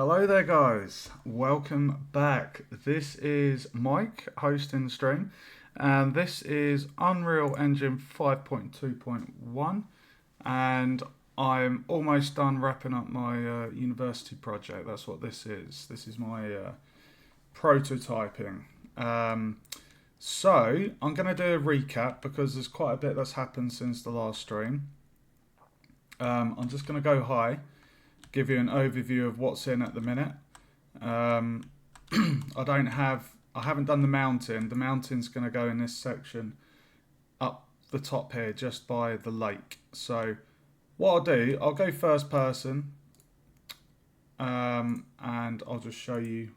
Hello there guys, welcome back. This is Mike hosting the stream and this is Unreal Engine 5.2.1 and I'm almost done wrapping up my university project. That's what this is. This is my prototyping. So I'm going to do a recap because there's quite a bit that's happened since the last stream. I'm just going to go high, give you an overview of what's in at the minute. I haven't done the mountain. The mountain's going to go in this section up the top here, just by the lake. So what I'll do, I'll go first person, and I'll just show you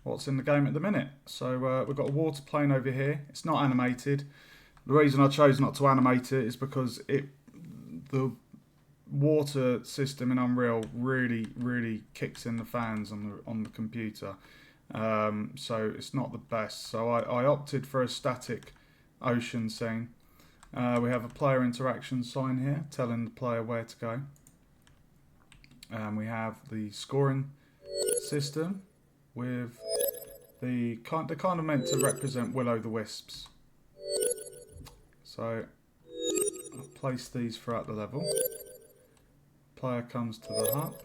what's in the game at the minute. So we've got a water plane over here. It's not animated. The reason I chose not to animate it is because the water system in Unreal really kicks in the fans on the computer, so it's not the best. So I opted for a static ocean scene. We have a player interaction sign here telling the player where to go. We have the scoring system with they're kind of meant to represent Will-O-the-Wisps. So I'll place these throughout the level. Player comes to the hut,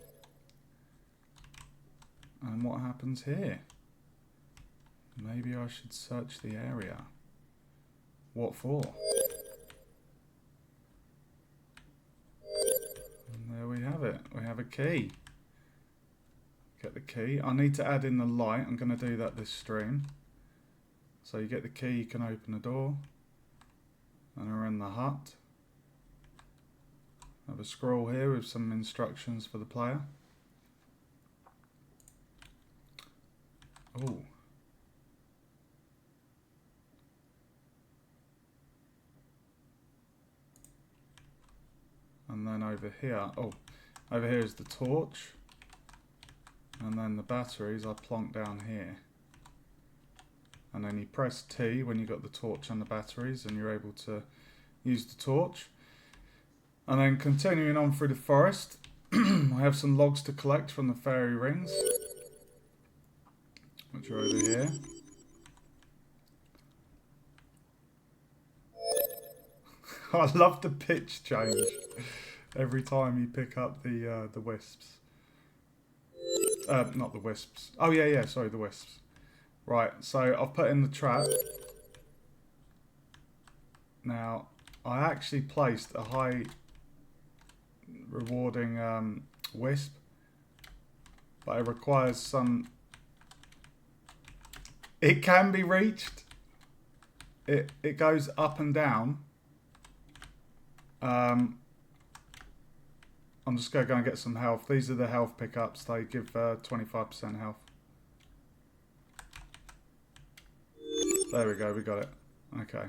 and what happens here? Maybe I should search the area. What for? And there we have it. We have a key. Get the key. I need to add in the light. I'm going to do that this stream. So you get the key, you can open the door, and we're in the hut. I have a scroll here with some instructions for the player. Oh. And then over here, over here is the torch. And then the batteries I plonk down here. And then you press T when you've got the torch and the batteries and you're able to use the torch. And then continuing on through the forest, I have some logs to collect from the fairy rings, which are over here. I love the pitch change every time you pick up the wisps. Not the wisps. Oh yeah, sorry, the wisps. Right, so I've put in the trap. Now, I actually placed a high rewarding wisp, but it requires some. It can be reached. It goes up and down. I'm just going to go and get some health. These are the health pickups. They give 25% health. There we go, we got it. Okay.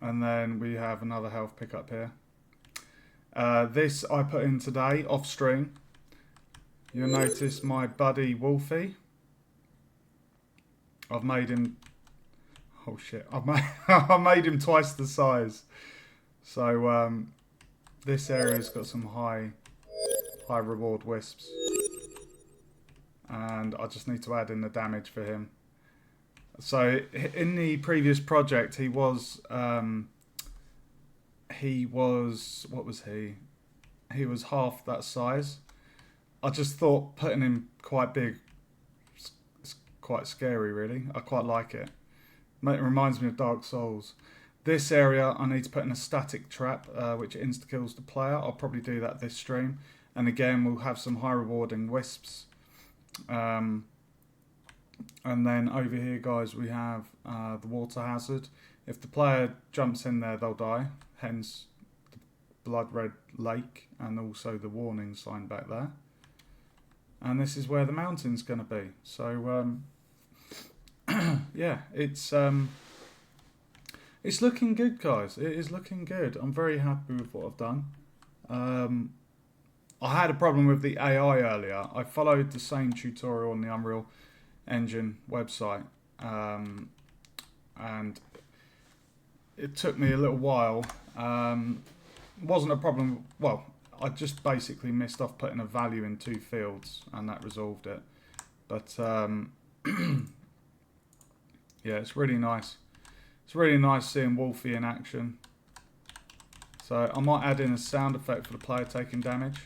And then we have another health pickup here. This I put in today, off stream. You'll notice my buddy Wolfie. I've made him... Oh shit, I made him twice the size. So this area's got some high reward wisps. And I just need to add in the damage for him. So in the previous project he was... what was he? He was half that size. I just thought putting him quite big is quite scary, really. I quite like it. It reminds me of Dark Souls. This area I need to put in a static trap, which insta-kills the player. I'll probably do that this stream. And again, we'll have some high rewarding wisps. And then over here, guys, we have the water hazard. If the player jumps in there, they'll die. Hence the blood red lake and also the warning sign back there. And this is where the mountain's going to be. So yeah, it's looking good, guys. It is looking good. I'm very happy with what I've done. I had a problem with the AI earlier. I followed the same tutorial on the Unreal Engine website, and it took me a little while. Wasn't a problem. Well, I just basically missed off putting a value in 2 fields, and that resolved it. But yeah, it's really nice. It's really nice seeing Wolfie in action. So I might add in a sound effect for the player taking damage.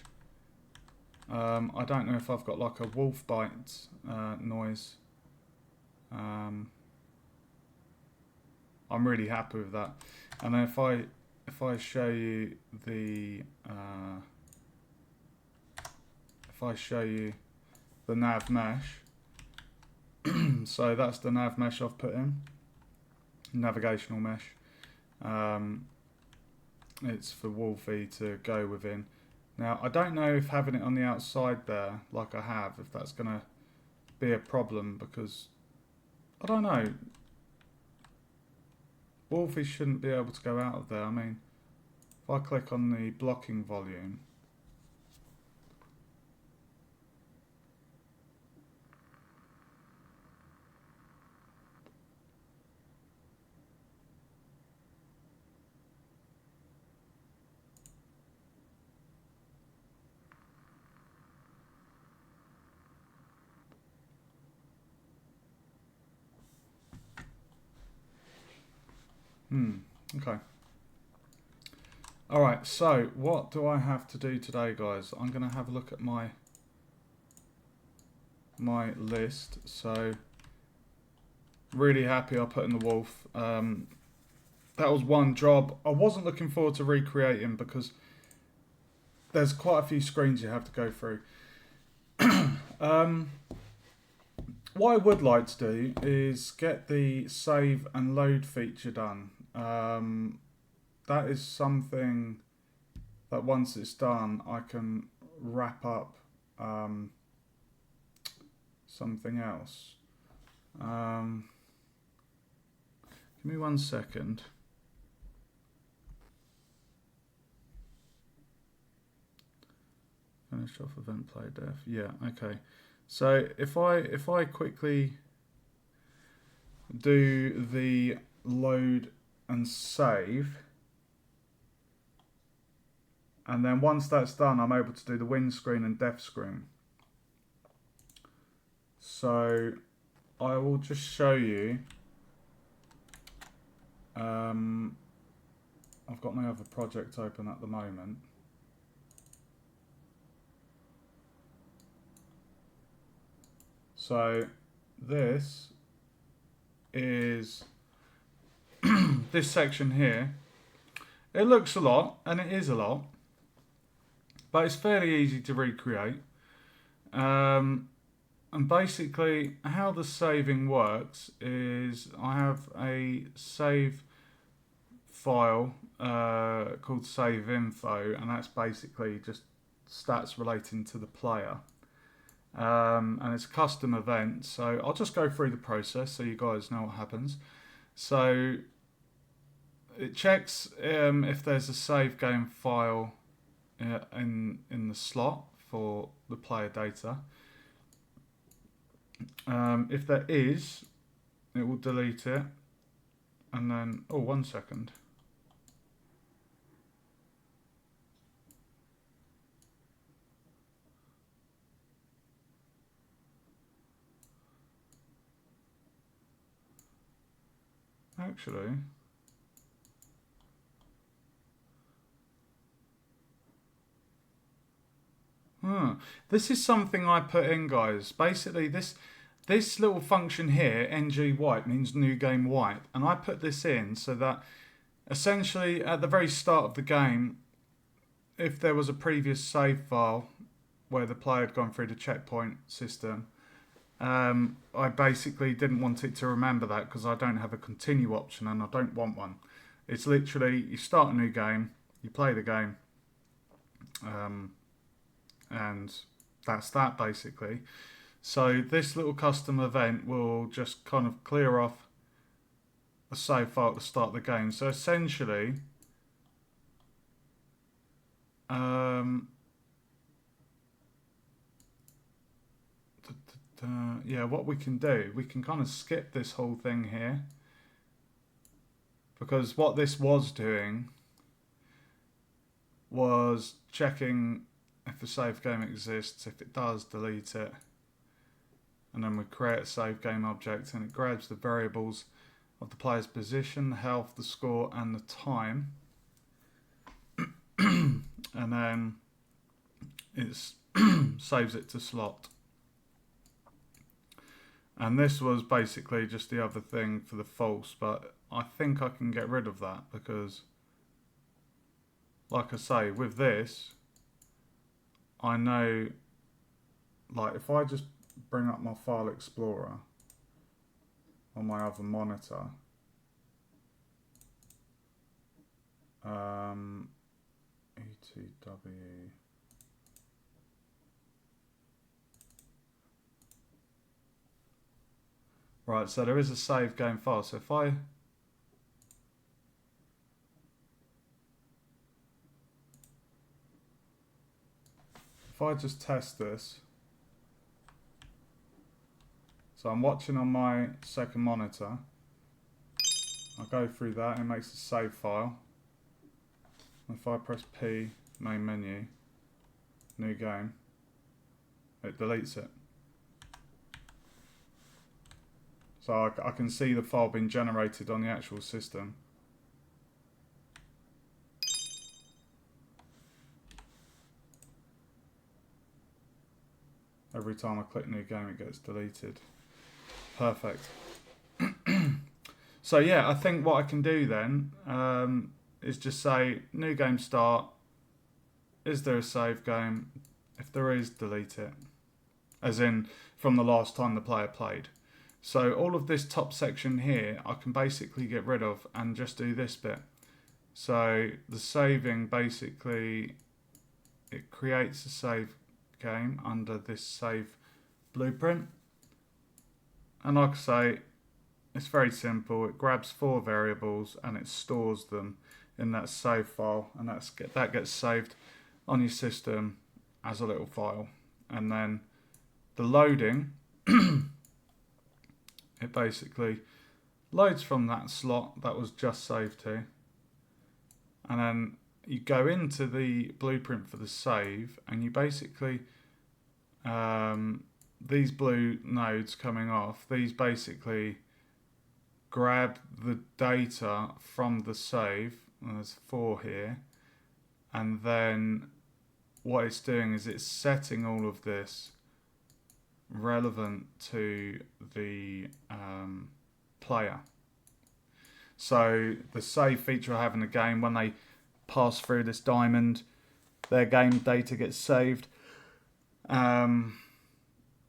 I don't know if I've got like a wolf bite noise. I'm really happy with that. And then if I show you the nav mesh, so that's the nav mesh I've put in, navigational mesh. It's for Wolfie to go within. Now I don't know if having it on the outside there, like I have, if that's going to be a problem, because I don't know. Wolfie shouldn't be able to go out of there. I mean, if I click on the blocking volume, okay. Alright, so what do I have to do today, guys? I'm going to have a look at my list. So, really happy I put in the wolf. That was one job I wasn't looking forward to recreating, because there's quite a few screens you have to go through. What I would like to do is get the save and load feature done. That is something that once it's done, I can wrap up something else. Give me 1 second. Finish off event play def. Yeah, okay. So if I quickly do the load and save, and then once that's done, I'm able to do the win screen and def screen. So I will just show you. I've got my other project open at the moment. So this is this section here. It looks a lot, and it is a lot, but it's fairly easy to recreate. And basically how the saving works is I have a save file called save info, and that's basically just stats relating to the player. And it's a custom event, so I'll just go through the process so you guys know what happens. So it checks if there's a save game file in the slot for the player data. If there is, it will delete it, and then 1 second. Actually, this is something I put in, guys. Basically, this little function here, ng wipe, means new game wipe, and I put this in so that essentially at the very start of the game, if there was a previous save file where the player had gone through the checkpoint system, I basically didn't want it to remember that, because I don't have a continue option and I don't want one. It's literally, you start a new game, you play the game, and that's that basically. So this little custom event will just kind of clear off a save file at the start of the game. So essentially, yeah, what we can do, we can kind of skip this whole thing here, because what this was doing was checking if the save game exists. If it does, delete it. And then we create a save game object, and it grabs the variables of the player's position, the health, the score, and the time. And then it saves it to slot. And this was basically just the other thing for the false, but I think I can get rid of that because, like I say, with this, I know, like, if I just bring up my file explorer on my other monitor, ETW, right, so there is a save game file. So if I just test this, so I'm watching on my second monitor, I go through that, it makes a save file. If I press P, main menu, new game, it deletes it. So I can see the file being generated on the actual system. Every time I click new game, it gets deleted. Perfect. So yeah, I think what I can do then is just say new game start. Is there a save game? If there is, delete it. As in from the last time the player played. So all of this top section here, I can basically get rid of and just do this bit. So the saving, basically, it creates a save game under this save blueprint. And like I say, it's very simple. It grabs 4 variables and it stores them in that save file, and that gets saved on your system as a little file. And then the loading, it basically loads from that slot that was just saved to, and then you go into the blueprint for the save, and you basically these blue nodes coming off, these basically grab the data from the save, and there's 4 here, and then what it's doing is it's setting all of this relevant to the player. So the save feature I have in the game, when they pass through this diamond, their game data gets saved.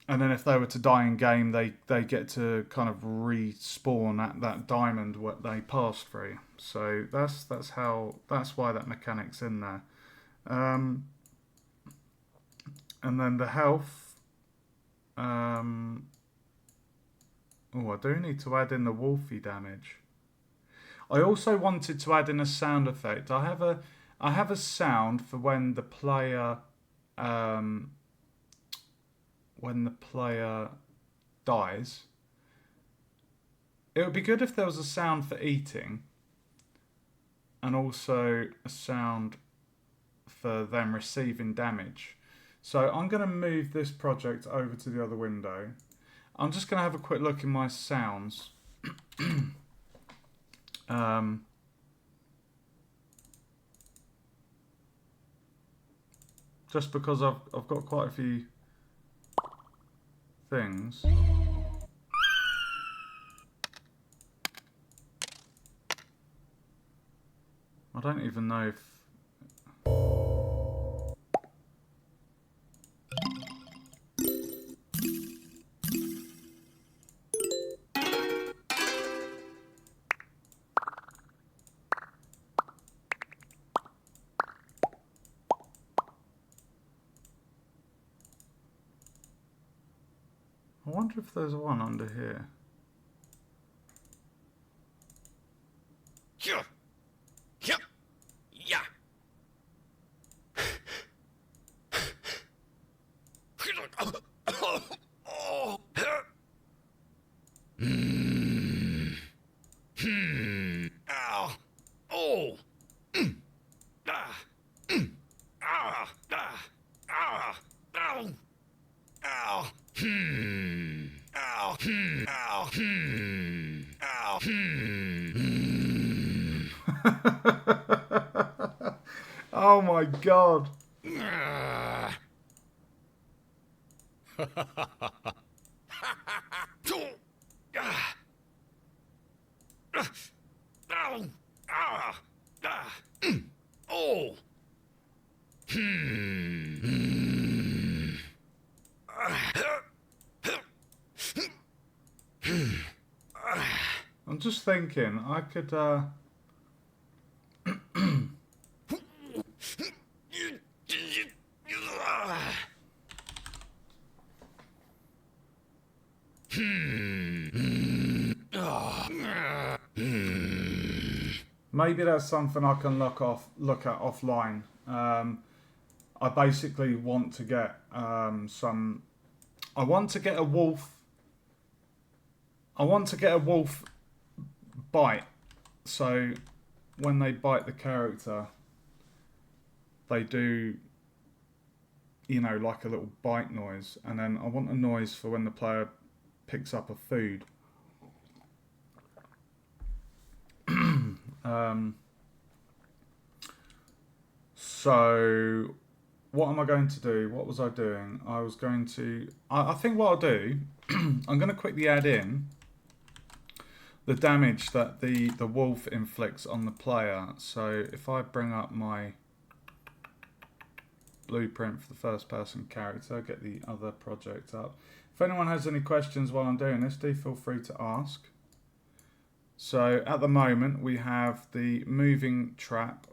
And then if they were to die in game, they get to kind of respawn at that diamond what they passed through. So that's why that mechanic's in there. And then the health. I do need to add in the wolfie damage. I also wanted to add in a sound effect. I have a sound for when the player dies. It would be good if there was a sound for eating, and also a sound for them receiving damage. So I'm going to move this project over to the other window. I'm just going to have a quick look in my sounds. Just because I've got quite a few things. I don't even know if... I wonder if there's one under here. Yeah. Yeah. Yeah. Ow. Oh. Ah. Ow! Ow! Hmm. Ow! Hmm. Ow! Hmm. Ow! Hmm. Oh my god. Ah. Ah. Ow! Ah. Ah. Oh! Hmm. I'm just thinking, I could, maybe that's something I can look at offline. I basically want to get I want to get a wolf. I want to get a wolf bite. So when they bite the character, they do, you know, like a little bite noise, and then I want a noise for when the player picks up a food. So what am I going to do? What was I doing? I was going to. I think what I'll do, I'm going to quickly add in the damage that the wolf inflicts on the player. So if I bring up my blueprint for the first person character, get the other project up. If anyone has any questions while I'm doing this, do feel free to ask. So at the moment we have the moving trap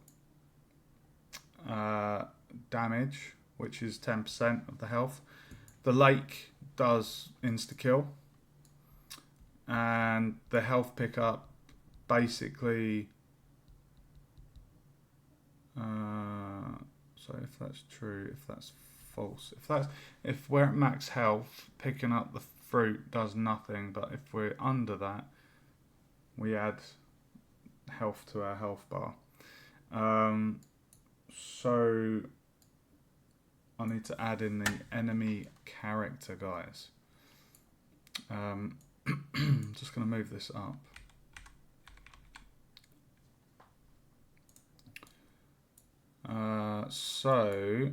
damage, which is 10% of the health. The lake does insta-kill. And the health pickup basically... so if that's true, if that's false, if we're at max health, picking up the fruit does nothing, but if we're under that, we add health to our health bar. So I need to add in the enemy character, guys. I'm just going to move this up. So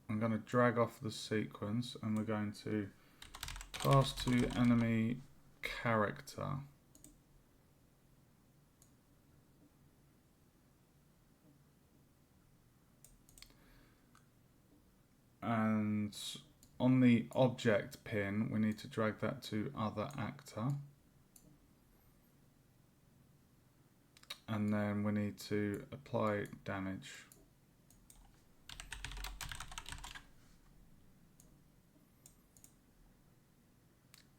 I'm going to drag off the sequence and we're going to pass to enemy character. And on the object pin, we need to drag that to other actor. And then we need to apply damage.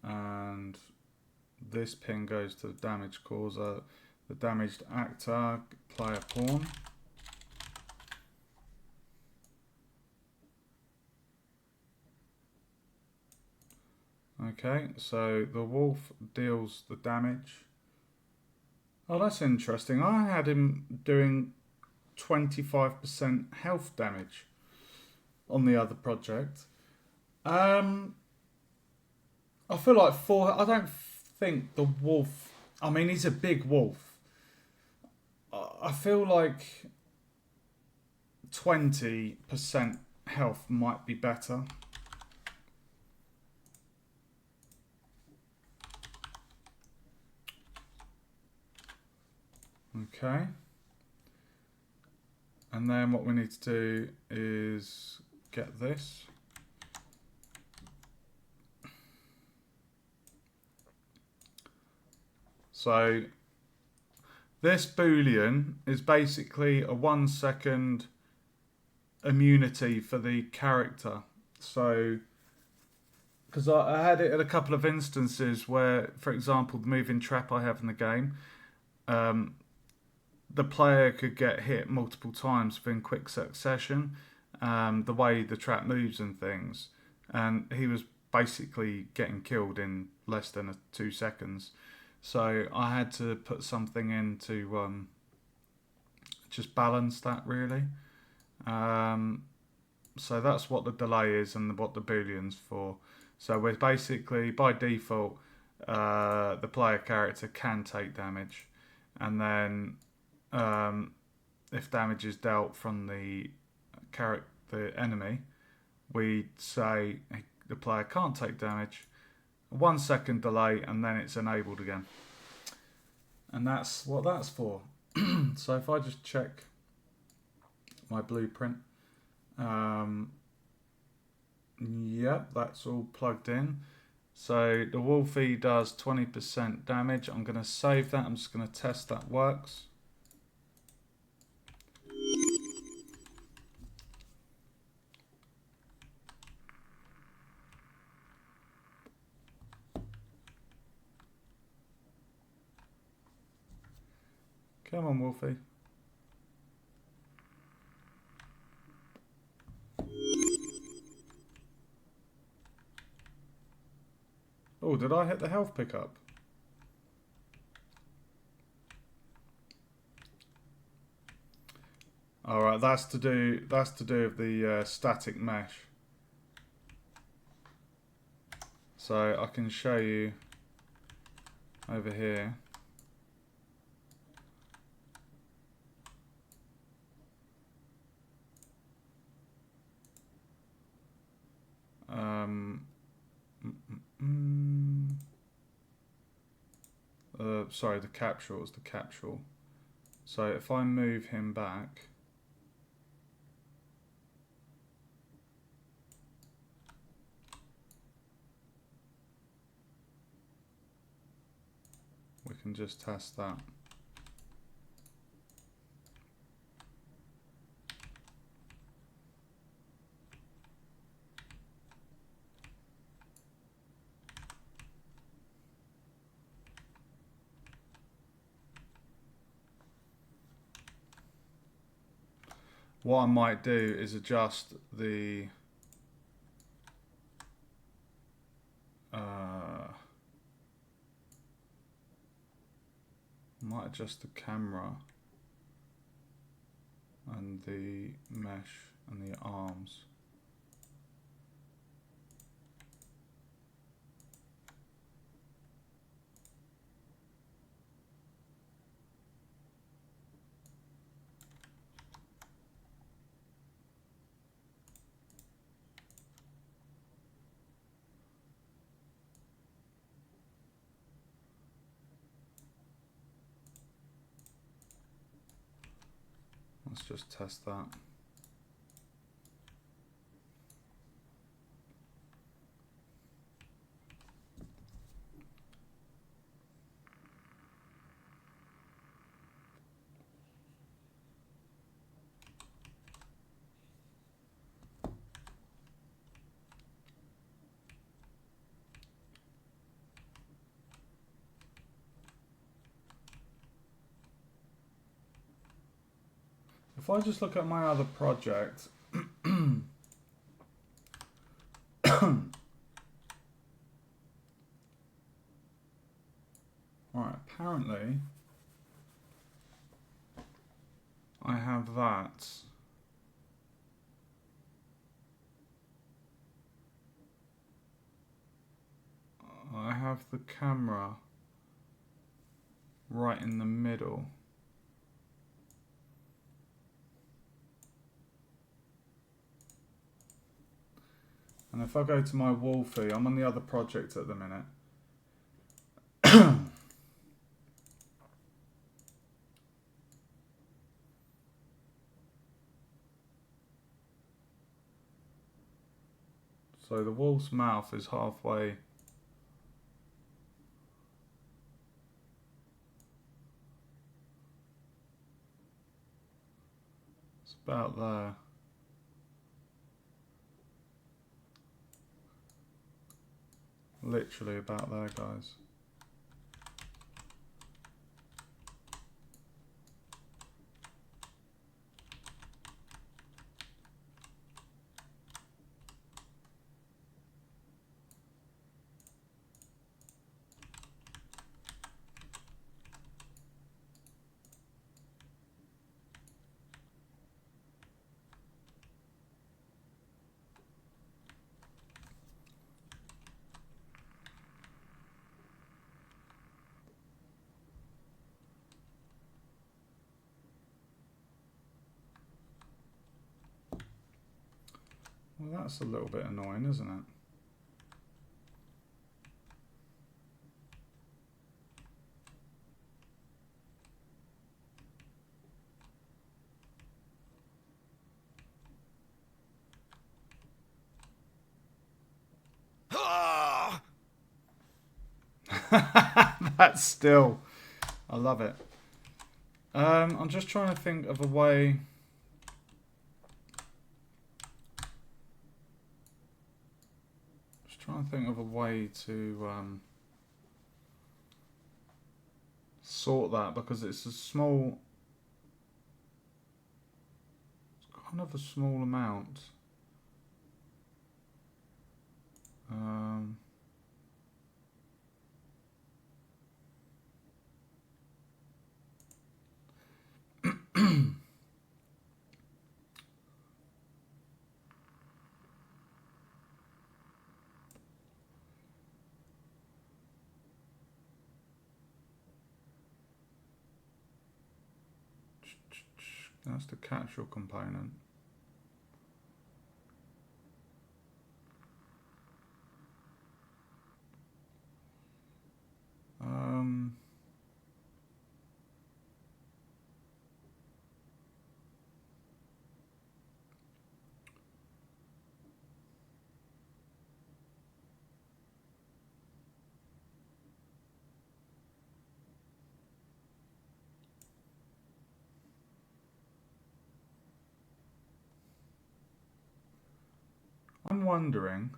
And this pin goes to the damage causer, the damaged actor, player pawn. Okay, so the wolf deals the damage. Oh, that's interesting. I had him doing 25% health damage on the other project. I feel like I don't think the wolf... I mean, he's a big wolf. I feel like 20% health might be better. Okay. And then what we need to do is get this. So this boolean is basically a 1 second immunity for the character. So, because I had it at a couple of instances where, for example, the moving trap I have in the game, the player could get hit multiple times within quick succession, the way the trap moves and things. And he was basically getting killed in less than 2 seconds. So I had to put something in to just balance that, really. So that's what the delay is and what the boolean's for. So we're basically, by default, the player character can take damage, and then if damage is dealt from the enemy, we say the player can't take damage. 1 second delay, and then it's enabled again. And that's what that's for. So if I just check my blueprint, yep, that's all plugged in. So the Wolfie does 20% damage. I'm going to save that. I'm just going to test that works. Come on, Wolfie. Oh, did I hit the health pickup? All right, that's to do with the static mesh. So I can show you over here. Sorry, the capsule is the capsule. So if I move him back, we can just test that. What I might do is adjust the might adjust the camera and the mesh and the arms. Let's just test that. If I just look at my other project, alright, apparently I have that. I have the camera right in the middle. And if I go to my Wolfie, I'm on the other project at the minute. So the wolf's mouth is halfway. It's about there. Literally about there, guys. Well, that's a little bit annoying, isn't it? Ah! That's still... I love it. I'm just trying to think of a way... Just trying to think of a way to sort that, because it's a small... It's kind of a small amount. That's the capsule component. Um, I'm wondering...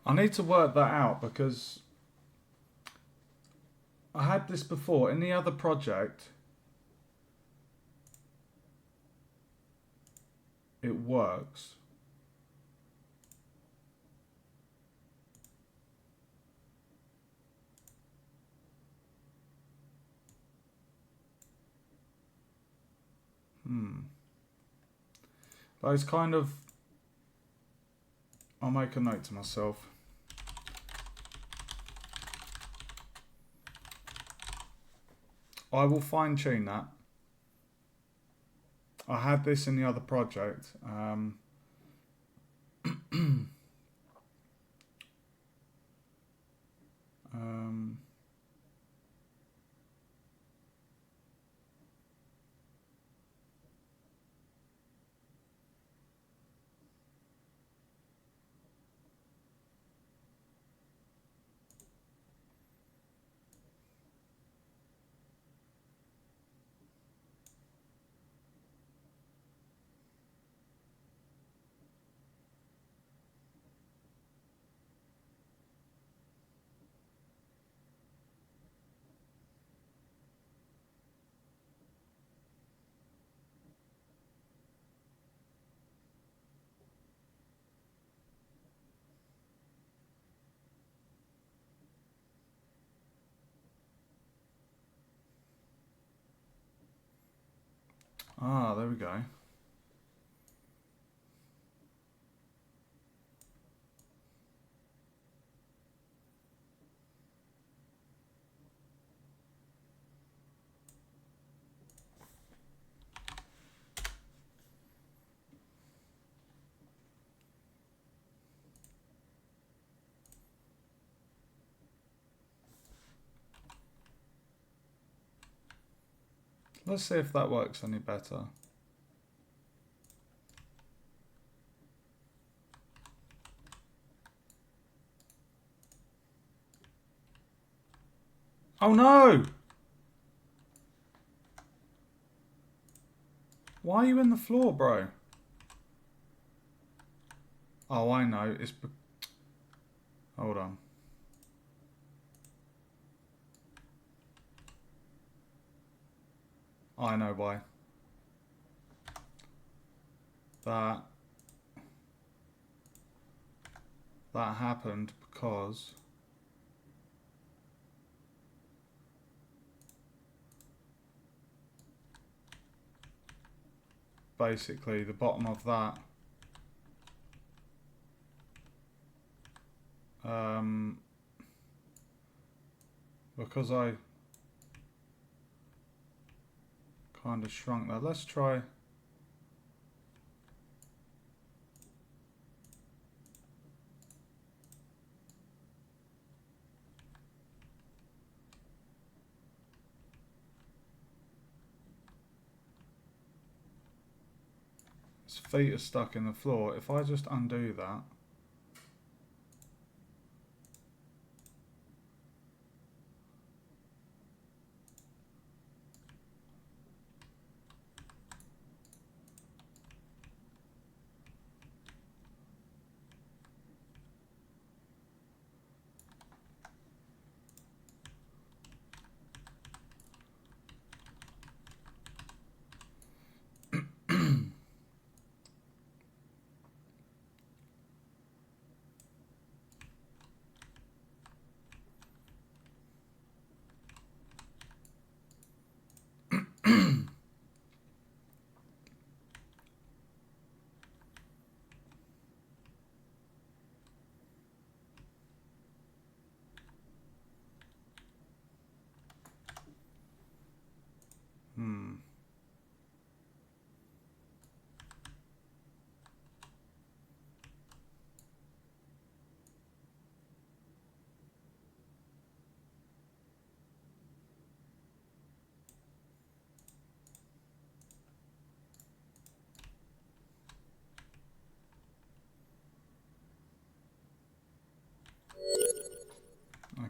I need to work that out, because I had this before in the other project. It works. But it's kind of... I'll make a note to myself. I will fine tune that. I had this in the other project. There we go. Let's see if that works any better. Oh no! Why are you in the floor, bro? Oh, I know. It's... Hold on. I know why. That happened because basically the bottom of that because I kind of shrunk that. Let's try. His feet are stuck in the floor. If I just undo that.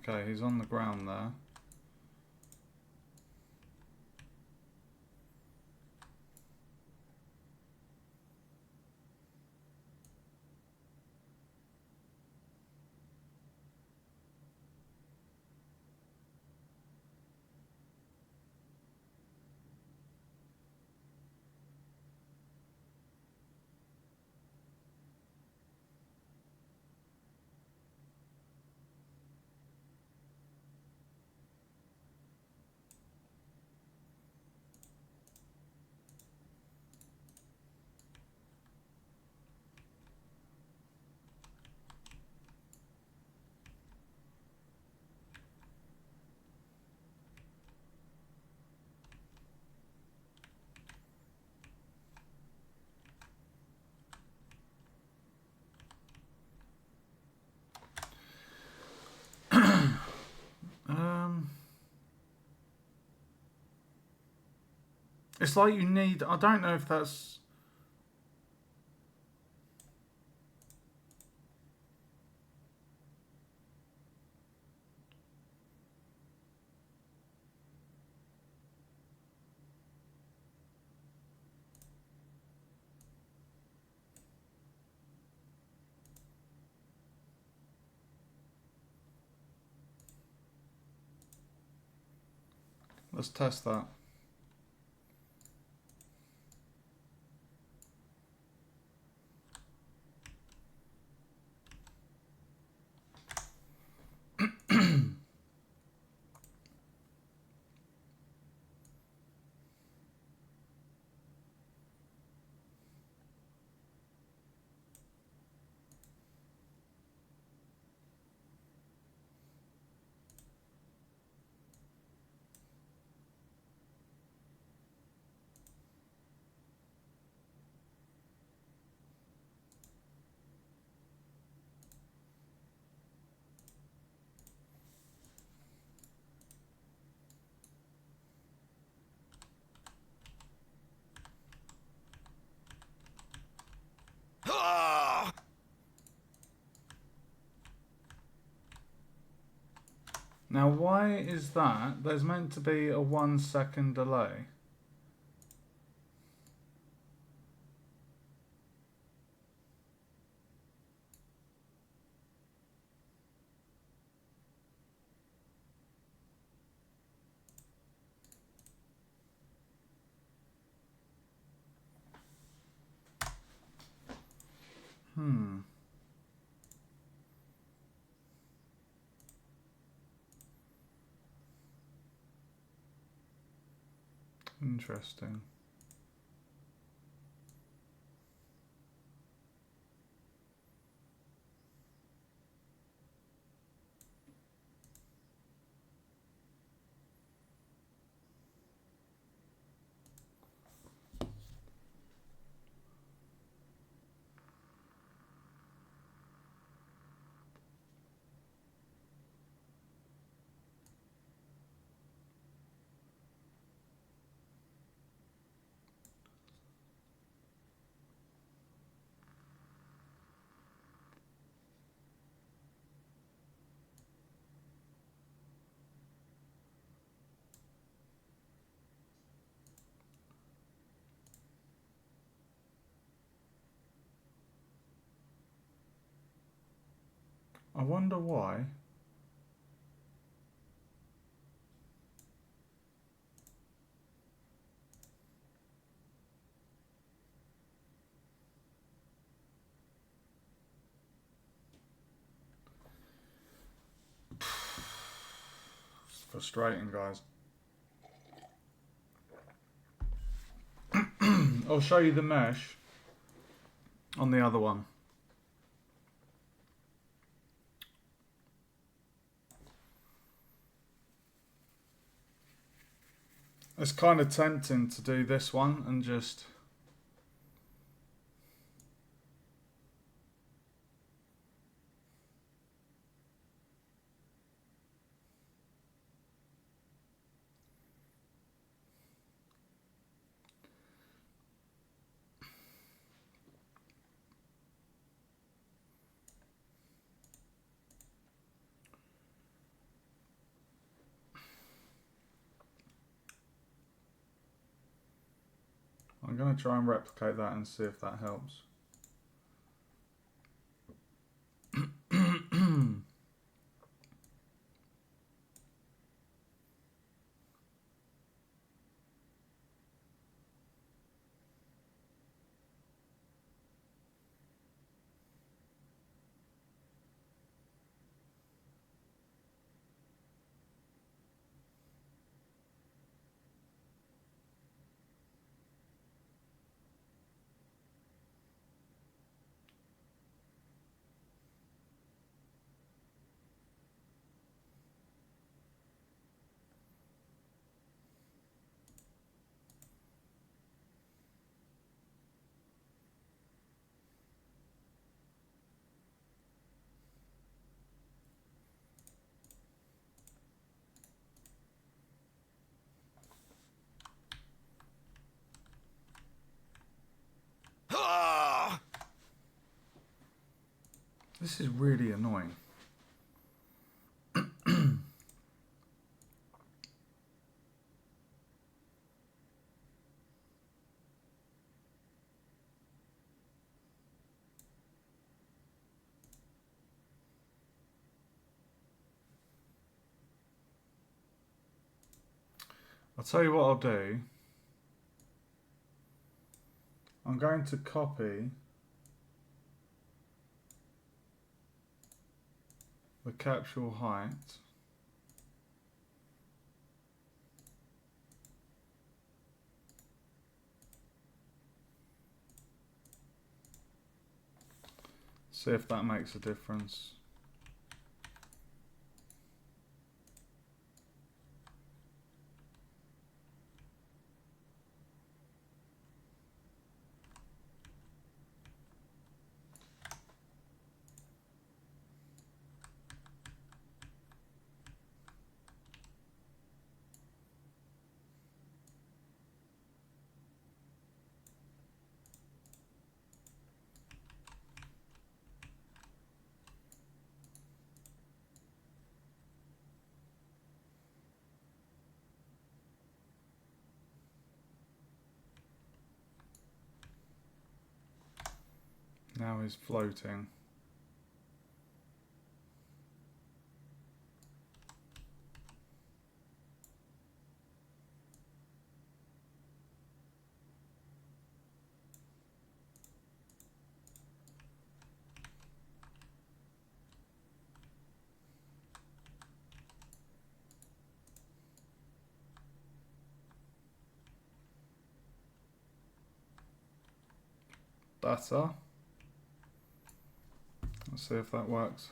Okay, he's on the ground there. It's like you need... I don't know if that's... Let's test that. Now, why is that? There's meant to be a 1 second delay. Hmm. Interesting. I wonder why. It's frustrating, guys. I'll show you the mesh on the other one. It's kind of tempting to do this one and just... I'm going to try and replicate that and see if that helps. Ah! This is really annoying. I'll tell you what I'll do. I'm going to copy the capsule height. See if that makes a difference. now he's floating. Better. Let's see if that works.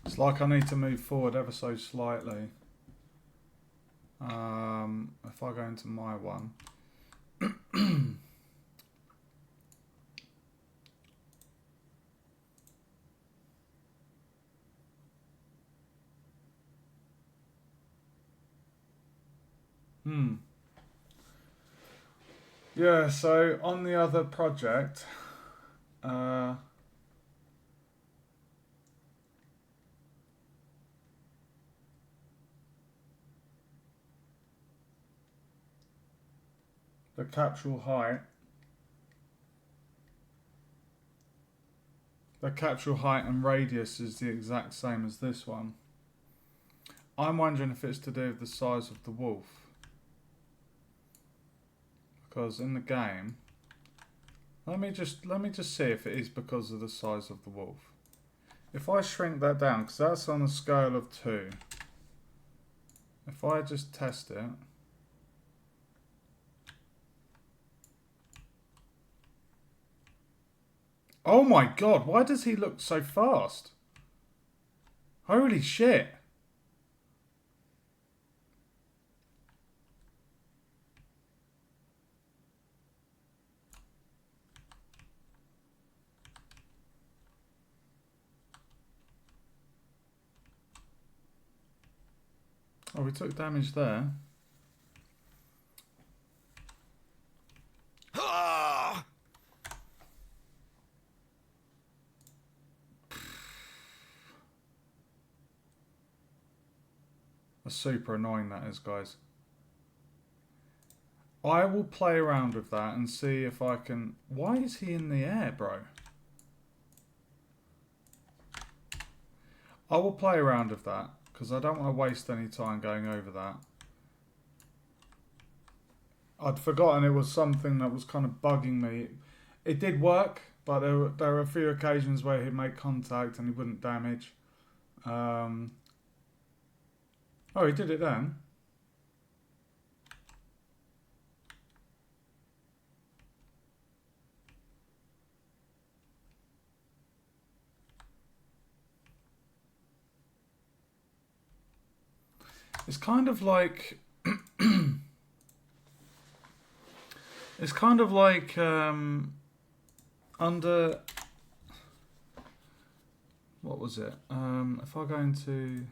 It's like I need to move forward ever so slightly. If I go into my one. Yeah, so on the other project, the capsule height. The capsule height and radius is the exact same as this one. I'm wondering if it's to do with the size of the wolf. Because in the game, let me just see if it is because of the size of the wolf. If I shrink that down, because that's on a scale of 2. If I just test it. Oh my god, why does he look so fast? Holy shit. Oh, we took damage there. Ah! That's super annoying, that is, guys. I will play around with that and see if I can... Why is he in the air, bro? I will play around with that, because I don't want to waste any time going over that. I'd forgotten it was something that was kind of bugging me. It did work, but there were a few occasions where he'd make contact and he wouldn't damage. Oh, he did it then. It's kind of like... It's kind of like under... What was it? If I go into...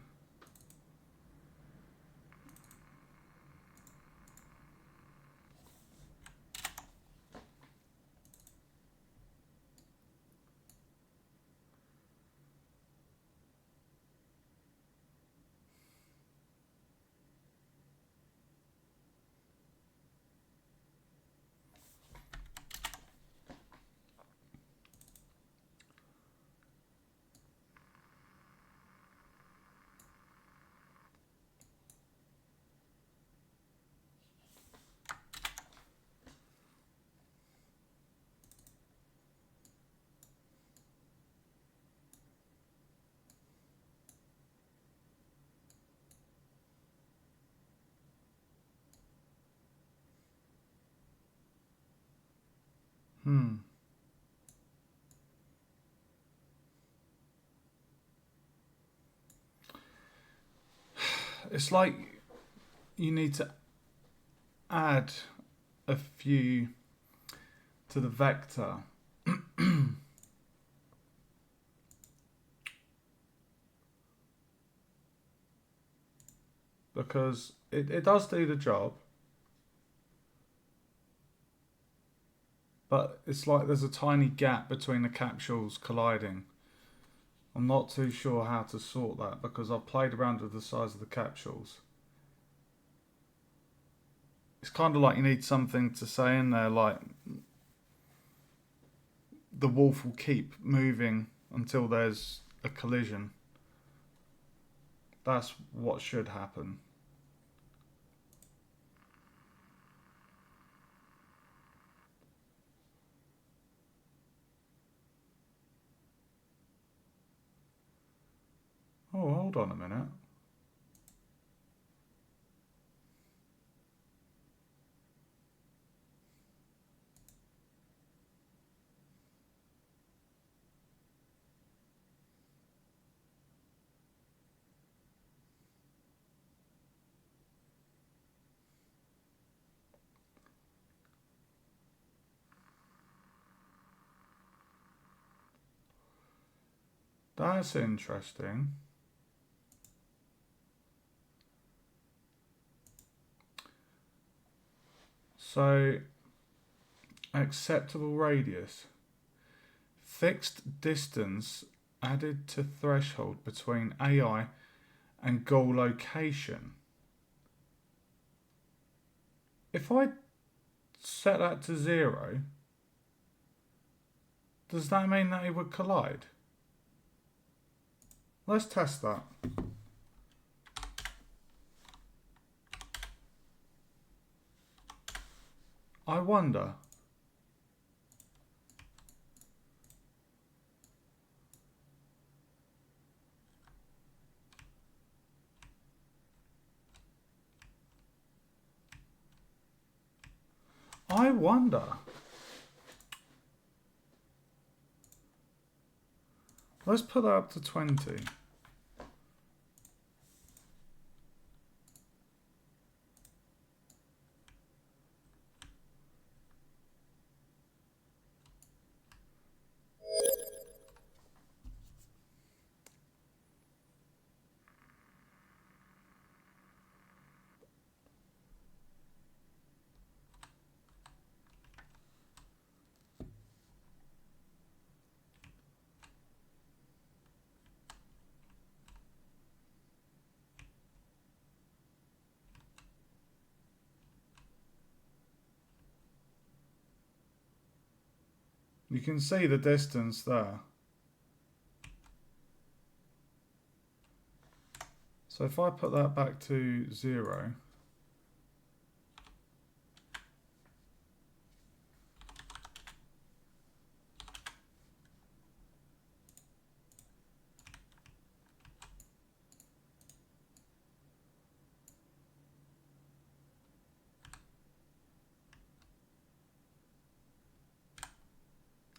It's like you need to add a few to the vector. Because it does do the job. But it's like there's a tiny gap between the capsules colliding. I'm not too sure how to sort that because I've played around with the size of the capsules. It's kind of like you need something to say in there like the wolf will keep moving until there's a collision. That's what should happen. Oh, hold on a minute. That's interesting. So, acceptable radius. Fixed distance added to threshold between AI and goal location. If I set that to 0, does that mean that it would collide? Let's test that. I wonder. I wonder. Let's put that up to 20. You can see the distance there. So if I put that back to 0,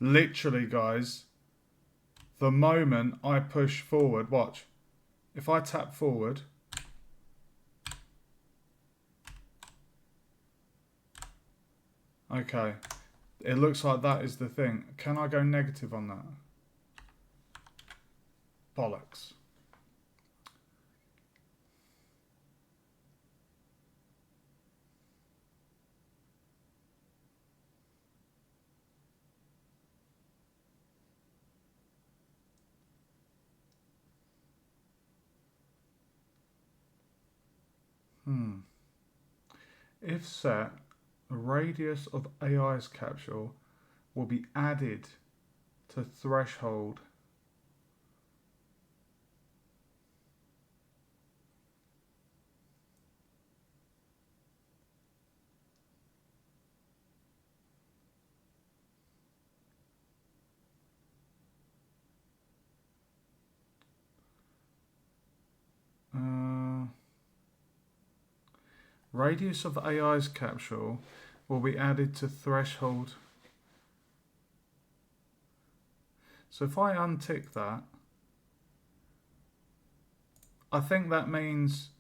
literally guys, the moment I push forward, watch, if I tap forward, okay, it looks like that is the thing. Can I go negative on that? Bollocks. If set, the radius of AI's capsule will be added to threshold. Radius of AI's capsule will be added to threshold. So if I untick that, I think that means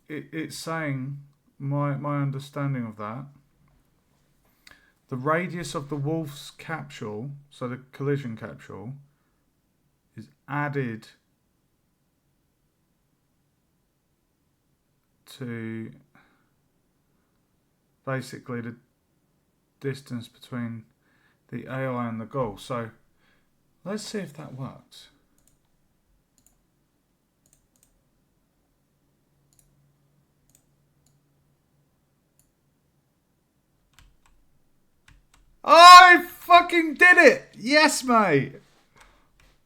it's saying, my understanding of that, the radius of the wolf's capsule, so the collision capsule, is added to basically the distance between the AI and the goal. So let's see if that works. I fucking did it! Yes, mate!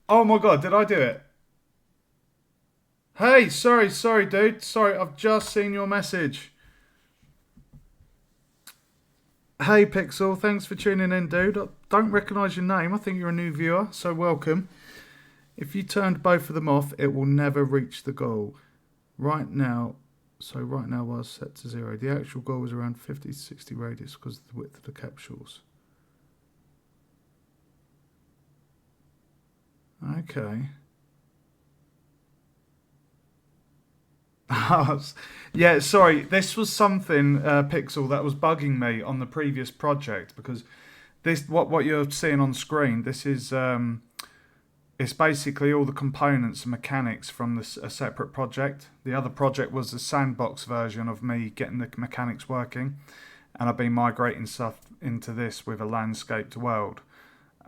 Oh my god, did I do it? Hey, sorry, dude. Sorry, I've just seen your message. Hey, Pixel, thanks for tuning in, dude. I don't recognise your name. I think you're a new viewer, so welcome. If you turned both of them off, it will never reach the goal. Right now was set to 0. The actual goal was around 50 to 60 radius because of the width of the capsules. Okay. Yeah, sorry. This was something, Pixel, that was bugging me on the previous project because this what you're seeing on screen. This is it's basically all the components and mechanics from a separate project. The other project was a sandbox version of me getting the mechanics working, and I've been migrating stuff into this with a landscaped world.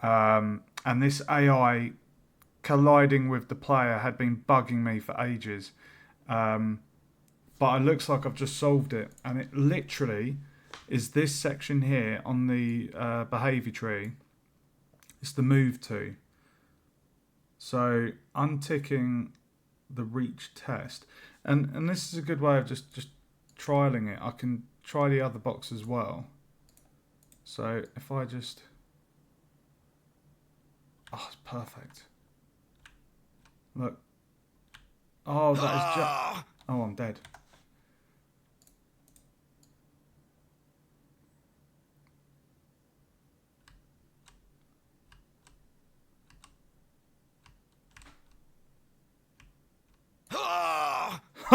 And this AI colliding with the player had been bugging me for ages. But it looks like I've just solved it, and it literally is this section here on the behavior tree. It's the move to. So unticking the reach test, and this is a good way of just trialing it. I can try the other box as well. So if I just, oh, it's perfect. Look. Oh, that is just. Oh, I'm dead.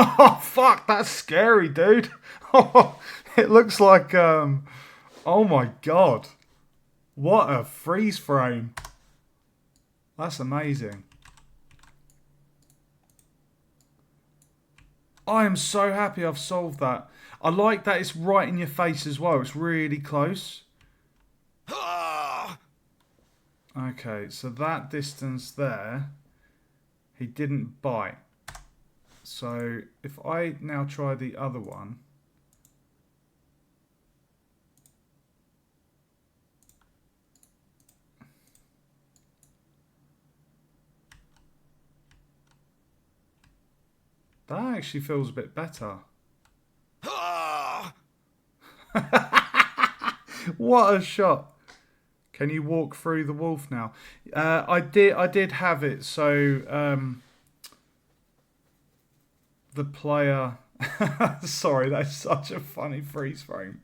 Oh, fuck, that's scary, dude. It looks like, oh my god. What a freeze frame. That's amazing. I am so happy I've solved that. I like that it's right in your face as well. It's really close. Okay, so that distance there, he didn't bite. So if I now try the other one. That actually feels a bit better. What a shot. Can you walk through the wolf now? I did have it so the player sorry, that's such a funny freeze frame.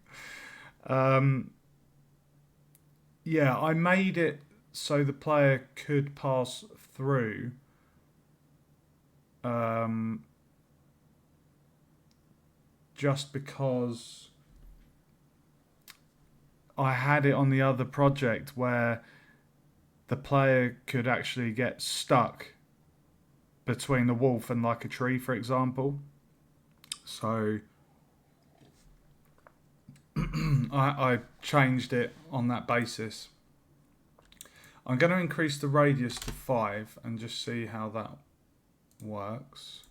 Yeah, I made it so the player could pass through just because I had it on the other project where the player could actually get stuck between the wolf and like a tree, for example. So I changed it on that basis. I'm going to increase the radius to 5 and just see how that works.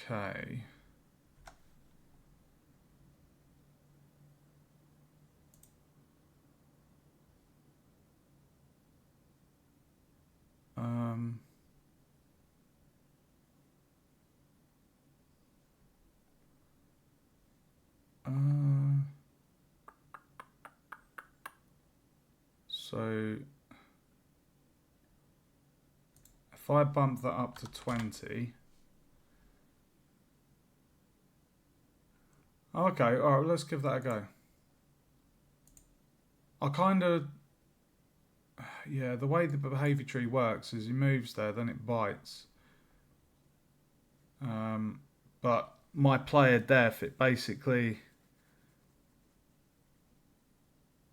Okay. So if I bump that up to 20. Okay, alright, let's give that a go. I kind of, yeah, the way the behavior tree works is he moves there, then it bites. But my player death, it basically,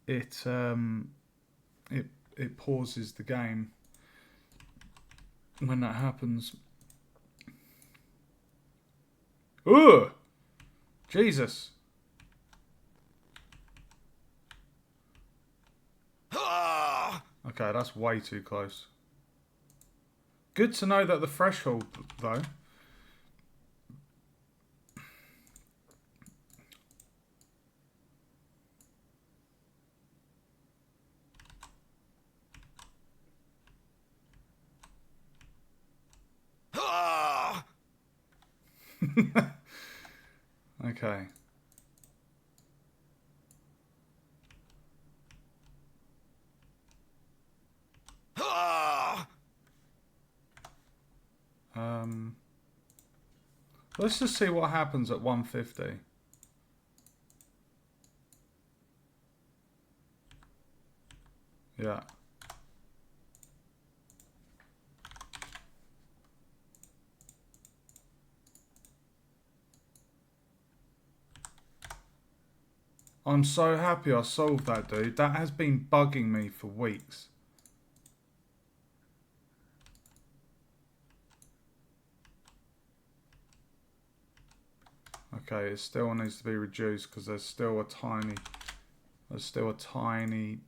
it pauses the game when that happens. Ugh! Jesus. Okay, that's way too close. Good to know that the threshold, though. Ah! Okay. Ah! Let's just see what happens at 150. Yeah. I'm so happy I solved that, dude. That has been bugging me for weeks. Okay, it still needs to be reduced because there's still a tiny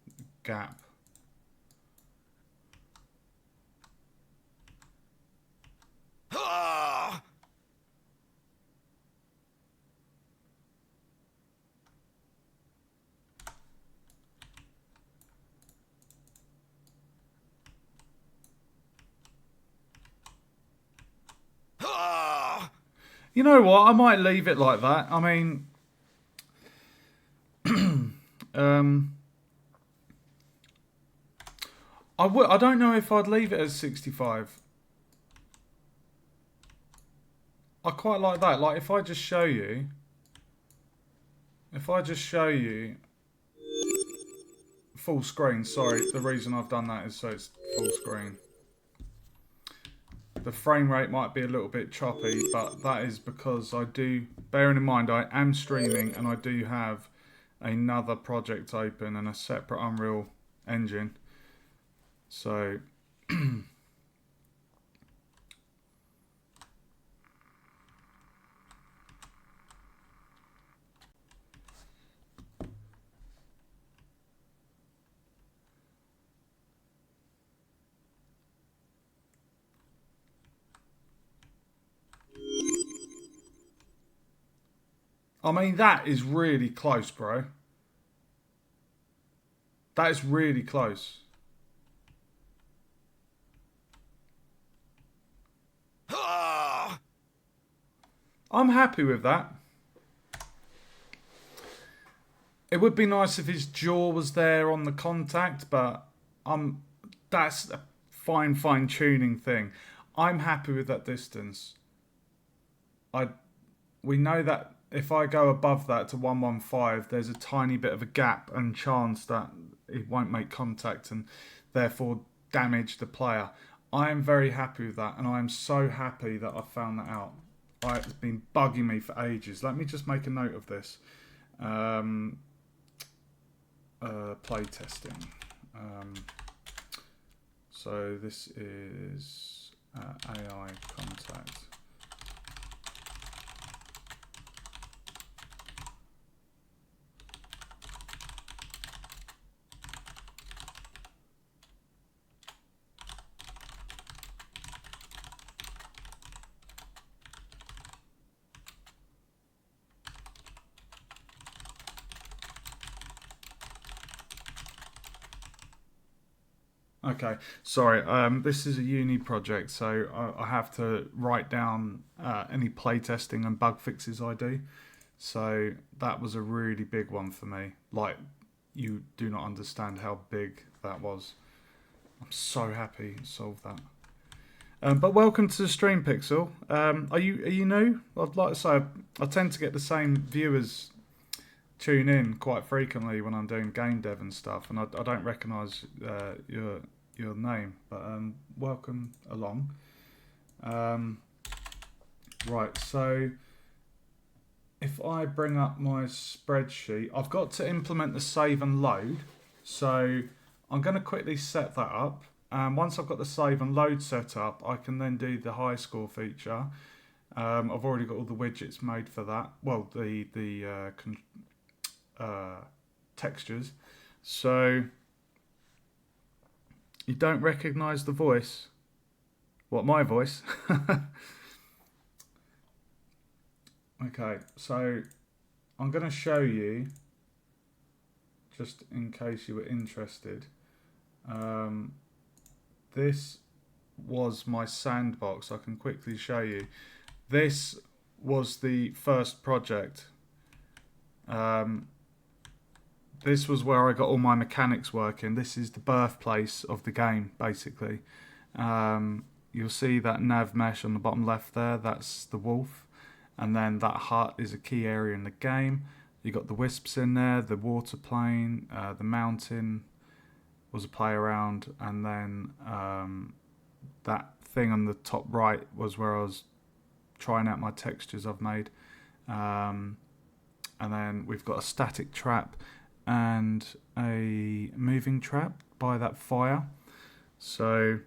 gap. Ah! Ah! You know what? I might leave it like that. I mean, I don't know if I'd leave it as 65. I quite like that. Like, if I just show you full screen. Sorry, the reason I've done that is so it's full screen. The frame rate might be a little bit choppy, but that is because I do, bearing in mind I am streaming and I do have another project open and a separate Unreal Engine. So I mean, that is really close, bro. That is really close. Ah! I'm happy with that. It would be nice if his jaw was there on the contact, but that's a fine tuning thing. I'm happy with that distance. We know that if I go above that to 115, there's a tiny bit of a gap and chance that it won't make contact and therefore damage the player. I am very happy with that, and I am so happy that I found that out. It's been bugging me for ages. Let me just make a note of this. Play testing. So this is AI contact. Okay, sorry. This is a uni project, so I have to write down any playtesting and bug fixes I do. So that was a really big one for me. Like, you do not understand how big that was. I'm so happy I solved that. But welcome to the stream, Pixel. Are you new? I'd like to say I tend to get the same viewers tune in quite frequently when I'm doing game dev and stuff, and I don't recognise your name, but welcome along. Right, so if I bring up my spreadsheet, I've got to implement the save and load, so I'm going to quickly set that up. And once I've got the save and load set up, I can then do the high score feature. I've already got all the widgets made for that. Well, the textures. So You don't recognise the voice? What, my voice? Okay, so I'm going to show you, just in case you were interested. This was my sandbox. I can quickly show you. This was the first project. This was where I got all my mechanics working. This is the birthplace of the game, basically. You'll see that nav mesh on the bottom left there. That's the wolf. And then that hut is a key area in the game. You got the wisps in there, the water plane, the mountain was a play around, and then that thing on the top right was where I was trying out my textures I've made. And then we've got a static trap and a moving trap by that fire. So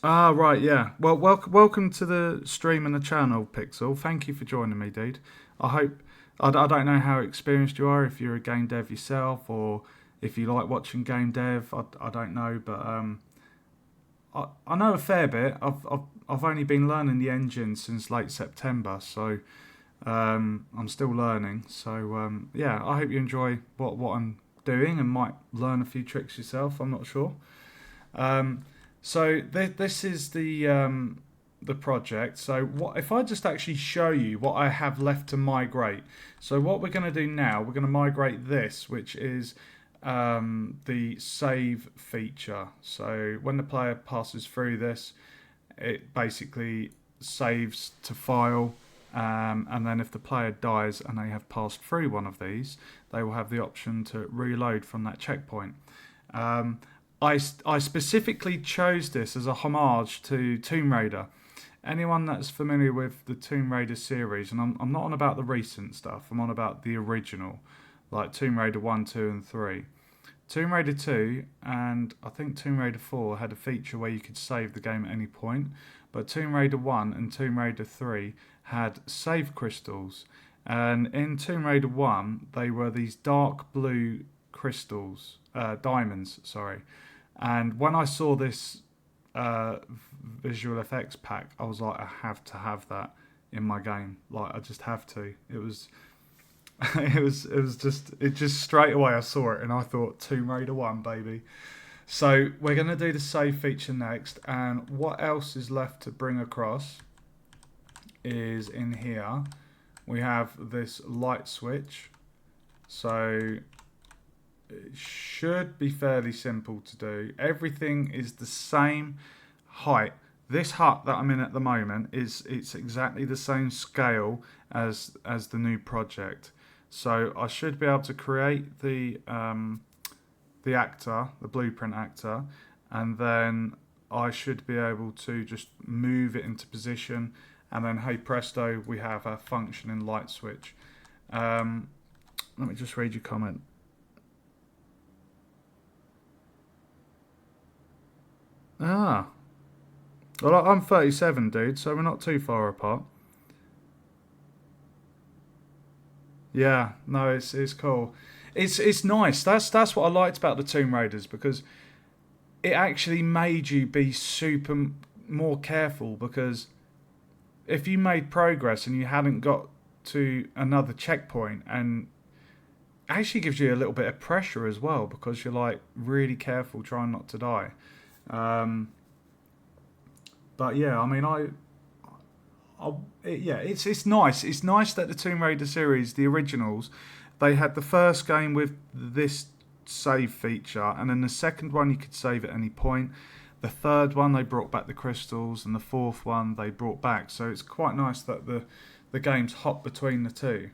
right, yeah. Well, welcome to the stream and the channel, Pixel. Thank you for joining me, dude. I hope... I don't know how experienced you are, if you're a game dev yourself, or if you like watching game dev. I don't know, but I know a fair bit. I've only been learning the engine since late September, so I'm still learning. So yeah, I hope you enjoy what I'm doing and might learn a few tricks yourself. I'm not sure. So this is the project. So what if I just actually show you what I have left to migrate? So what we're going to do now, we're going to migrate this, which is the save feature. So when the player passes through this, it basically saves to file, and then if the player dies and they have passed through one of these, they will have the option to reload from that checkpoint. I specifically chose this as a homage to Tomb Raider. Anyone that's familiar with the Tomb Raider series, and I'm not on about the recent stuff, I'm on about the original, like Tomb Raider 1, 2 and 3. Tomb Raider 2 and I think Tomb Raider 4 had a feature where you could save the game at any point, but Tomb Raider 1 and Tomb Raider 3 had save crystals, and in Tomb Raider 1 they were these dark blue crystals, diamonds, sorry. And when I saw this visual effects pack, I was like, I have to have that in my game. Like, I just have to. It was just straight away I saw it and I thought Tomb Raider 1, baby. So we're going to do the save feature next, and what else is left to bring across is in here we have this light switch. So it should be fairly simple to do. Everything is the same height. This hut that I'm in at the moment it's exactly the same scale as the new project. So I should be able to create the actor, the blueprint actor, and then I should be able to just move it into position, and then hey presto, we have a functioning light switch. Let me just read your comment. Ah, well, I'm 37, dude, so we're not too far apart. Yeah, no, it's cool. It's nice. That's what I liked about the Tomb Raiders, because it actually made you be super more careful, because if you made progress and you hadn't got to another checkpoint, and it actually gives you a little bit of pressure as well, because you're like really careful trying not to die. But yeah, I mean, it's nice. It's nice that the Tomb Raider series, the originals, they had the first game with this save feature, and then the second one you could save at any point. The third one they brought back the crystals, and the fourth one they brought back. So it's quite nice that the games hop between the two.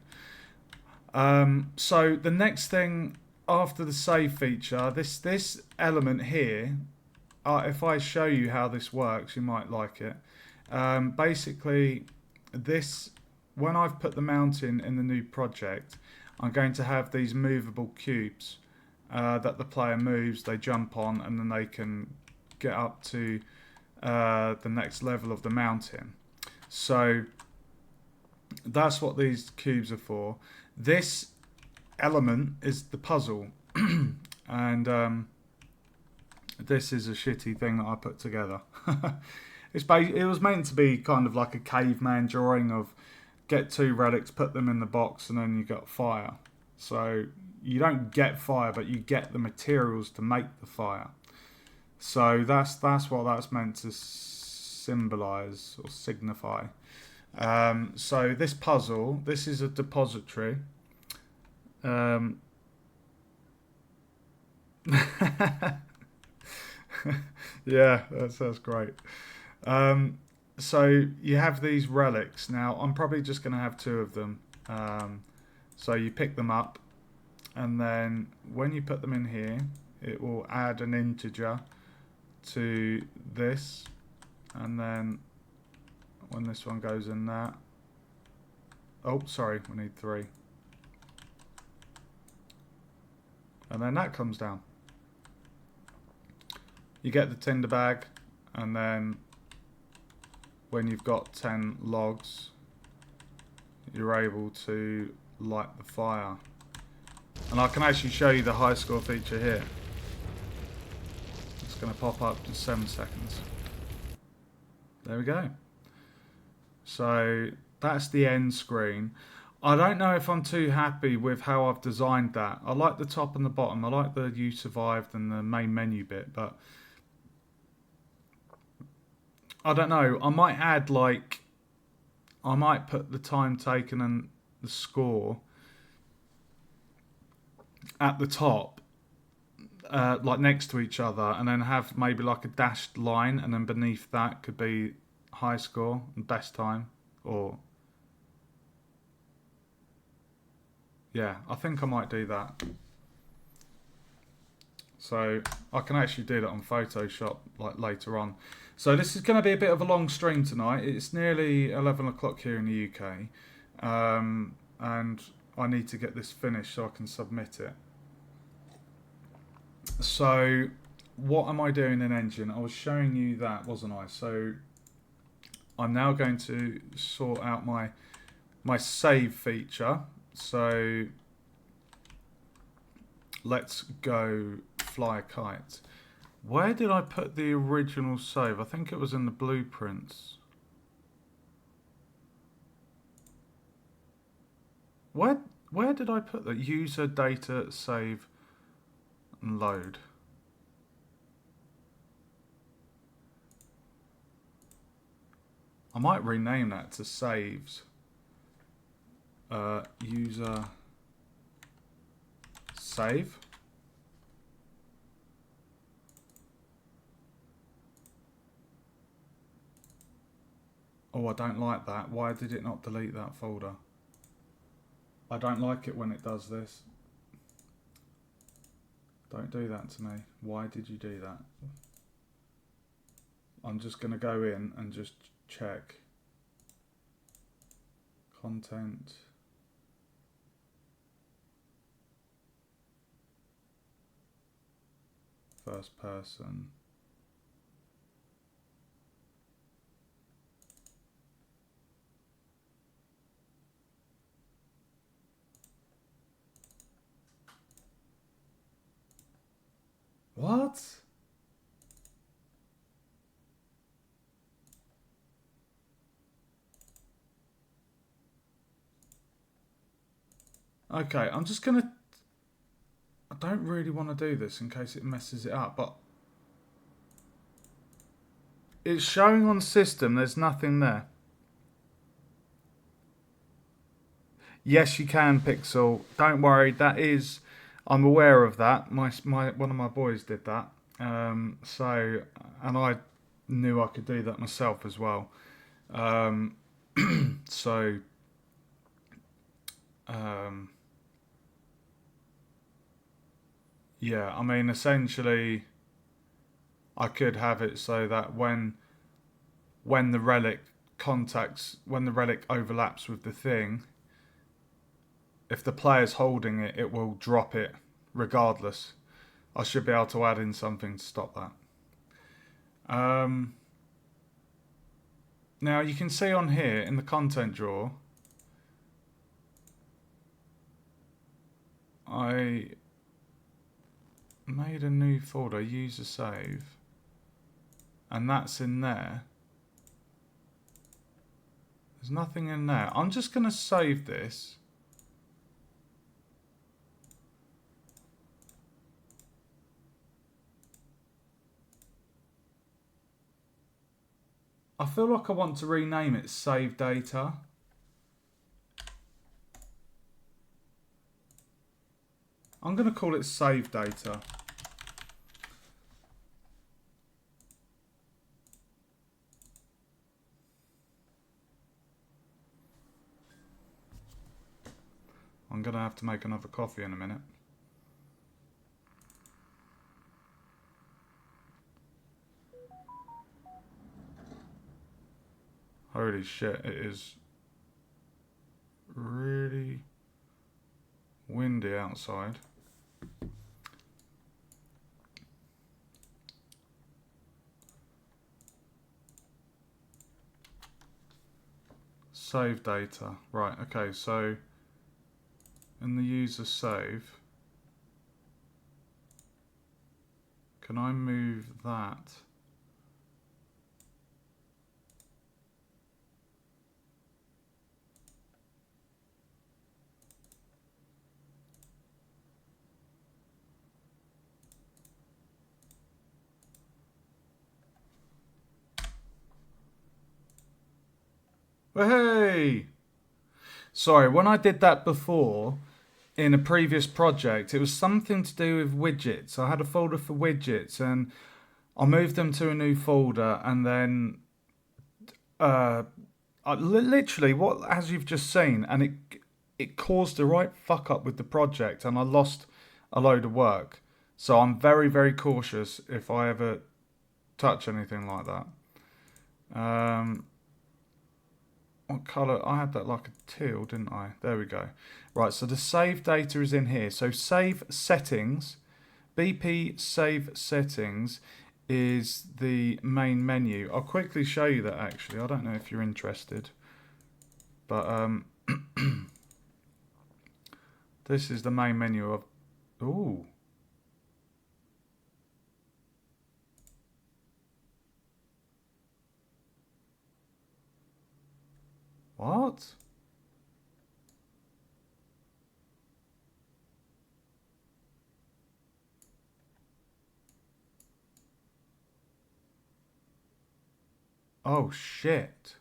So the next thing after the save feature, this element here. If I show you how this works, you might like it. Basically, when I've put the mountain in the new project, I'm going to have these movable cubes that the player moves, they jump on, and then they can get up to the next level of the mountain. So that's what these cubes are for. This element is the puzzle. and this is a shitty thing that I put together. It was meant to be kind of like a caveman drawing of get 2 relics, put them in the box, and then you got fire. So you don't get fire, but you get the materials to make the fire. So that's what that's meant to symbolise or signify. So this puzzle, this is a depository. Yeah, that's great. So you have these relics. Now, I'm probably just going to have 2 of them. So you pick them up, and then when you put them in here, it will add an integer to this, and then when this one goes in that... Oh, sorry, we need 3. And then that comes down. You get the tinder bag, and then when you've got 10 logs, you're able to light the fire. And I can actually show you the high score feature here. It's going to pop up in 7 seconds. There we go. So that's the end screen. I don't know if I'm too happy with how I've designed that. I like the top and the bottom. I like the you survived and the main menu bit, but I don't know. I might add I might put the time taken and the score at the top, like next to each other, and then have maybe like a dashed line, and then beneath that could be high score and best time, or yeah, I think I might do that. So I can actually do that on Photoshop like later on. So this is going to be a bit of a long stream tonight. It's nearly 11 o'clock here in the UK, and I need to get this finished so I can submit it. So what am I doing in Engine? I was showing you that, wasn't I? So I'm now going to sort out my save feature. So let's go fly a kite. Where did I put the original save? I think it was in the blueprints. Where did I put that? User data save and load. I might rename that to saves. User save. Oh, I don't like that. Why did it not delete that folder? I don't like it when it does this. Don't do that to me. Why did you do that? I'm just going to go in and just check. Content. First person. What? Okay, I'm just gonna... I don't really want to do this in case it messes it up, but it's showing on system there's nothing there. Yes, you can, Pixel. Don't worry, that is... I'm aware of that. My one of my boys did that. So, and I knew I could do that myself as well. So, yeah, I mean, essentially, I could have it so that when the relic when the relic overlaps with the thing, if the player's holding it, it will drop it regardless. I should be able to add in something to stop that. Now you can see on here in the content drawer, I made a new folder, user save, and that's in there. There's nothing in there. I'm just going to save this. I feel like I want to rename it Save Data. I'm going to call it Save Data. I'm going to have to make another coffee in a minute. Holy shit, it is really windy outside. Save data. Right, okay, so in the user save, can I move that? Hey! Sorry, when I did that before, in a previous project, it was something to do with widgets. I had a folder for widgets and I moved them to a new folder, and then literally what, as you've just seen, and it caused a right fuck up with the project and I lost a load of work. So I'm very, very cautious if I ever touch anything like that. What colour? I had that like a teal, didn't I? There we go. Right, so the save data is in here. So save settings, BP save settings is the main menu. I'll quickly show you that actually. I don't know if you're interested. But this is the main menu of... Ooh. What? Oh shit.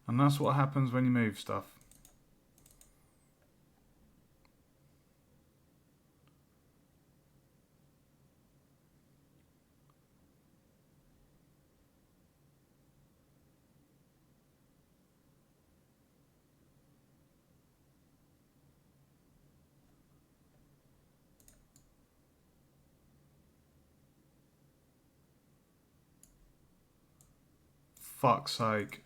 And that's what happens when you move stuff. Fuck's sake.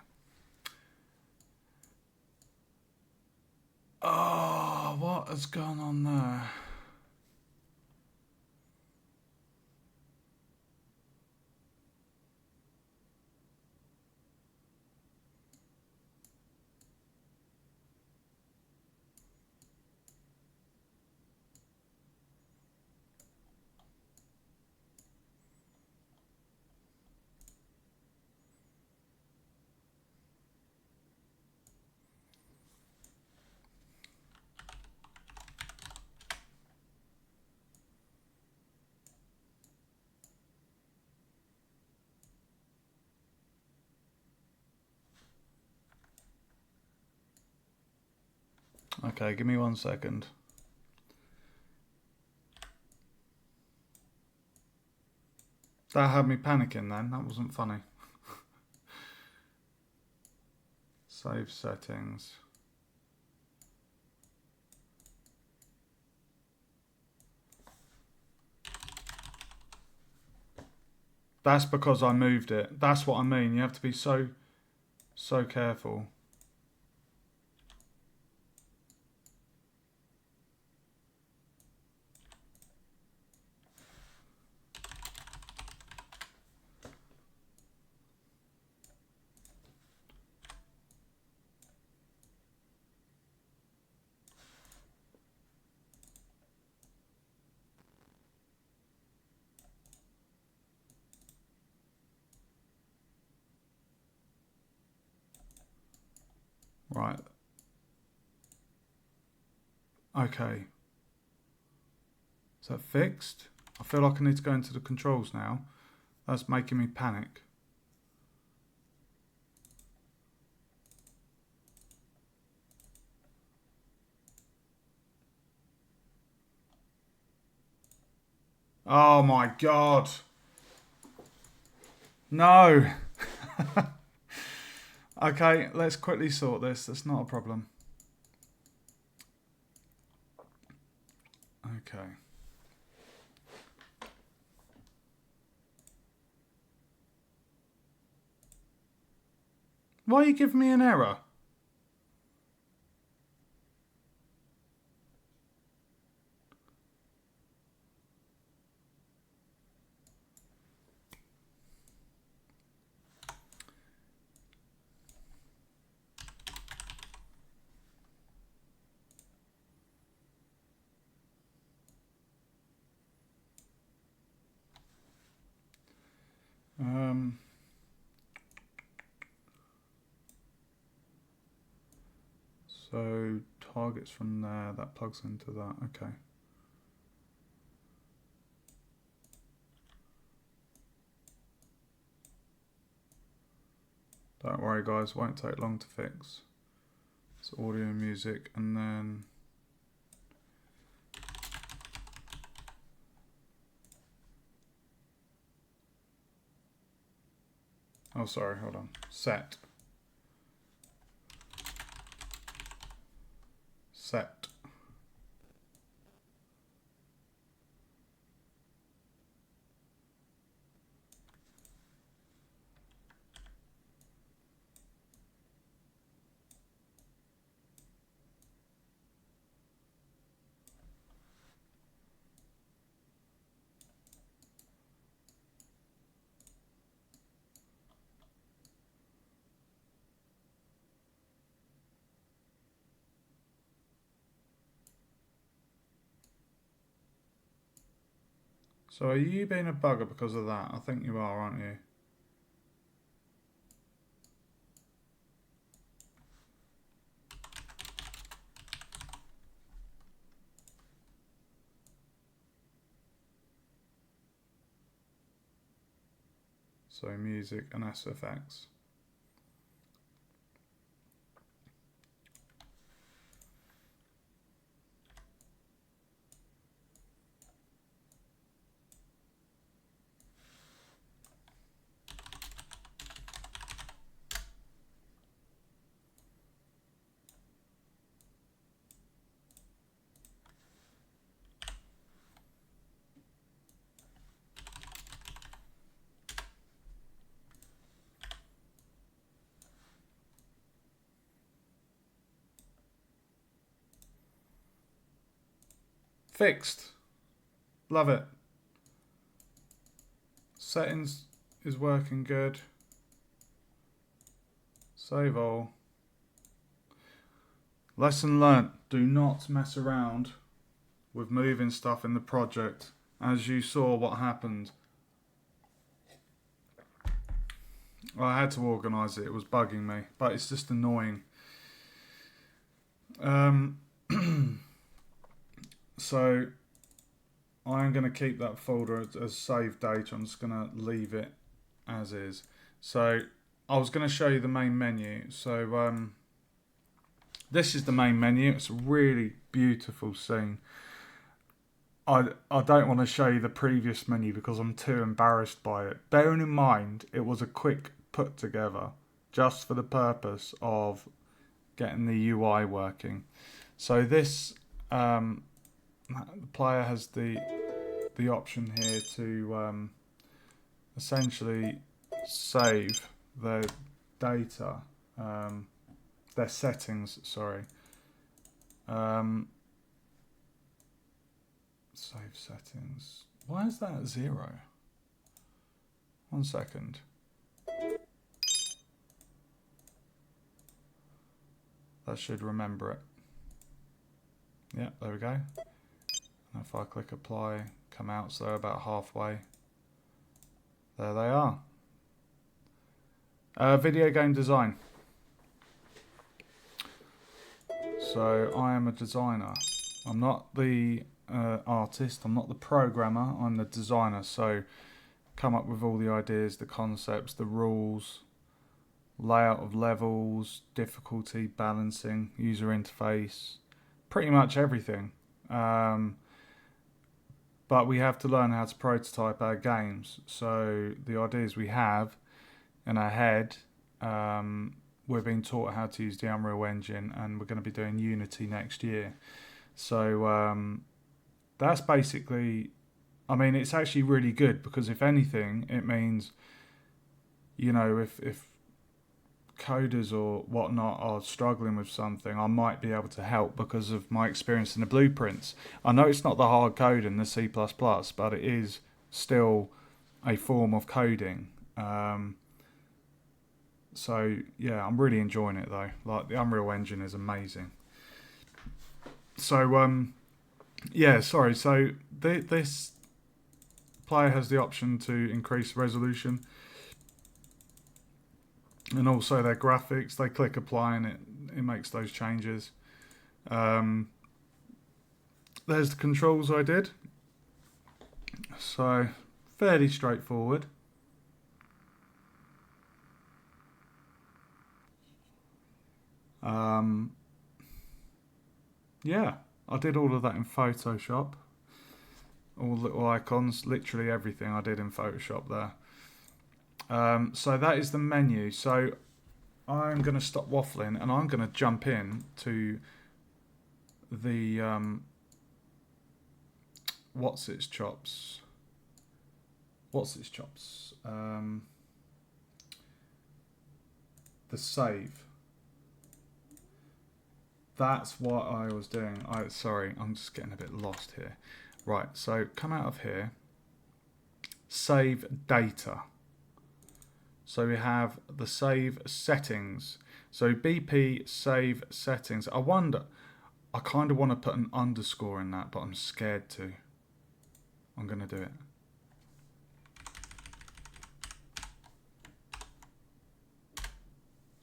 Oh, what has gone on there? Okay, give me 1 second. That had me panicking then. That wasn't funny. Save settings. That's because I moved it. That's what I mean. You have to be so careful. Right. Okay. Is that fixed? I feel like I need to go into the controls now. That's making me panic. Oh my god. No. Okay, let's quickly sort this. That's not a problem. Okay. Why are you giving me an error? So targets from there, that plugs into that. Okay. Don't worry guys, won't take long to fix. It's audio and music, and then oh sorry, hold on. Set. So are you being a bugger because of that? I think you are, aren't you? So music and SFX. Fixed. Love it. Settings is working good. Save all. Lesson learnt. Do not mess around with moving stuff in the project. As you saw what happened. I had to organise it. It was bugging me. But it's just annoying. So I'm going to keep that folder as saved data. I'm just going to leave it as is. So I was going to show you the main menu. So this is the main menu. It's a really beautiful scene. I don't want to show you the previous menu because I'm too embarrassed by it. Bearing in mind, it was a quick put together just for the purpose of getting the UI working. So this, the player has the option here to essentially save their data, their settings, sorry. Save settings. Why is that at 0? 1 second. That should remember it. Yeah, there we go. And if I click apply, come out, so they're about halfway. There they are. Video game design. So I am a designer. I'm not the artist, I'm not the programmer, I'm the designer. So come up with all the ideas, the concepts, the rules, layout of levels, difficulty, balancing, user interface, pretty much everything. But we have to learn how to prototype our games. So the ideas we have in our head, we're being taught how to use the Unreal Engine, and we're going to be doing Unity next year. So that's basically, I mean, it's actually really good because if anything, it means, you know, if coders or whatnot are struggling with something, I might be able to help because of my experience in the blueprints. I know it's not the hard code in the C++, but it is still a form of coding. So yeah, I'm really enjoying it though. Like the Unreal Engine is amazing. So yeah, sorry. So this player has the option to increase resolution and also their graphics. They click apply and it makes those changes. There's the controls I did. So fairly straightforward. Yeah, I did all of that in Photoshop. All little icons, literally everything I did in Photoshop there. So that is the menu. So I'm going to stop waffling and I'm going to jump in to the what's its chops. The save. That's what I was doing. Sorry, I'm just getting a bit lost here. Right, so come out of here. Save data. So we have the save settings. So BP save settings. I wonder, I kind of want to put an underscore in that, but I'm scared to. I'm going to do it.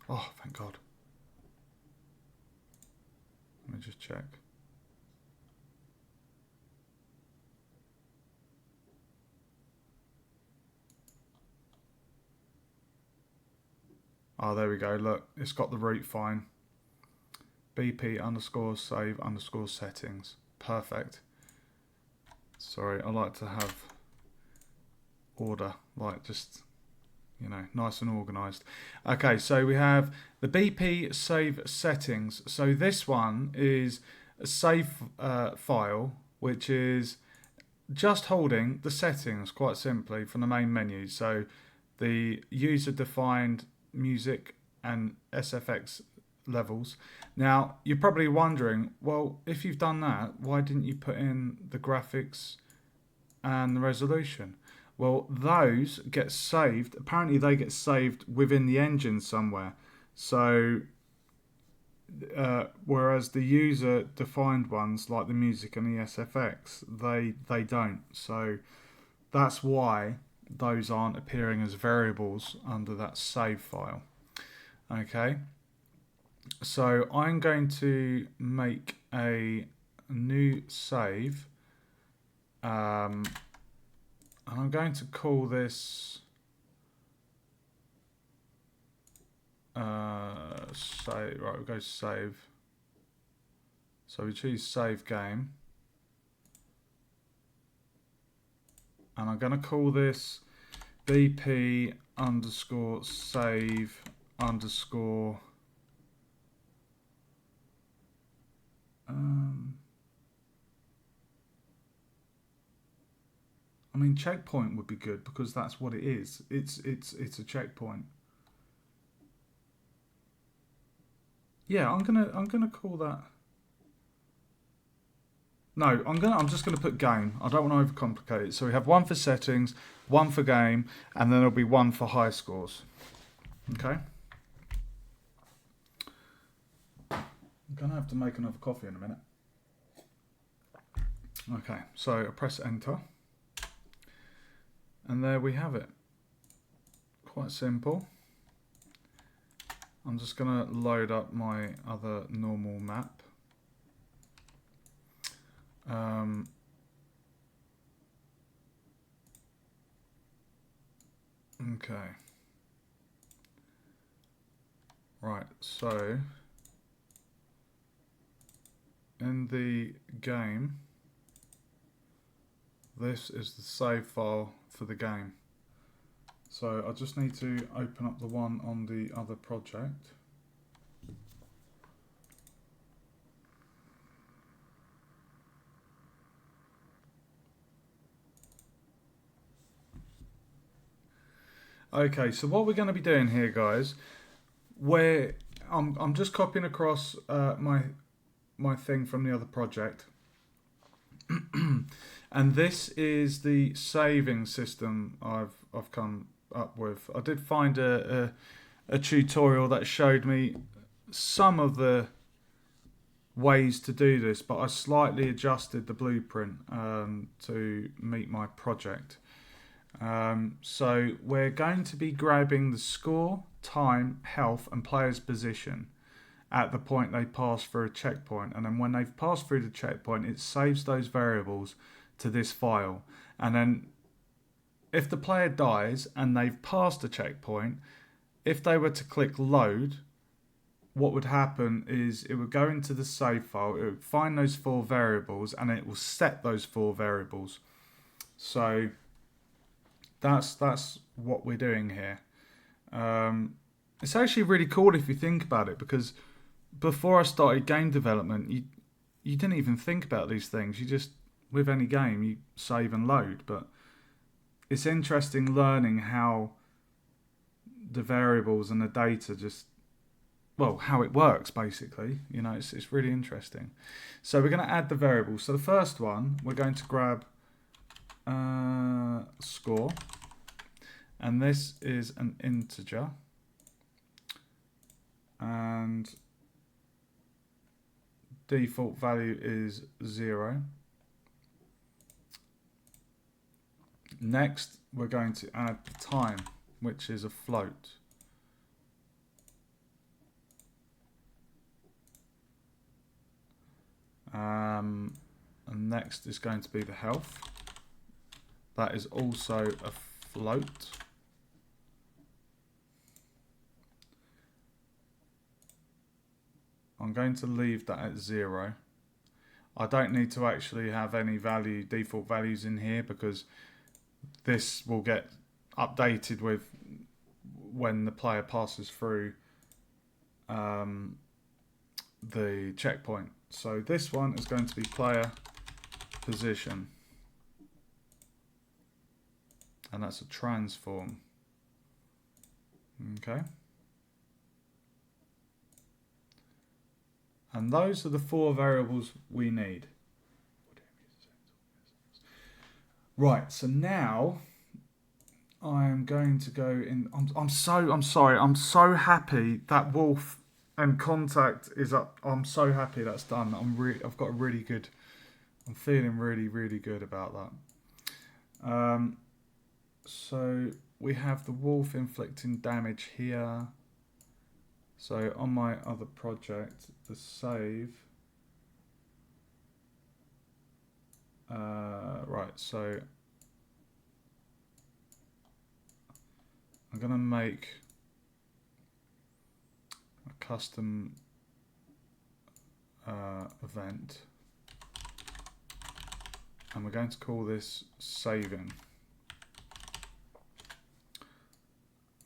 Oh, thank God. Let me just check. Oh, there we go. Look, it's got the root fine. BP underscore save underscore settings. Perfect. Sorry, I like to have order, like just, you know, nice and organised. Okay, so we have the BP save settings. So this one is a save file, which is just holding the settings quite simply from the main menu. So the user defined music and SFX levels. Now you're probably wondering, well, if you've done that, why didn't you put in the graphics and the resolution? Well, those get saved. Apparently they get saved within the engine somewhere. So whereas the user defined ones like the music and the SFX, they don't. So that's why those aren't appearing as variables under that save file. Okay, so I'm going to make a new save, and I'm going to call this save. Right, we'll go save. So we choose save game, and I'm going to call this BP underscore save underscore I mean, checkpoint would be good because that's what it is. It's a checkpoint. Yeah, I'm gonna call that. No, I'm just gonna put game. I don't want to overcomplicate it. So we have one for settings, one for game, and then there'll be one for high scores. Okay. I'm gonna have to make another coffee in a minute. Okay, so I press enter. And there we have it. Quite simple. I'm just going to load up my other normal map. Um, okay. Right, so in the game, this is the save file for the game. So I just need to open up the one on the other project. Okay, so what we're going to be doing here, guys, where I'm just copying across my thing from the other project, and this is the saving system I've come up with. I did find a tutorial that showed me some of the ways to do this, but I slightly adjusted the blueprint to meet my project. So we're going to be grabbing the score, time, health, and player's position at the point they pass through a checkpoint. And then when they've passed through the checkpoint, it saves those variables to this file. And then if the player dies and they've passed a checkpoint, if they were to click load, what would happen is it would go into the save file, it would find those 4 variables, and it will set those 4 variables. So that's what we're doing here. It's actually really cool if you think about it, because before I started game development, you didn't even think about these things. You just, with any game, you save and load. But it's interesting learning how the variables and the data just, well, how it works basically. You know, it's really interesting. So we're going to add the variables. So the first one, we're going to grab score, and this is an integer, and default value is 0. Next, we're going to add the time, which is a float. And next is going to be the health. That is also a float. I'm going to leave that at 0. I don't need to actually have any default values in here, because this will get updated with when the player passes through the checkpoint. So this one is going to be player position, and that's a transform. Okay. And those are the 4 variables we need. Right, so now I'm going to go in. I'm sorry. I'm so happy that wolf and contact is up. I'm so happy that's done. I've got a really good. I'm feeling really, really good about that. So we have the wolf inflicting damage here. So on my other project, the save. Right, so I'm going to make a custom event, and we're going to call this saving.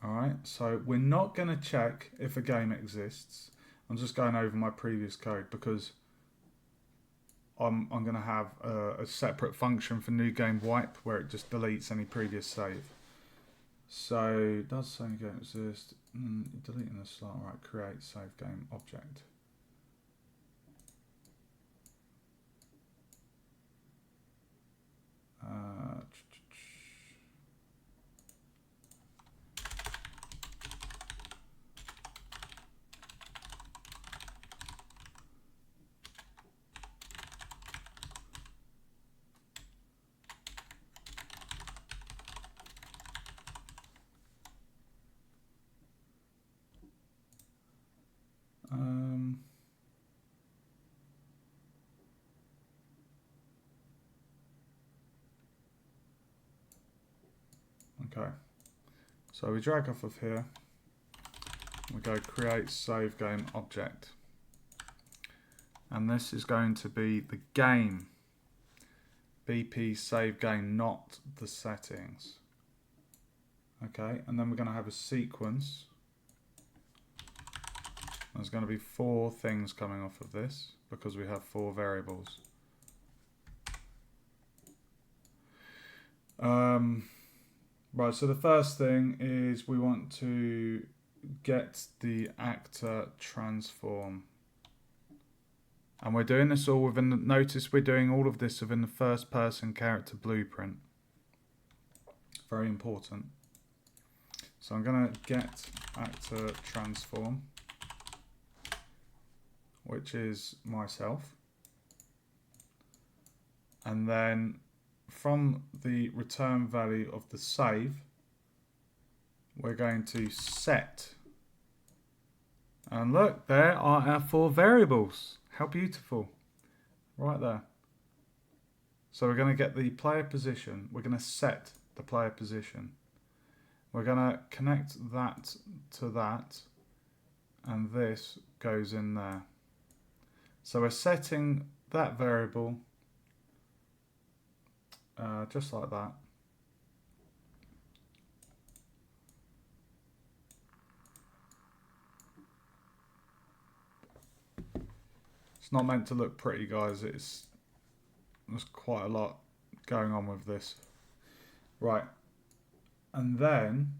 Alright, so we're not going to check if a game exists. I'm just going over my previous code, because I'm going to have a separate function for new game wipe where it just deletes any previous save. So does save game exist? Deleting the start. Right, create save game object. Okay, so we drag off of here, we go create save game object, and this is going to be the game, BP save game, not the settings. Okay, and then we're going to have a sequence. There's going to be 4 things coming off of this because we have 4 variables. Right, so the first thing is we want to get the actor transform. And we're doing this all within the, notice we're doing all of this within the first person character blueprint. Very important. So I'm going to get actor transform, which is myself. And then from the return value of the save, we're going to set. And look, there are our 4 variables. How beautiful. Right there. So we're going to get the player position. We're going to set the player position. We're going to connect that to that. And this goes in there. So we're setting that variable just like that. It's not meant to look pretty, guys. There's quite a lot going on with this. Right. And then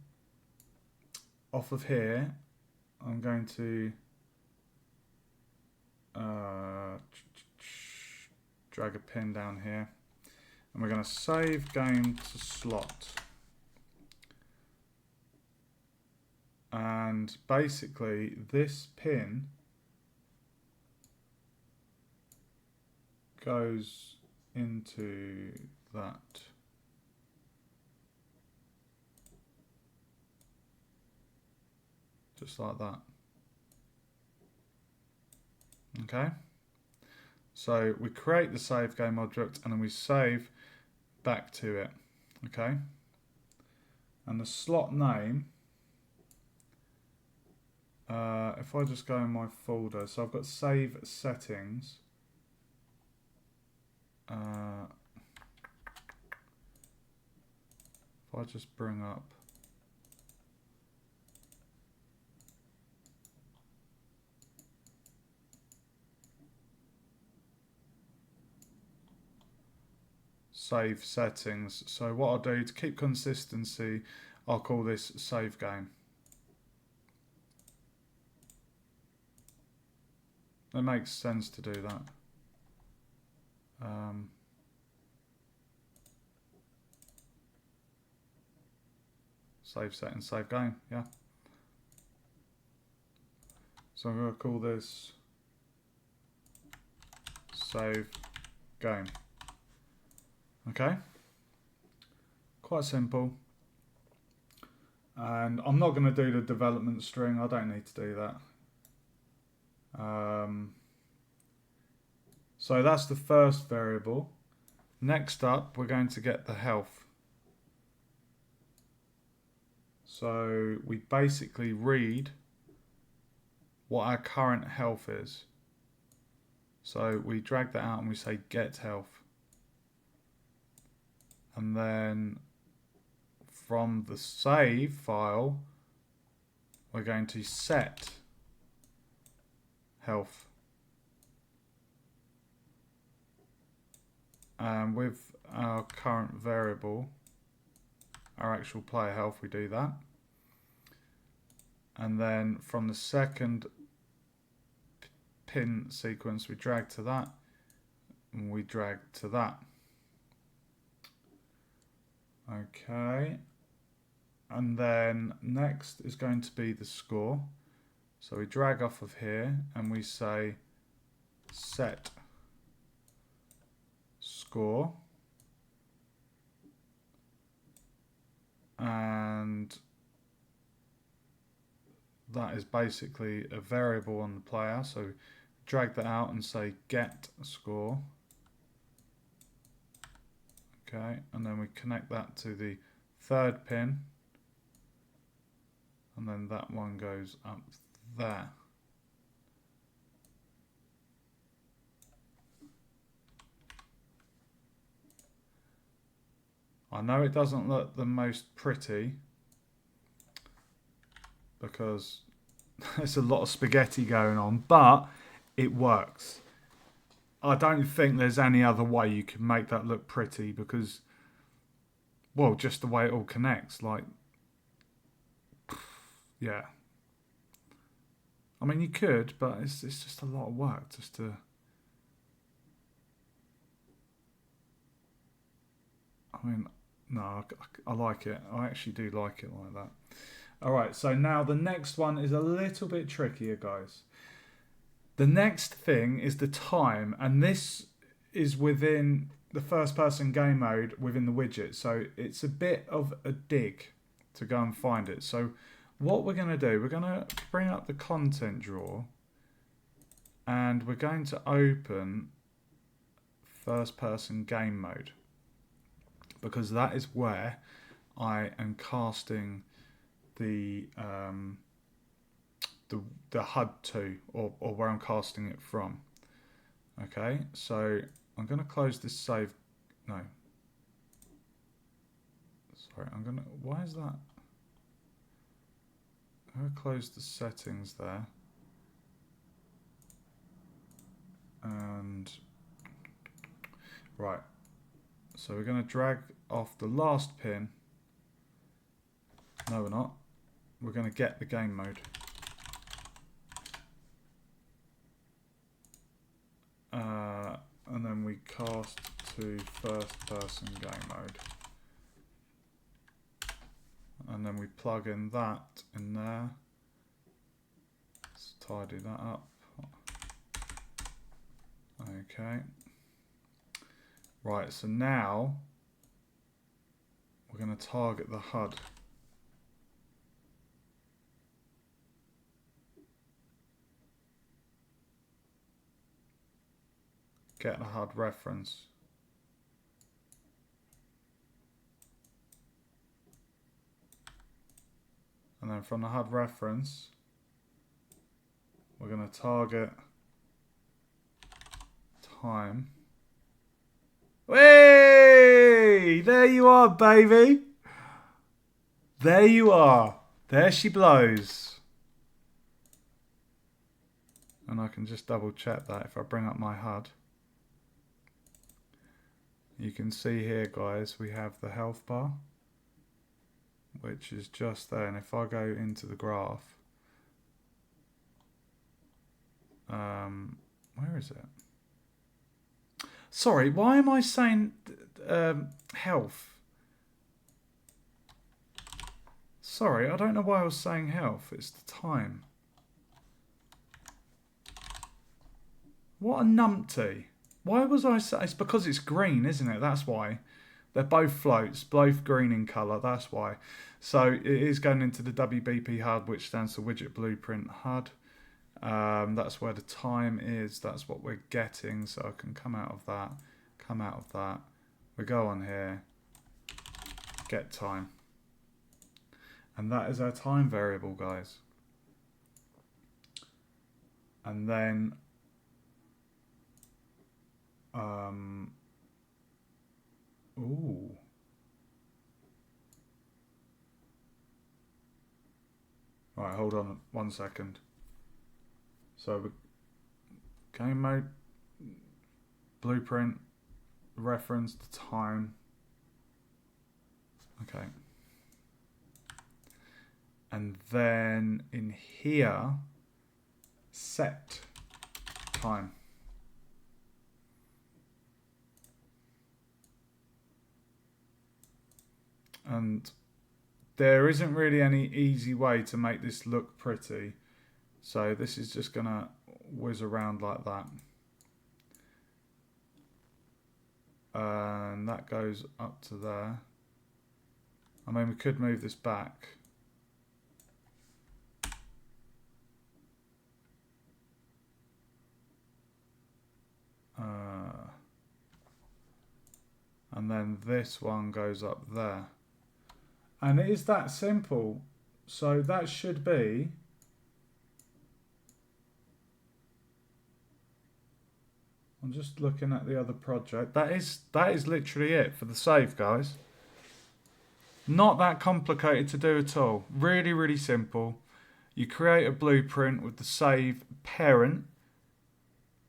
off of here, I'm going to drag a pin down here. And we're going to save game to slot. And basically this pin goes into that. Just like that. Okay. So we create the save game object and then we save back to it. Okay. And the slot name, if I just go in my folder, so I've got save settings. If I just bring up save settings. So what I'll do to keep consistency, I'll call this save game. It makes sense to do that. Save settings, save game, yeah. So I'm going to call this save game. Okay, quite simple. And I'm not going to do the development string, I don't need to do that. So that's the first variable. Next up, we're going to get the health. So we basically read what our current health is. So we drag that out and we say get health. And then from the save file, we're going to set health. And with our current variable, our actual player health, we do that. And then from the second pin sequence, we drag to that, and we drag to that. Okay. And then next is going to be the score. So we drag off of here, and we say set score. And that is basically a variable on the player, so drag that out and say get score. Okay, and then we connect that to the third pin, and then that one goes up there. I know it doesn't look the most pretty because there's a lot of spaghetti going on, but it works. I don't think there's any other way you can make that look pretty because, well, just the way it all connects. Like, yeah. I mean, you could, but it's just a lot of work just to... I mean, no, I like it. I actually do like it like that. Alright, so now the next one is a little bit trickier, guys. The next thing is the time, and this is within the first person game mode within the widget. So it's a bit of a dig to go and find it. So what we're going to do, we're going to bring up the content drawer and we're going to open first person game mode, because that is where I am casting the HUD to, or where I'm casting it from. Okay, so I'm going to close this save. No, sorry, I'm going to, why is that? I'm going to close the settings there, and right, so we're going to drag off the last pin. No, we're not. We're going to get the game mode. And then we cast to first person game mode. And then we plug in that in there. Let's tidy that up. Okay. Right, so now we're going to target the HUD. Get the HUD reference. And then from the HUD reference, we're going to target time. Hey! There you are, baby! There you are. There she blows. And I can just double check that if I bring up my HUD. You can see here, guys, we have the health bar, which is just there. And if I go into the graph, where is it? Sorry, why am I saying health? Sorry, I don't know why I was saying health. It's the time. What a numpty. Why was I saying? It's because it's green, isn't it? That's why. They're both floats, both green in colour. That's why. So it is going into the WBP HUD, which stands for Widget Blueprint HUD. That's where the time is. That's what we're getting. So I can come out of that. Come out of that. We go on here. Get time. And that is our time variable, guys. And then ooh. Right, hold on 1 second. So game mode, blueprint, reference, the time. Okay. And then in here, set time. And there isn't really any easy way to make this look pretty. So this is just going to whiz around like that. And that goes up to there. I mean, we could move this back. And then this one goes up there. And it is that simple. So that should be... I'm just looking at the other project. That is literally it for the save, guys. Not that complicated to do at all. Really, really simple. You create a blueprint with the save parent.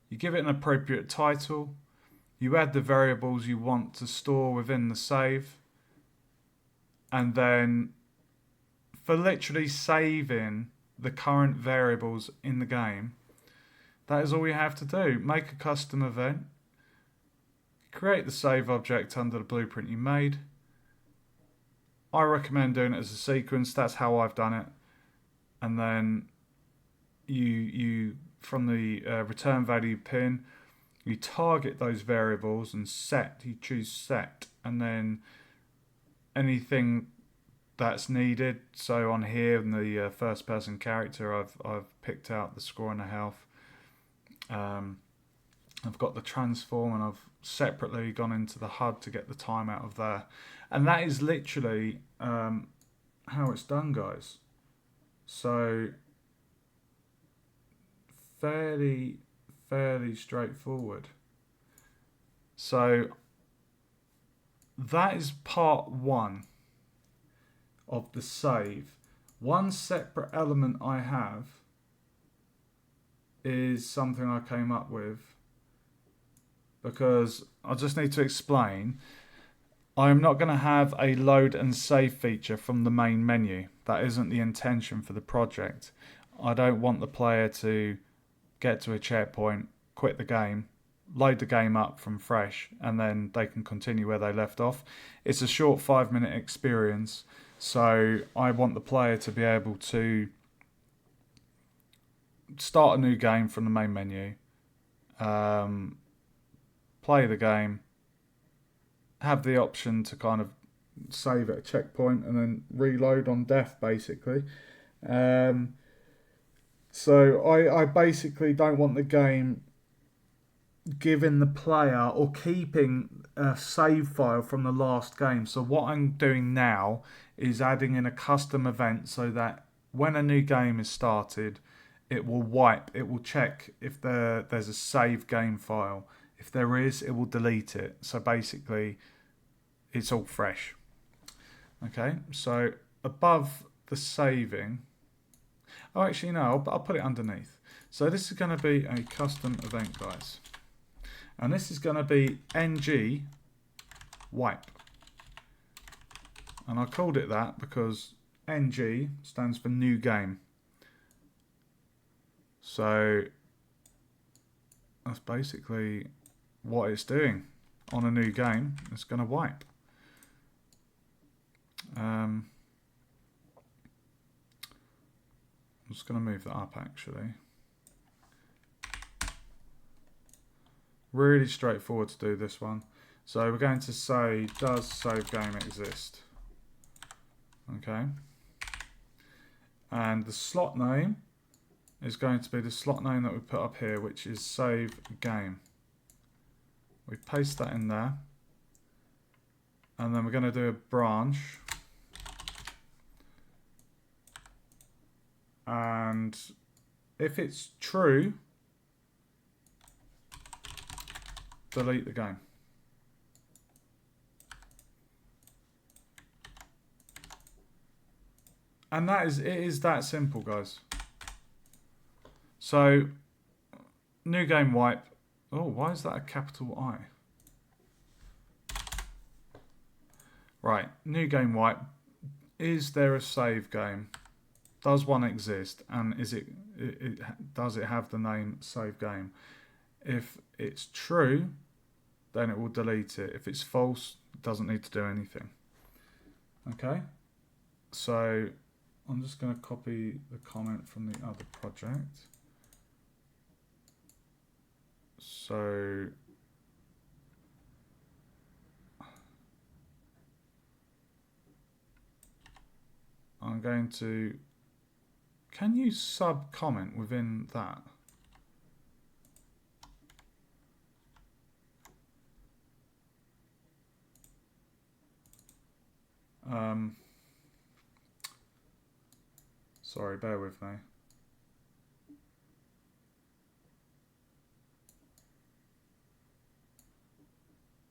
You give it an appropriate title. You add the variables you want to store within the save. And then for literally saving the current variables in the game, that is all you have to do. Make a custom event. Create the save object under the blueprint you made. I recommend doing it as a sequence. That's how I've done it. And then you from the return value pin, you target those variables and set. You choose set, and then anything that's needed. So on here in the first person character, I've picked out the score and the health. I've got the transform, and I've separately gone into the HUD to get the time out of there. And that is literally how it's done, guys. So fairly straightforward. So that is part one of the save. One separate element I have is something I came up with, because I just need to explain. I'm not going to have a load and save feature from the main menu. That isn't the intention for the project. I don't want the player to get to a checkpoint, quit the game, load the game up from fresh, and then they can continue where they left off. It's a short 5-minute experience, so I want the player to be able to start a new game from the main menu, play the game, have the option to kind of save at a checkpoint and then reload on death, basically. So I basically don't want the game giving the player or keeping a save file from the last game. So what I'm doing now is adding in a custom event so that when a new game is started, it will wipe, it will check if there's a save game file. If there is, it will delete it. So basically, it's all fresh. Okay, so above the saving, oh, actually, no, I'll put it underneath. So this is going to be a custom event, guys. And this is going to be ng wipe. And I called it that because ng stands for new game. So that's basically what it's doing on a new game. It's going to wipe. I'm just going to move that up, actually. Really straightforward to do this one. So we're going to say, does save game exist? Okay. And the slot name is going to be the slot name that we put up here, which is save game. We paste that in there. And then we're going to do a branch. And if it's true, delete the game. And it is that simple, guys. So, new game wipe. Oh, why is that a capital I? Right, new game wipe. Is there a save game? Does one exist? And does it have the name save game? If it's true, then it will delete it. If it's false, it doesn't need to do anything. Okay, so I'm just going to copy the comment from the other project. So I'm going to... Can you sub-comment within that? Sorry, bear with me.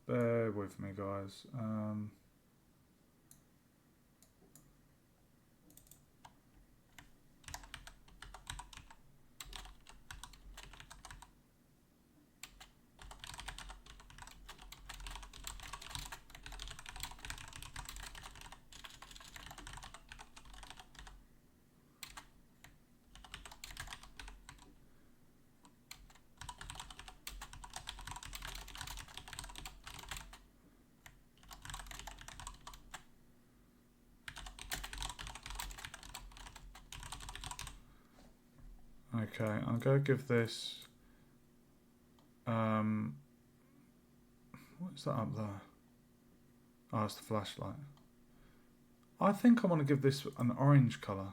Bear with me, guys. Okay, I'm going to give this... what's that up there? Oh, it's the flashlight. I think I want to give this an orange colour.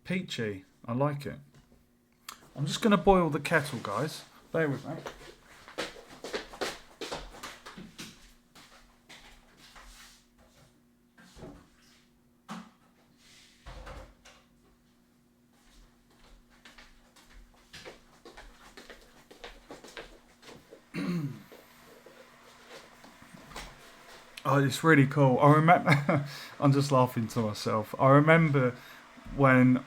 Peachy. I like it. I'm just going to boil the kettle, guys. Bear with me. Oh, it's really cool. I remember... I'm just laughing to myself. I remember when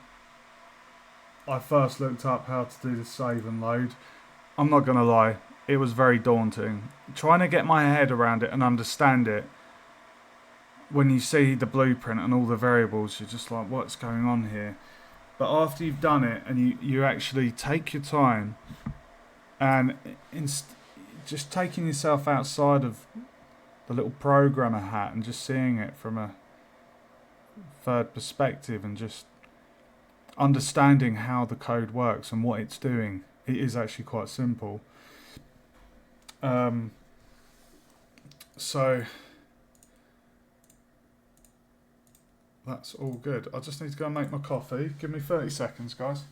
I first looked up how to do the save and load. I'm not going to lie. It was very daunting. Trying to get my head around it and understand it. When you see the blueprint and all the variables, you're just like, what's going on here? But after you've done it and you actually take your time and just taking yourself outside of the little programmer hat and just seeing it from a third perspective and just understanding how the code works and what it's doing, it is actually quite simple. So that's all good. I just need to go and make my coffee. Give me 30 seconds, guys.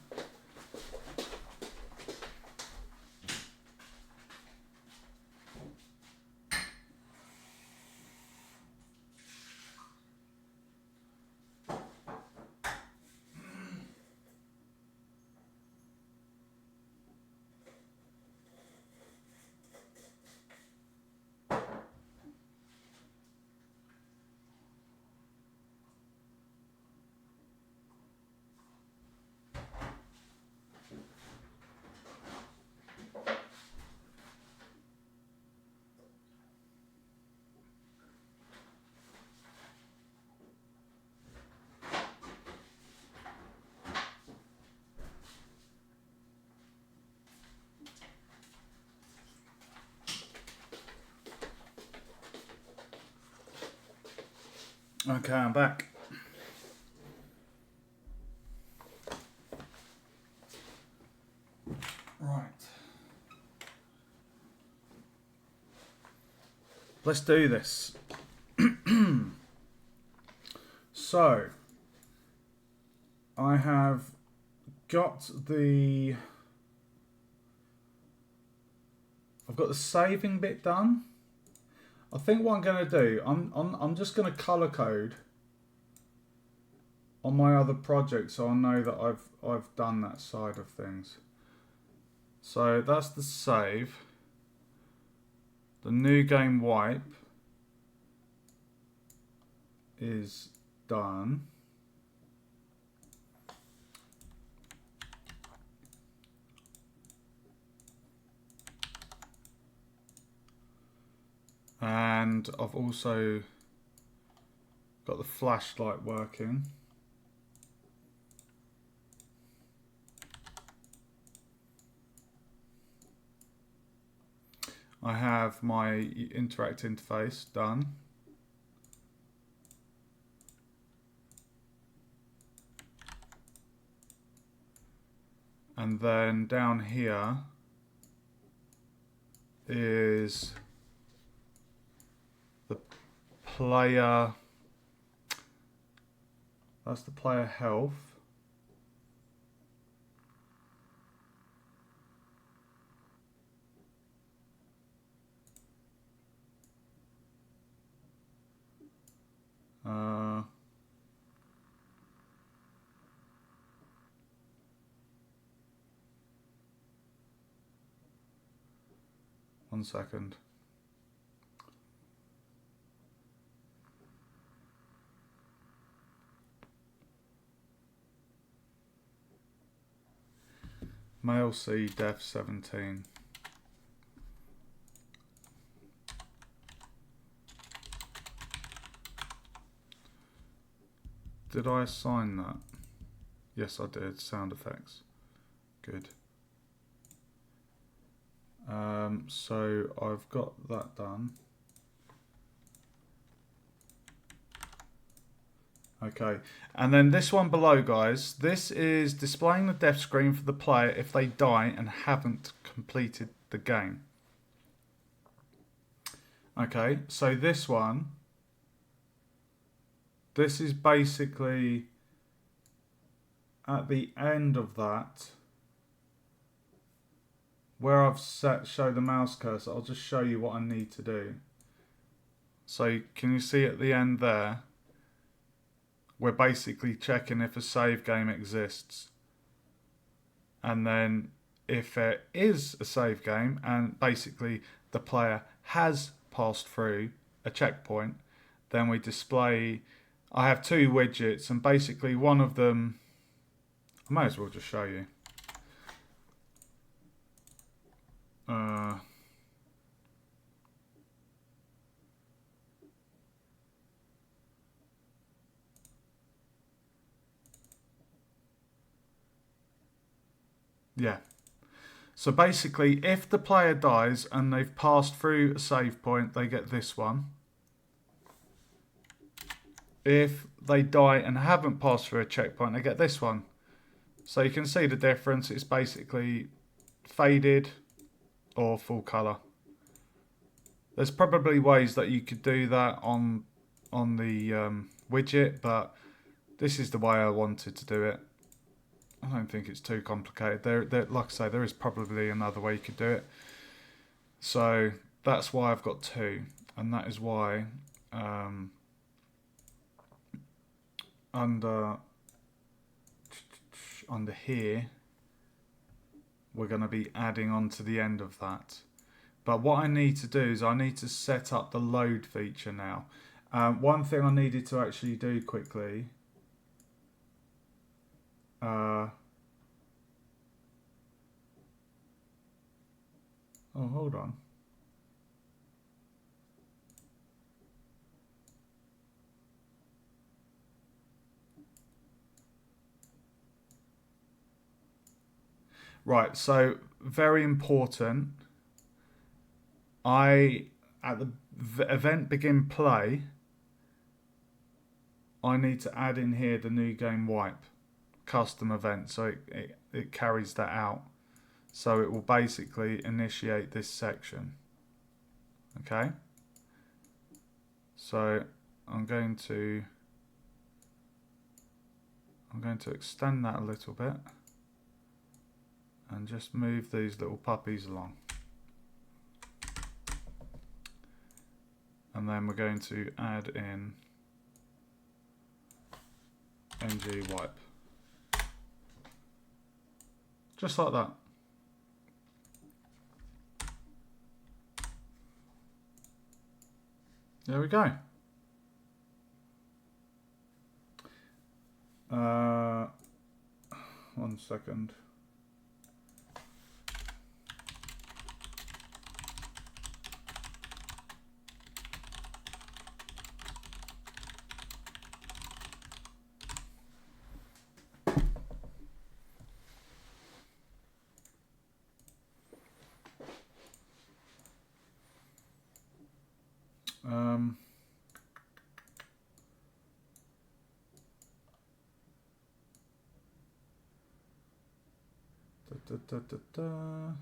Okay, I'm back. Right. Let's do this. So, I have got the... I've got the saving bit done. I think what I'm going to do, I'm just going to color code on my other project so I know that I've done that side of things. So that's the save. The new game wipe is done. And I've also got the flashlight working. I have my interact interface done. And then down here is the player, that's the player health. 1 second. Male C, depth 17. Did I assign that? Yes, I did. Sound effects. Good. So I've got that done. Okay, and then this one below, guys, this is displaying the death screen for the player if they die and haven't completed the game. Okay, so this one, this is basically at the end of that, where I've show the mouse cursor. I'll just show you what I need to do. So can you see at the end there? We're basically checking if a save game exists. And then if it is a save game and basically the player has passed through a checkpoint, then we display, I have two widgets, and basically one of them, I might as well just show you. Yeah. So basically, if the player dies and they've passed through a save point, they get this one. If they die and haven't passed through a checkpoint, they get this one. So you can see the difference. It's basically faded or full color. There's probably ways that you could do that on the widget, but this is the way I wanted to do it. I don't think it's too complicated. There, like I say, there is probably another way you could do it. So that's why I've got two, and that is why under here we're going to be adding on to the end of that. But what I need to do is I need to set up the load feature now. One thing I needed to actually do quickly. Oh, hold on. Right, so very important. At the event begin play, I need to add in here the new game wipe custom event, so it carries that out. So it will basically initiate this section. Okay. So I'm going to extend that a little bit and just move these little puppies along. And then we're going to add in ng wipe. Just like that. There we go. 1 second. Da, da, da, da.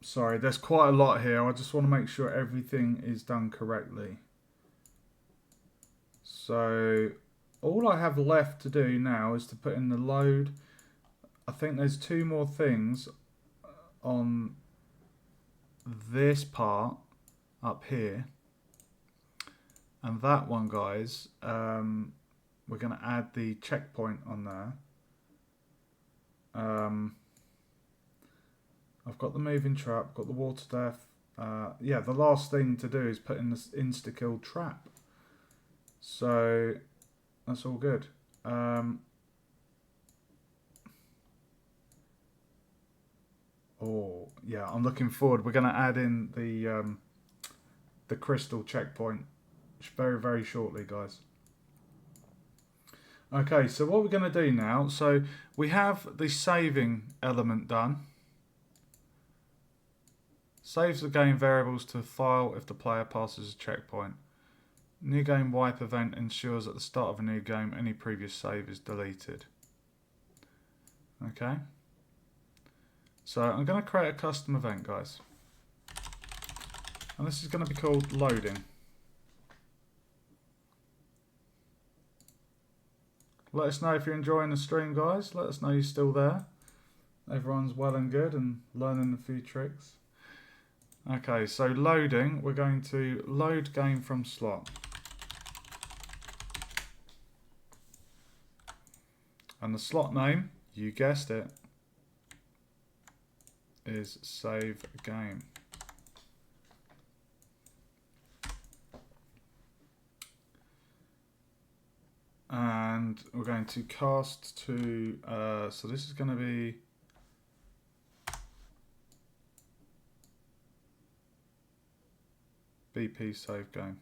Sorry, there's quite a lot here. I just want to make sure everything is done correctly. So all I have left to do now is to put in the load. I think there's two more things on this part. up here. And that one, guys, we're going to add the checkpoint on there. I've got the moving trap, got the water death. Yeah, the last thing to do is put in this insta-kill trap. So that's all good. Oh yeah, I'm looking forward. We're going to add in the crystal checkpoint very, very shortly, guys. Okay, so what we're going to do now, so we have the saving element done. Saves the game variables to a file if the player passes a checkpoint. New game wipe event ensures at the start of a new game any previous save is deleted. Okay. So I'm going to create a custom event, guys. And this is going to be called loading. Let us know if you're enjoying the stream, guys. Let us know you're still there. Everyone's well and good and learning a few tricks. Okay, so loading, we're going to load game from slot. And the slot name, you guessed it, is save game. And we're going to cast to, so this is going to be BP save game.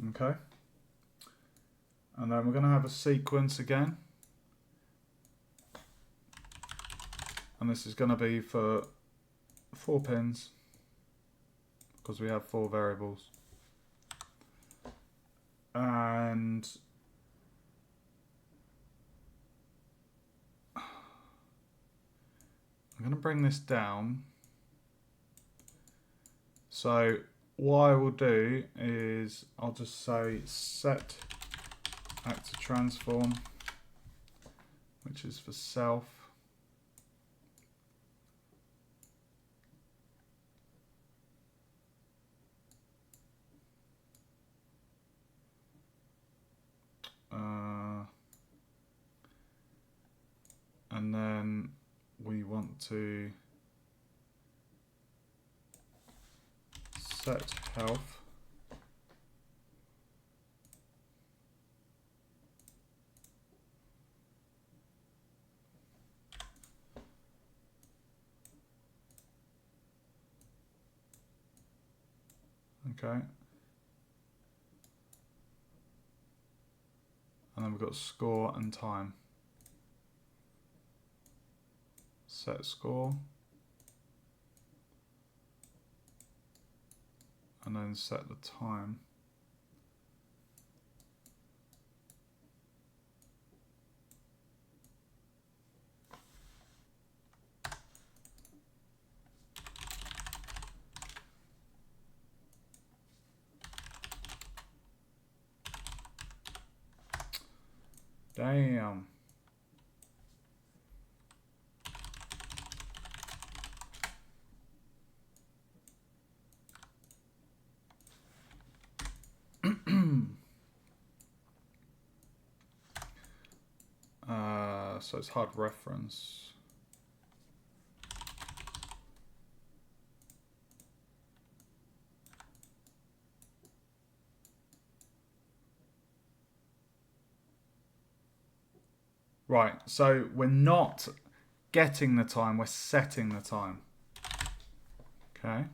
Okay. And then we're going to have a sequence again. And this is going to be for 4 pins because we have 4 variables. And I'm going to bring this down. So what I will do is I'll just say set actor transform, which is for self. And then we want to set health. Okay. And then we've got score and time. Set score. And then set the time. Damn. So it's hard reference. Right, so we're not getting the time, we're setting the time. Okay.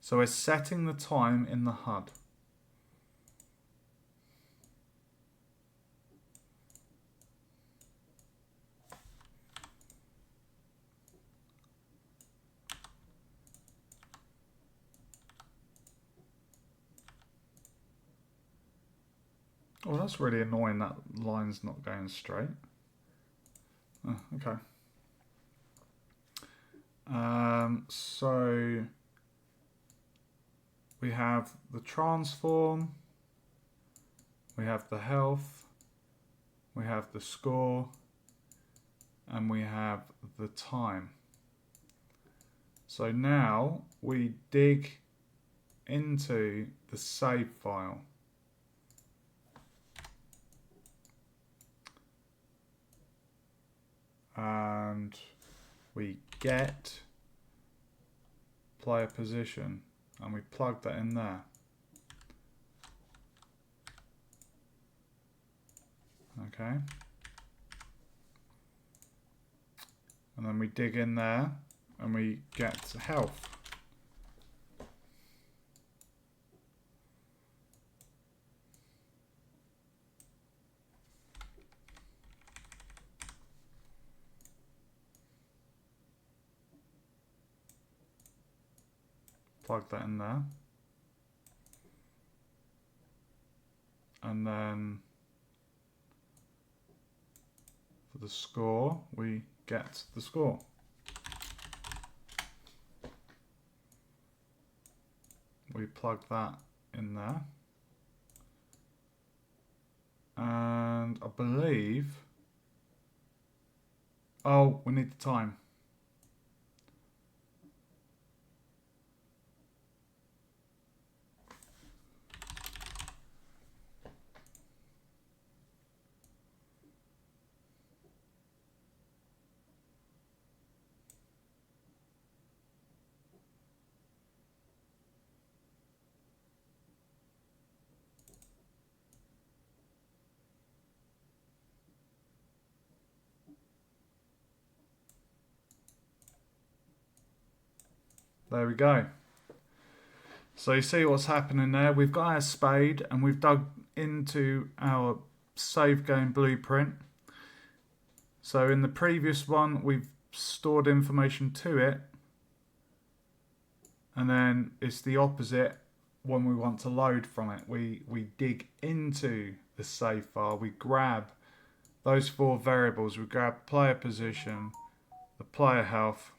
So we're setting the time in the HUD. Oh, that's really annoying, that line's not going straight. Oh, okay. So we have the transform. we have the health, we have the score, and we have the time. So now we dig into the save file. And we get player position and we plug that in there. Okay. And then we dig in there and we get health. Plug that in there. And then for the score, we get the score. We plug that in there. And I believe, oh, we need the time. There we go. So you see what's happening there. We've got our spade and we've dug into our save game blueprint. So in the previous one, we've stored information to it. And then it's the opposite when we want to load from it. We dig into the save file. We grab those 4 variables. We grab player position, the player health,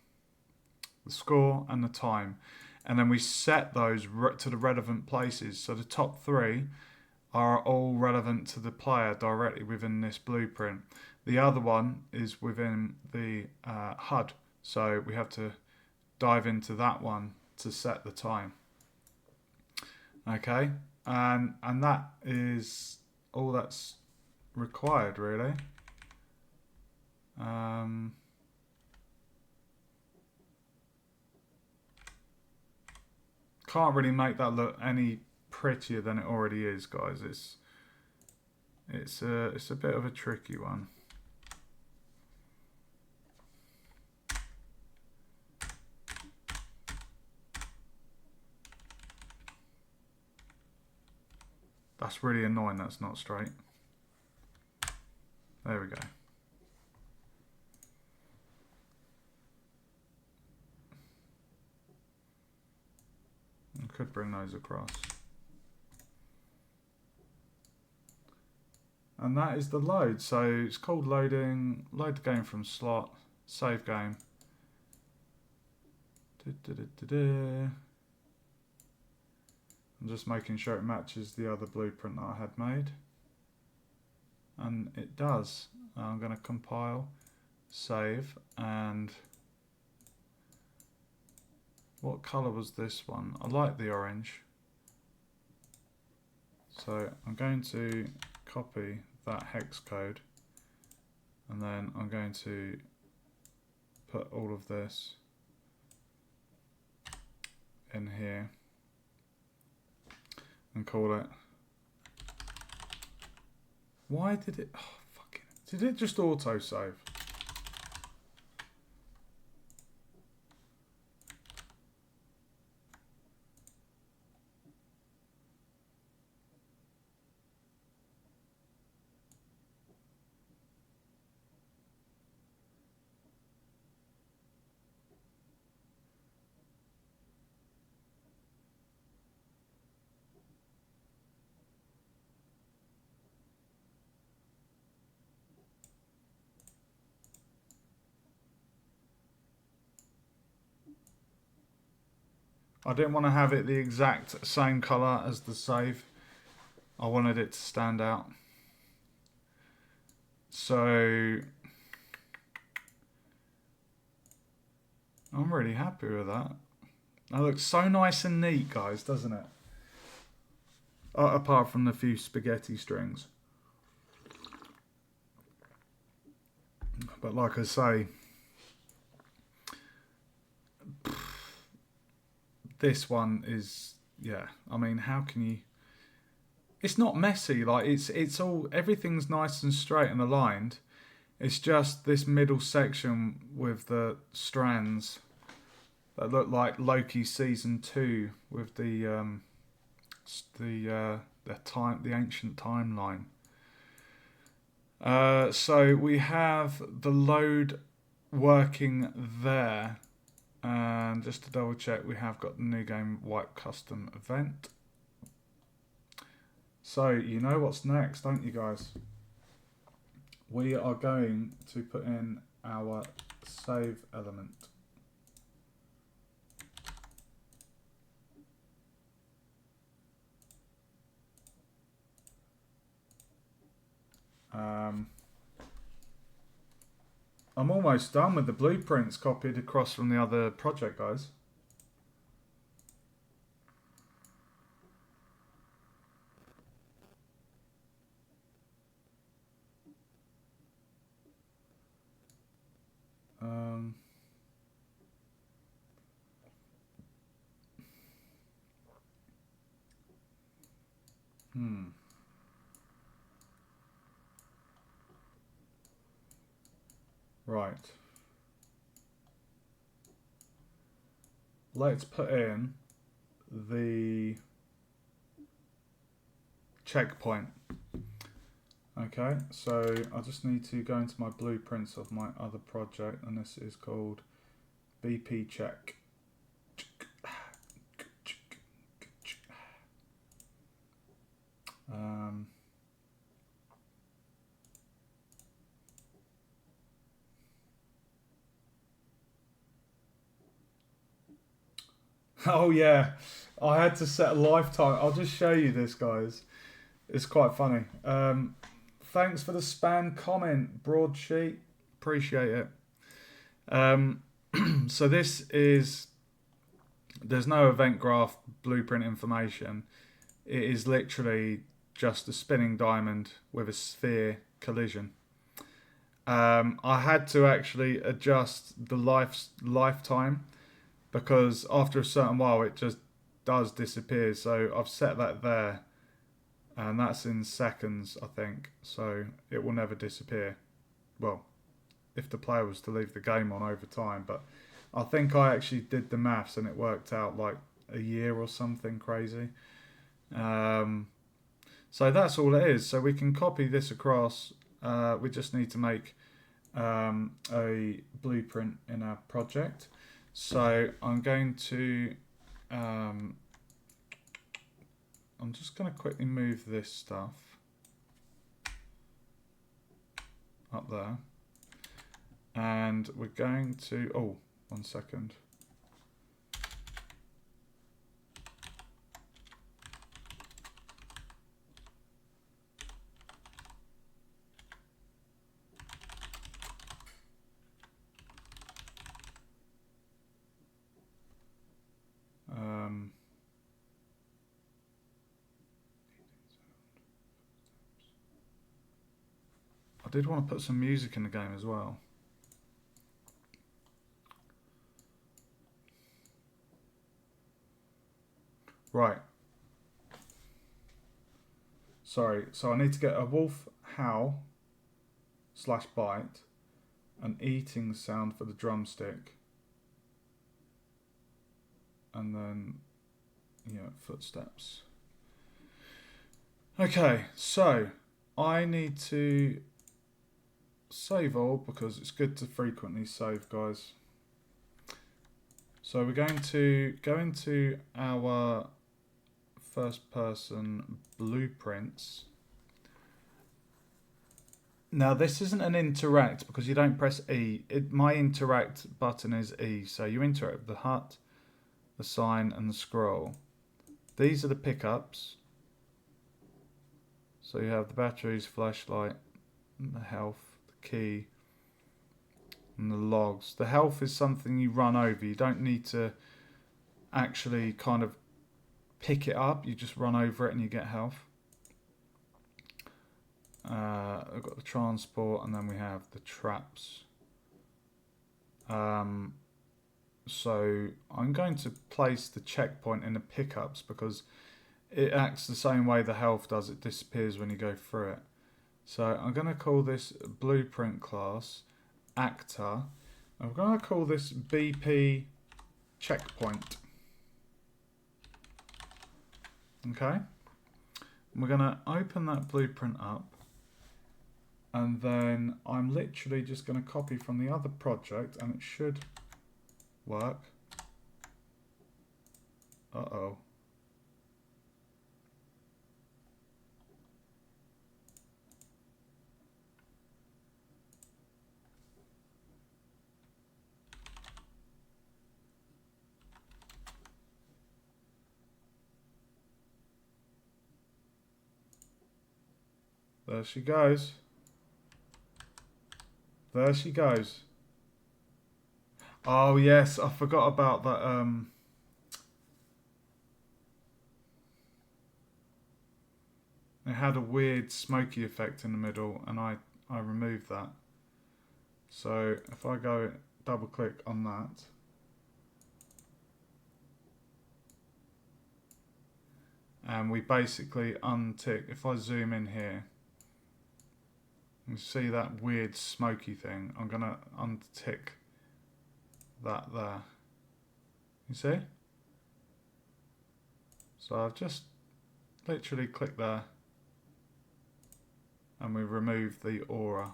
the score and the time, and then we set those to the relevant places. So the top 3 are all relevant to the player directly within this blueprint. The other one is within the HUD, so we have to dive into that one to set the time. Okay, and that is all that's required really. Can't really make that look any prettier than it already is, guys. It's a bit of a tricky one. That's really annoying. That's not straight. There we go. I could bring those across. And that is the load. So it's called loading, load the game from slot, save game. I'm just making sure it matches the other blueprint that I had made. And it does. I'm going to compile, save, and what colour was this one? I like the orange. So I'm going to copy that hex code and then I'm going to put all of this in here and call it. Why did it? Oh, fucking! Did it just auto save? I didn't want to have it the exact same colour as the save. I wanted it to stand out. So I'm really happy with that. That looks so nice and neat, guys, doesn't it? Apart from the few spaghetti strings. But like I say, this one is, yeah, I mean, how can you... It's not messy, like it's all, everything's nice and straight and aligned. It's just this middle section with the strands that look like Loki season 2 with the ancient timeline. So we have the load working there, and just to double check, we have got the new game wipe custom event. So you know what's next, don't you guys? We are going to put in our save element. I'm almost done with the blueprints copied across from the other project, guys. Right. Let's put in the checkpoint. Okay, so I just need to go into my blueprints of my other project, and this is called BP Check. Oh yeah, I had to set a lifetime. I'll just show you this, guys. It's quite funny. Thanks for the spam comment, Broadsheet. Appreciate it. So this is, there's no event graph blueprint information. It is literally just a spinning diamond with a sphere collision. I had to actually adjust the lifetime because after a certain while it just does disappear. So I've set that there, and that's in seconds, I think. So it will never disappear. Well, if the player was to leave the game on over time, but I think I actually did the maths and it worked out like a year or something crazy. So that's all it is. So we can copy this across. We just need to make a blueprint in our project. So I'm going to, I'm just going to quickly move this stuff up there. And we're going to, oh, 1 second. I did want to put some music in the game as well. Right. Sorry, so I need to get a wolf howl / bite, an eating sound for the drumstick, and then, yeah, footsteps. Okay, so I need to save all because it's good to frequently save, guys. So we're going to go into our first person blueprints. Now this isn't an interact because you don't press E. My interact button is E. So you interact with the hut, the sign and the scroll. These are the pickups. So you have the batteries, flashlight, the health, the key, and the logs. The health is something you run over. You don't need to actually kind of pick it up. You just run over it and you get health. I've got the transport, and then we have the traps. So I'm going to place the checkpoint in the pickups because it acts the same way the health does. It disappears when you go through it. So I'm going to call this blueprint class actor. I'm going to call this BP checkpoint. Okay. We're going to open that blueprint up. And then I'm literally just going to copy from the other project, and it should work. Uh-oh. There she goes. There she goes. Oh yes, I forgot about that. It had a weird smoky effect in the middle, and I removed that. So if I go double click on that, and we basically untick. If I zoom in here, you see that weird smoky thing. I'm gonna untick that there. You see? So I've just literally clicked there, and we remove the aura,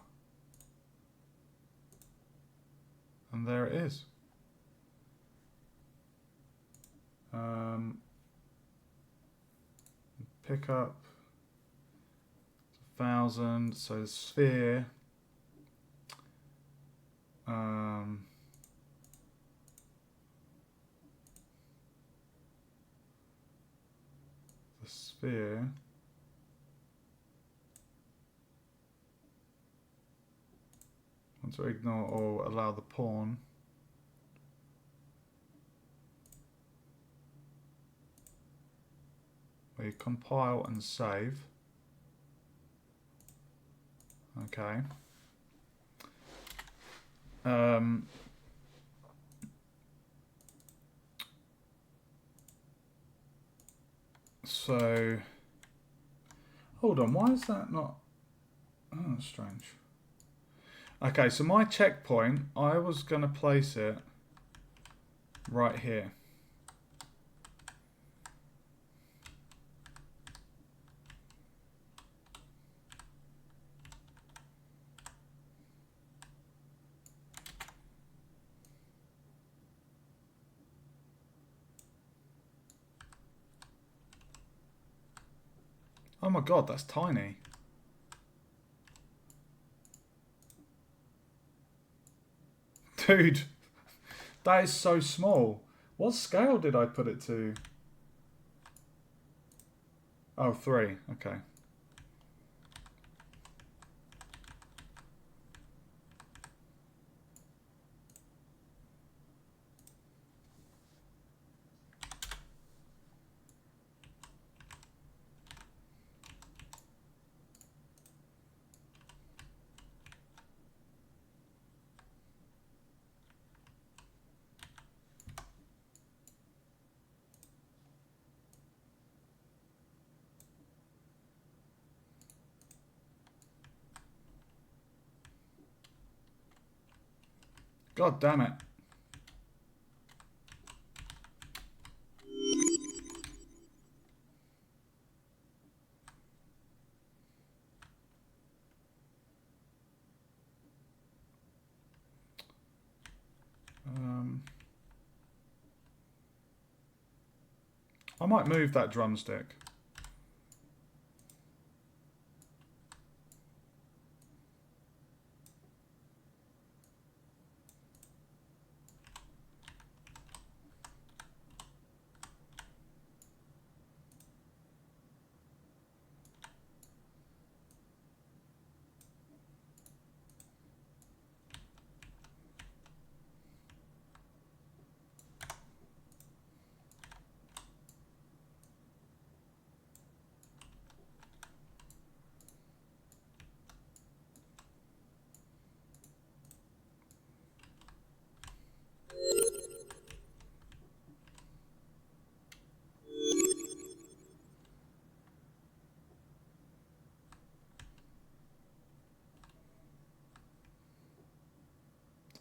and there it is. Pick up 1,000. So the sphere. The sphere. Want to ignore or allow the pawn. We compile and save. Okay. So hold on, why is that not? Oh, strange. Okay, so my checkpoint, I was going to place it right here. Oh my god, that's tiny. Dude, that is so small. What scale did I put it to? Oh, 3. Okay. God damn it. I might move that drumstick.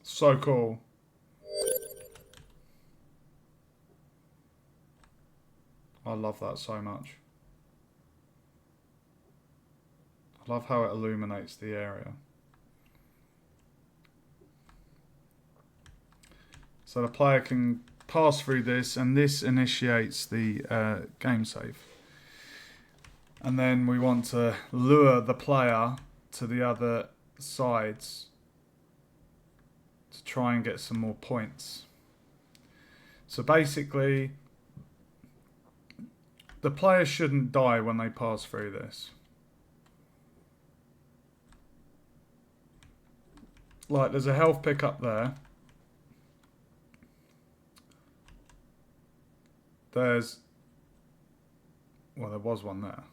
So cool. I love that so much. I love how it illuminates the area. So the player can pass through this, and this initiates the game save. And then we want to lure the player to the other sides to try and get some more points. So basically, the player shouldn't die when they pass through this. Like, there's a health pick up there. There's... well, there was one there.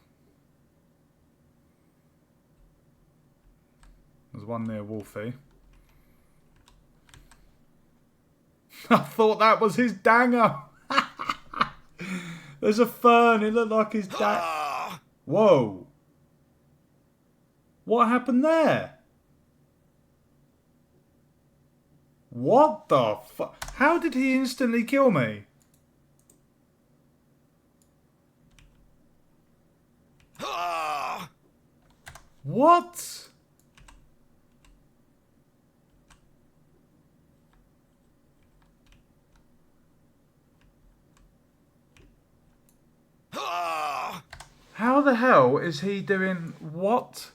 There's one near Wolfie. I thought that was his danger. There's a fern. It looked like his dad. Ah! Whoa. What happened there? What the fuck? How did he instantly kill me? Ah! What? Ah! How the hell is he doing what?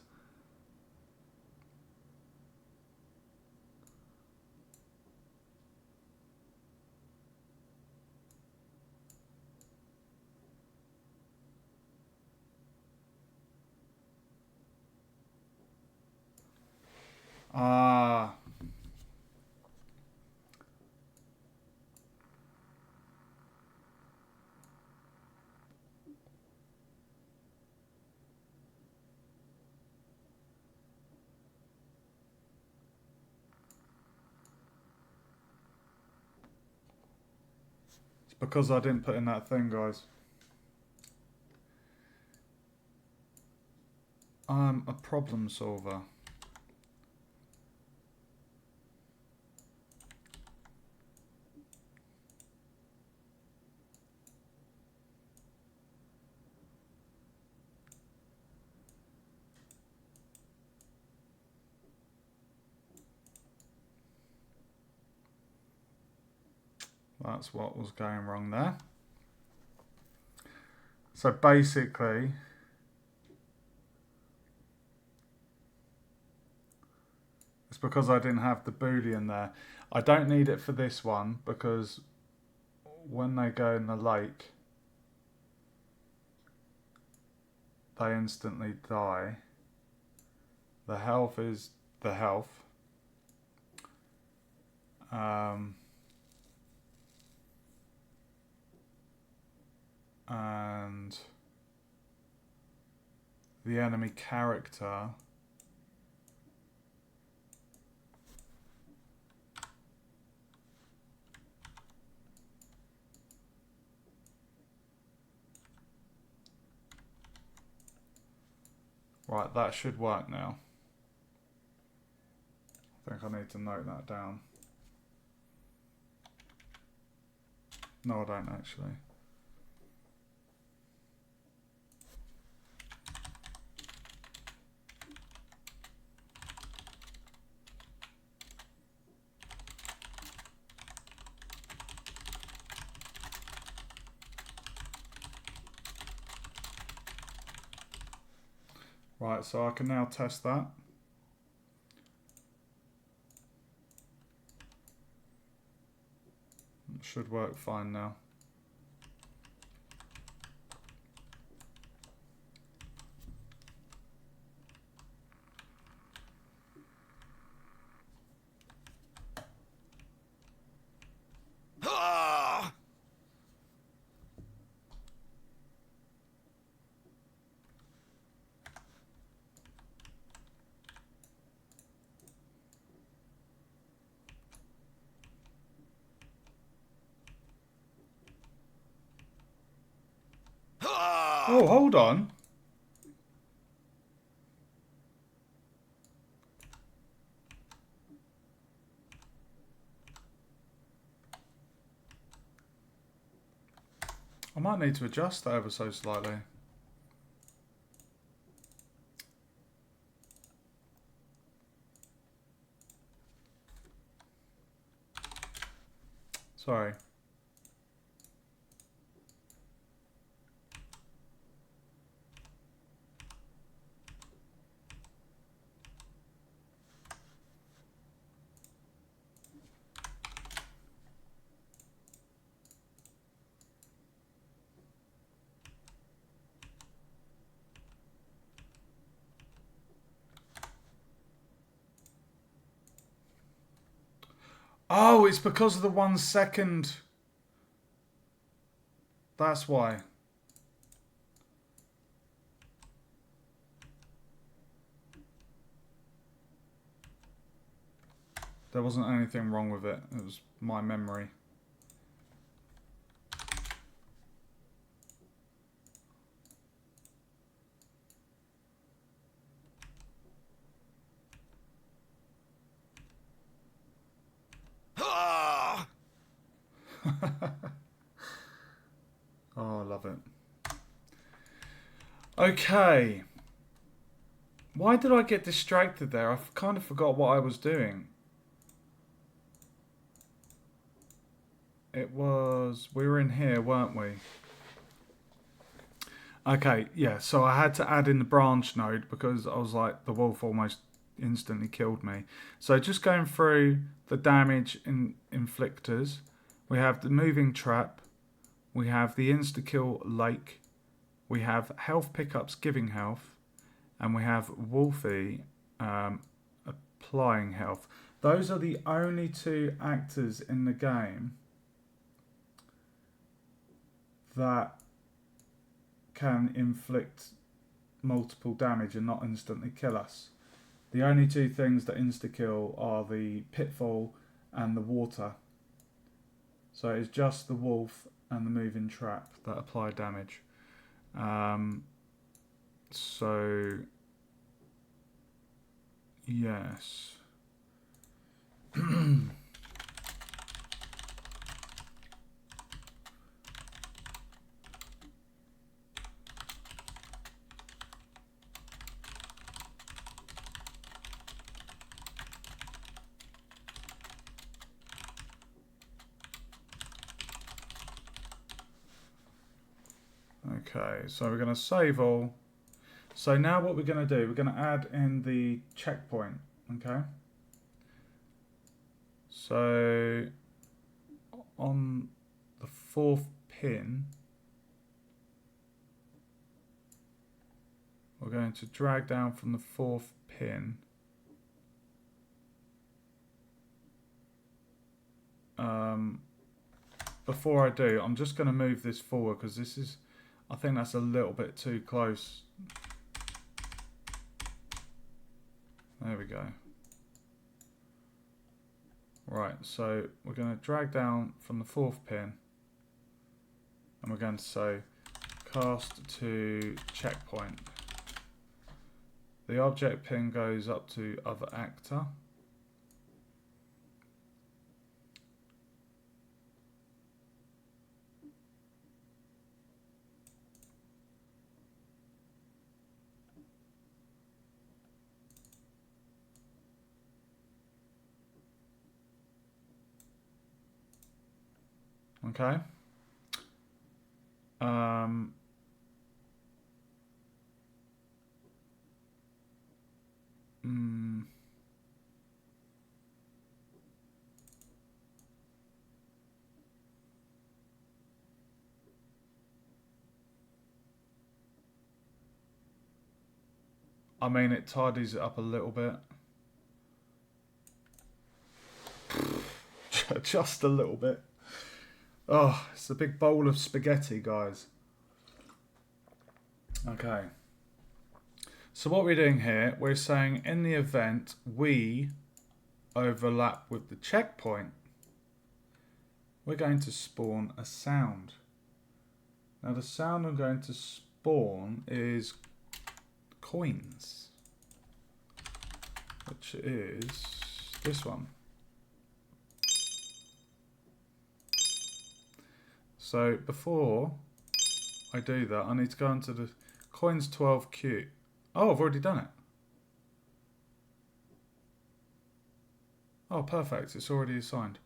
Ah. It's because I didn't put in that thing, guys. I'm a problem solver. That's what was going wrong there. So basically, it's because I didn't have the Boolean there. I don't need it for this one because when they go in the lake, they instantly die. The health is the health. And the enemy character right, that should work now. I think I need to note that down. No, I don't actually. Right, so I can now test that. It should work fine now. Ah! Ah! Oh, hold on. I might need to adjust that ever so slightly. Sorry. Oh, it's because of the 1 second. That's why. There wasn't anything wrong with it. It was my memory. Ah! Oh, I love it. Okay. Why did I get distracted there? I kind of forgot what I was doing. It was... We were in here, weren't we? Okay, yeah. So I had to add in the branch node because I was like, the wolf almost instantly killed me. So just going through the damage inflictors. We have the moving trap. We have the insta-kill lake. We have health pickups giving health. And we have Wolfie applying health. Those are the only 2 actors in the game that can inflict multiple damage and not instantly kill us. The only 2 things that insta-kill are the pitfall and the water. So it's just the wolf and the moving trap that apply damage. So, yes. Okay, so we're going to save all. So now what we're going to do, we're going to add in the checkpoint, okay? So on the 4th pin, we're going to drag down from the 4th pin. Before I do, I'm just going to move this forward because this is, I think that's a little bit too close. There we go. Right, so we're going to drag down from the 4th pin and we're going to say cast to checkpoint. The object pin goes up to other actor. Okay. I mean, it tidies it up a little bit. Just a little bit. Oh, it's a big bowl of spaghetti, guys. Okay. So what we're doing here, we're saying in the event we overlap with the checkpoint, we're going to spawn a sound. Now the sound I'm going to spawn is coins, which is this one. So before I do that, I need to go into the coins 12Q. Oh, I've already done it. Oh, perfect. It's already assigned.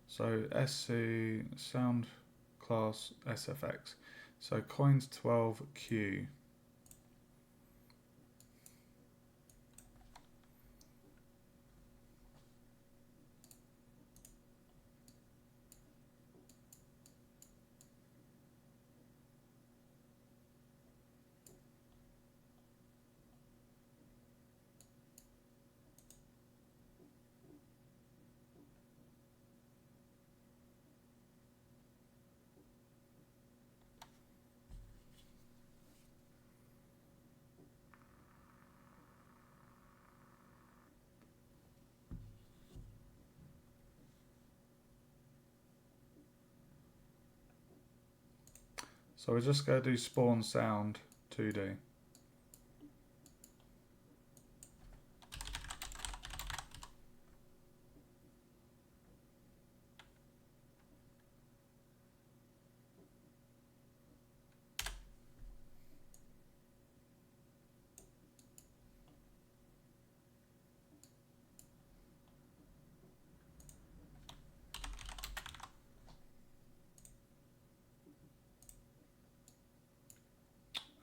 So SC sound class SFX. So coins 12Q. So we're just going to do spawn sound 2D.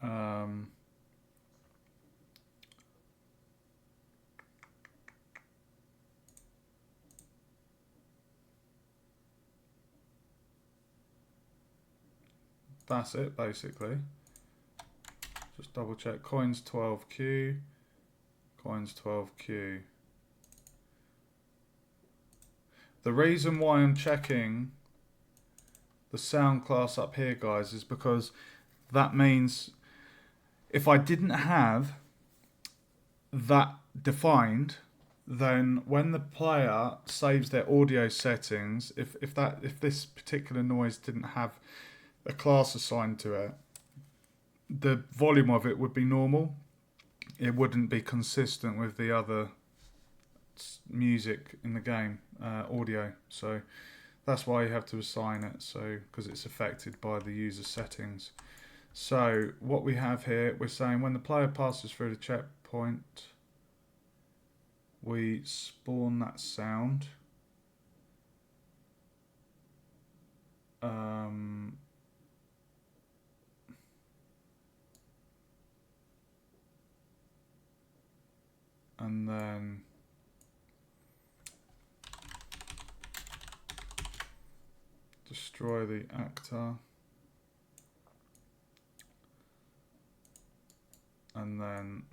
Um, that's it basically. Just double check coins 12Q, coins 12Q. The reason why I'm checking the sound class up here, guys, is because that means if I didn't have that defined, then when the player saves their audio settings, if this particular noise didn't have a class assigned to it, the volume of it would be normal. It wouldn't be consistent with the other music in the game, audio. So that's why you have to assign it, so because it's affected by the user settings. So what we have here, we're saying when the player passes through the checkpoint, we spawn that sound. And then destroy the actor. And then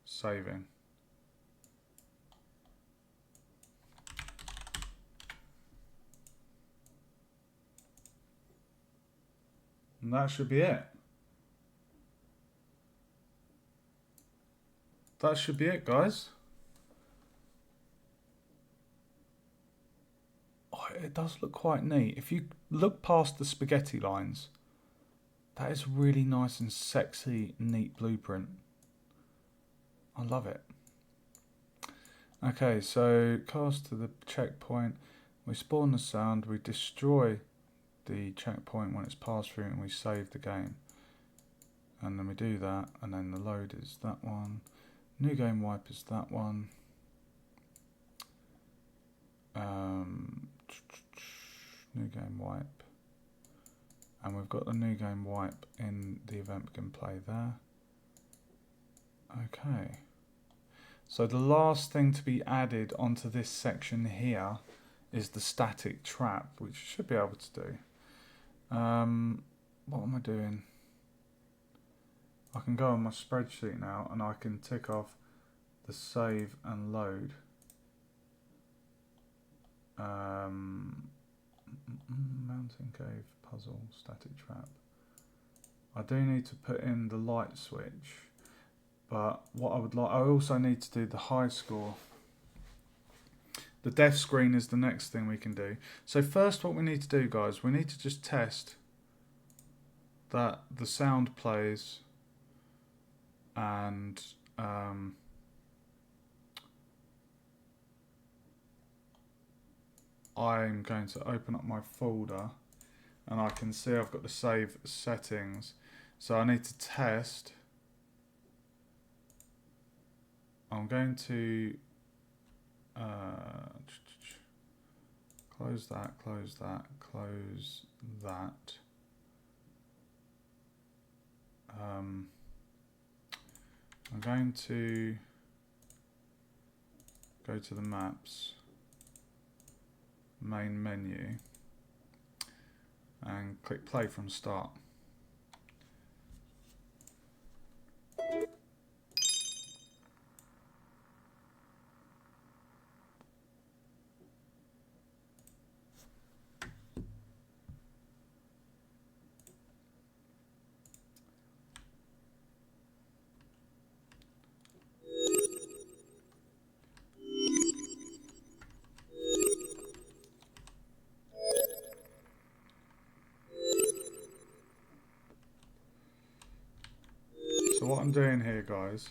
saving. And that should be it. That should be it, guys. Oh, it does look quite neat. If you look past the spaghetti lines, that is really nice and sexy, neat blueprint. I love it. Okay, so cast to the checkpoint. We spawn the sound. We destroy the checkpoint when it's passed through, and we save the game. And then we do that, and then the load is that one. New game wipe is that one. New game wipe. And we've got the new game wipe in the event begin play there. Okay. So the last thing to be added onto this section here is the static trap, which you should be able to do. What am I doing? I can go on my spreadsheet now and I can tick off the save and load. Mountain cave puzzle static trap. I do need to put in the light switch, but what I would like, I also need to do the high score. The death screen is the next thing we can do. So first what we need to do, guys, we need to just test that the sound plays and I'm going to open up my folder and I can see I've got the save settings. So I need to test. I'm going to close that, close that, close that. I'm going to go to the maps, main menu, and click play from start. So what I'm doing here, guys,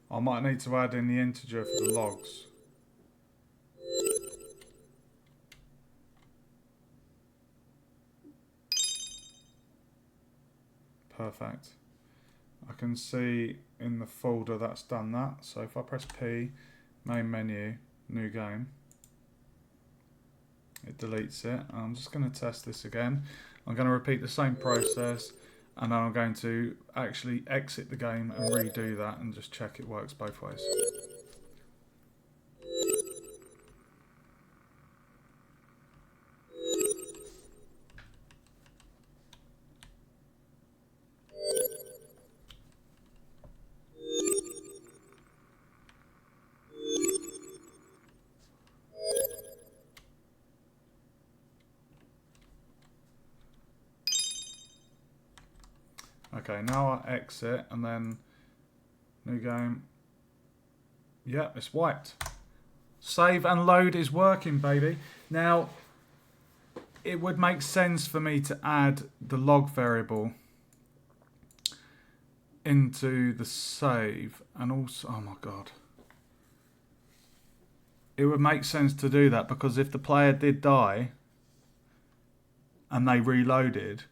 I might need to add in the integer for the logs. Perfect. I can see in the folder that's done that. So if I press P, main menu, new game, it deletes it. I'm just going to test this again. I'm going to repeat the same process, and then I'm going to actually exit the game and redo that and just check it works both ways. Okay, now I exit and then new game. Yeah, it's wiped. Save and load is working, baby. Now, it would make sense for me to add the log variable into the save, and also, oh my god. It would make sense to do that because if the player did die and they reloaded,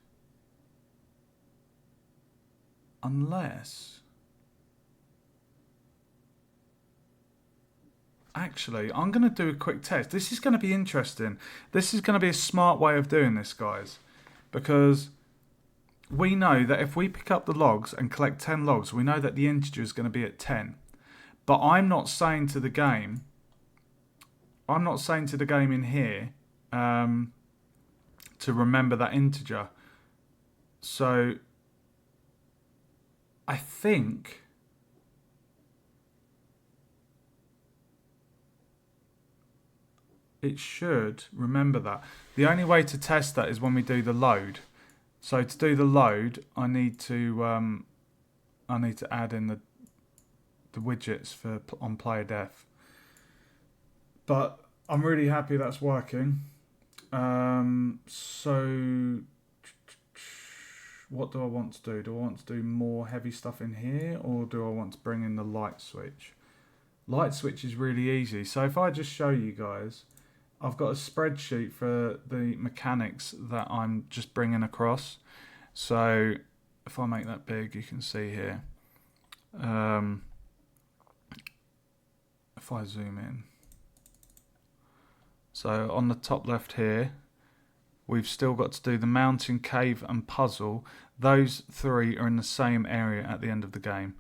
unless... Actually, I'm going to do a quick test. This is going to be interesting. This is going to be a smart way of doing this, guys. Because we know that if we pick up the logs and collect 10 logs, we know that the integer is going to be at 10. But I'm not saying to the game... I'm not saying to the game in here to remember that integer. So... I think it should remember that. The only way to test that is when we do the load. So to do the load, I need to add in the widgets for on player def. But I'm really happy that's working. So what do I want to do? Do I want to do more heavy stuff in here, or do I want to bring in the light switch? Light switch is really easy. So if I just show you guys, I've got a spreadsheet for the mechanics that I'm just bringing across. So if I make that big, you can see here. If I zoom in. So on the top left here, we've still got to do the mountain, cave and puzzle. Those three are in the same area at the end of the game.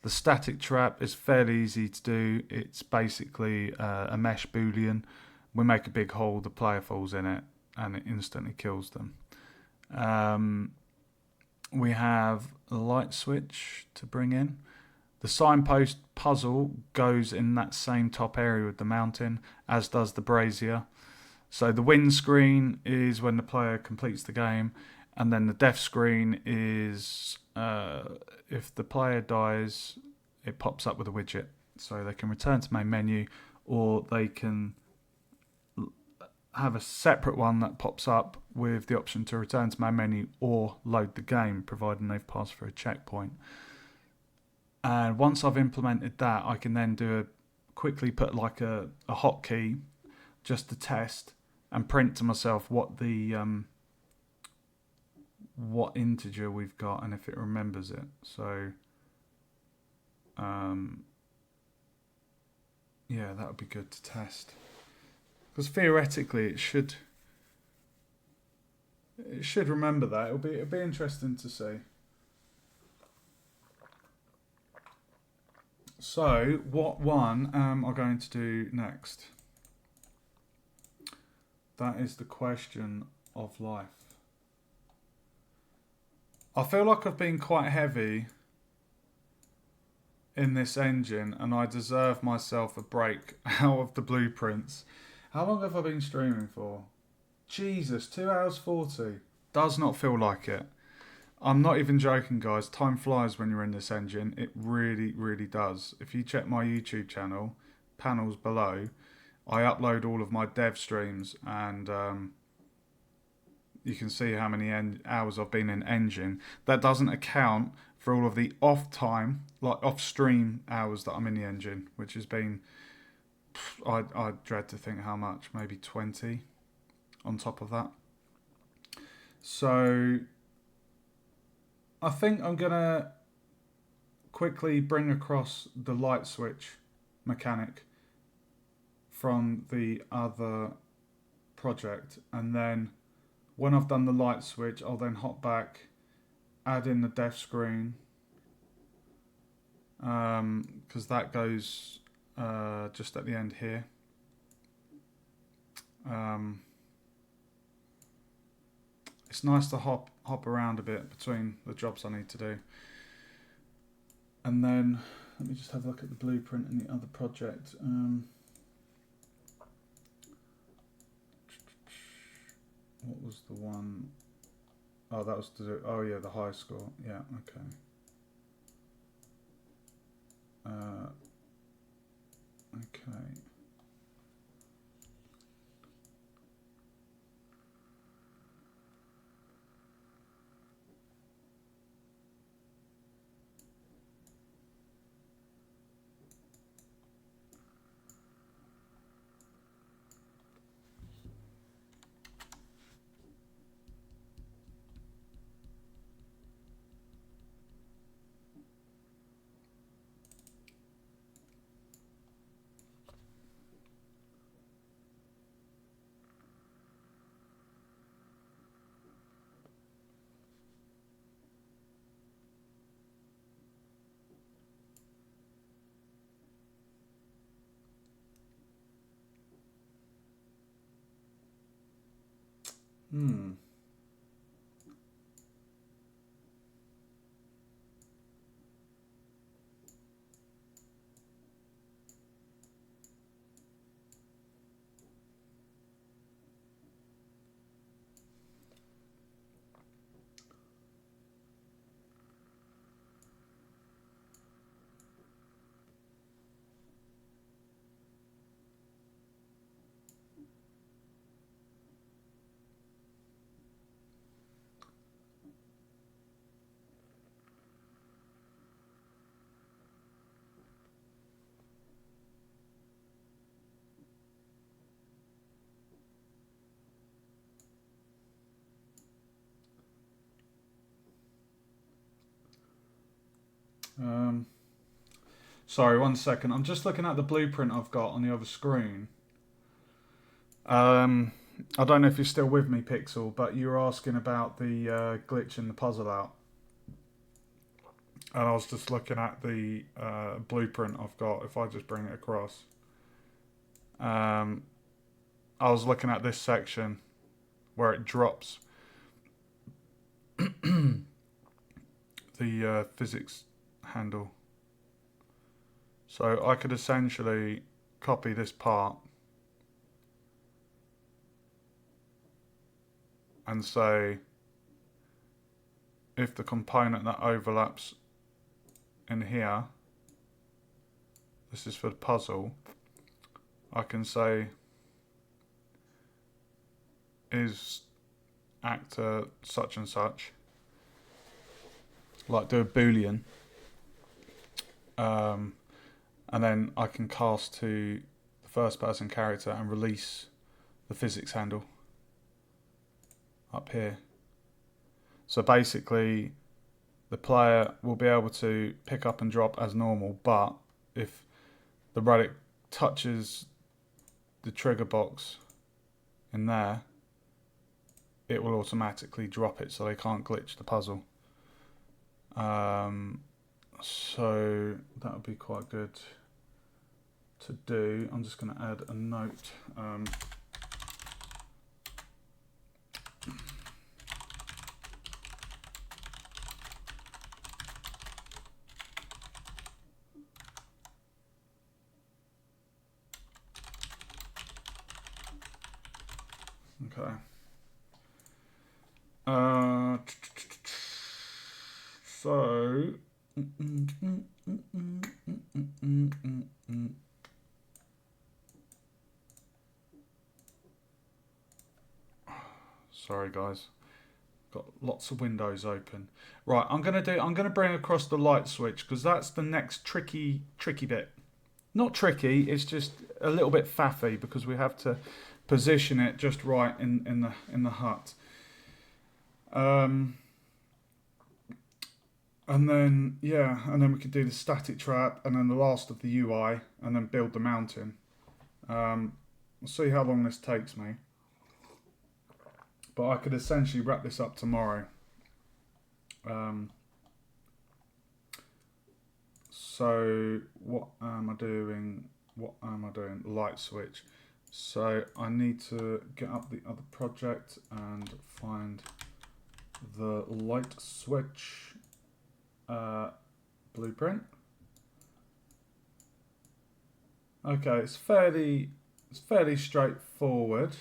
The static trap is fairly easy to do. It's basically a mesh boolean. We make a big hole, the player falls in it, and it instantly kills them. We have a light switch to bring in. The signpost puzzle goes in that same top area with the mountain, as does the brazier. So the win screen is when the player completes the game, and then the death screen is if the player dies, it pops up with a widget. So they can return to main menu, or they can have a separate one that pops up with the option to return to main menu or load the game, providing they've passed through a checkpoint. And once I've implemented that, I can then quickly put like a hotkey just to test and print to myself what the what integer we've got and if it remembers it. So yeah, that would be good to test, because theoretically it should remember that. It'll be interesting to see. So what one am I going to do next? That is the question of life. I feel like I've been quite heavy in this engine and I deserve myself a break out of the blueprints. How long have I been streaming for? Jesus, 2 hours 40. Does not feel like it. I'm not even joking, guys. Time flies when you're in this engine. It really, really does. If you check my YouTube channel, panels below, I upload all of my dev streams and you can see how many hours I've been in engine. That doesn't account for all of the off time, like off stream hours that I'm in the engine, which has been, I dread to think how much, maybe 20 on top of that. So I think I'm going to quickly bring across the light switch mechanic from the other project, and then when I've done the light switch, I'll then hop back, add in the dev screen, because that goes just at the end here. It's nice to hop around a bit between the jobs I need to do. And then let me just have a look at the blueprint in the other project. What was the one? Oh, that was to do. Oh, yeah, the high score. Yeah, okay. Okay. Hmm. Sorry, 1 second. I'm just looking at the blueprint I've got on the other screen. I don't know if you're still with me, Pixel, but you were asking about the glitch in the puzzle out. And I was just looking at the blueprint I've got, if I just bring it across. I was looking at this section where it drops the physics handle. So I could essentially copy this part and say if the component that overlaps in here, this is for the puzzle, I can say is actor such and such, like do a boolean, and then I can cast to the first person character and release the physics handle up here. So basically the player will be able to pick up and drop as normal, but if the relic touches the trigger box in there, it will automatically drop it, so they can't glitch the puzzle. So that would be quite good to do. I'm just going to add a note. Okay. So sorry guys, got lots of windows open. Right, I'm gonna bring across the light switch because that's the next tricky bit. Not tricky, it's just a little bit faffy because we have to position it just right in the hut. And then we could do the static trap and then the last of the UI and then build the mountain. We'll see how long this takes me. But I could essentially wrap this up tomorrow. So what am I doing? Light switch. So I need to get up the other project and find the light switch blueprint. Okay, it's fairly straightforward.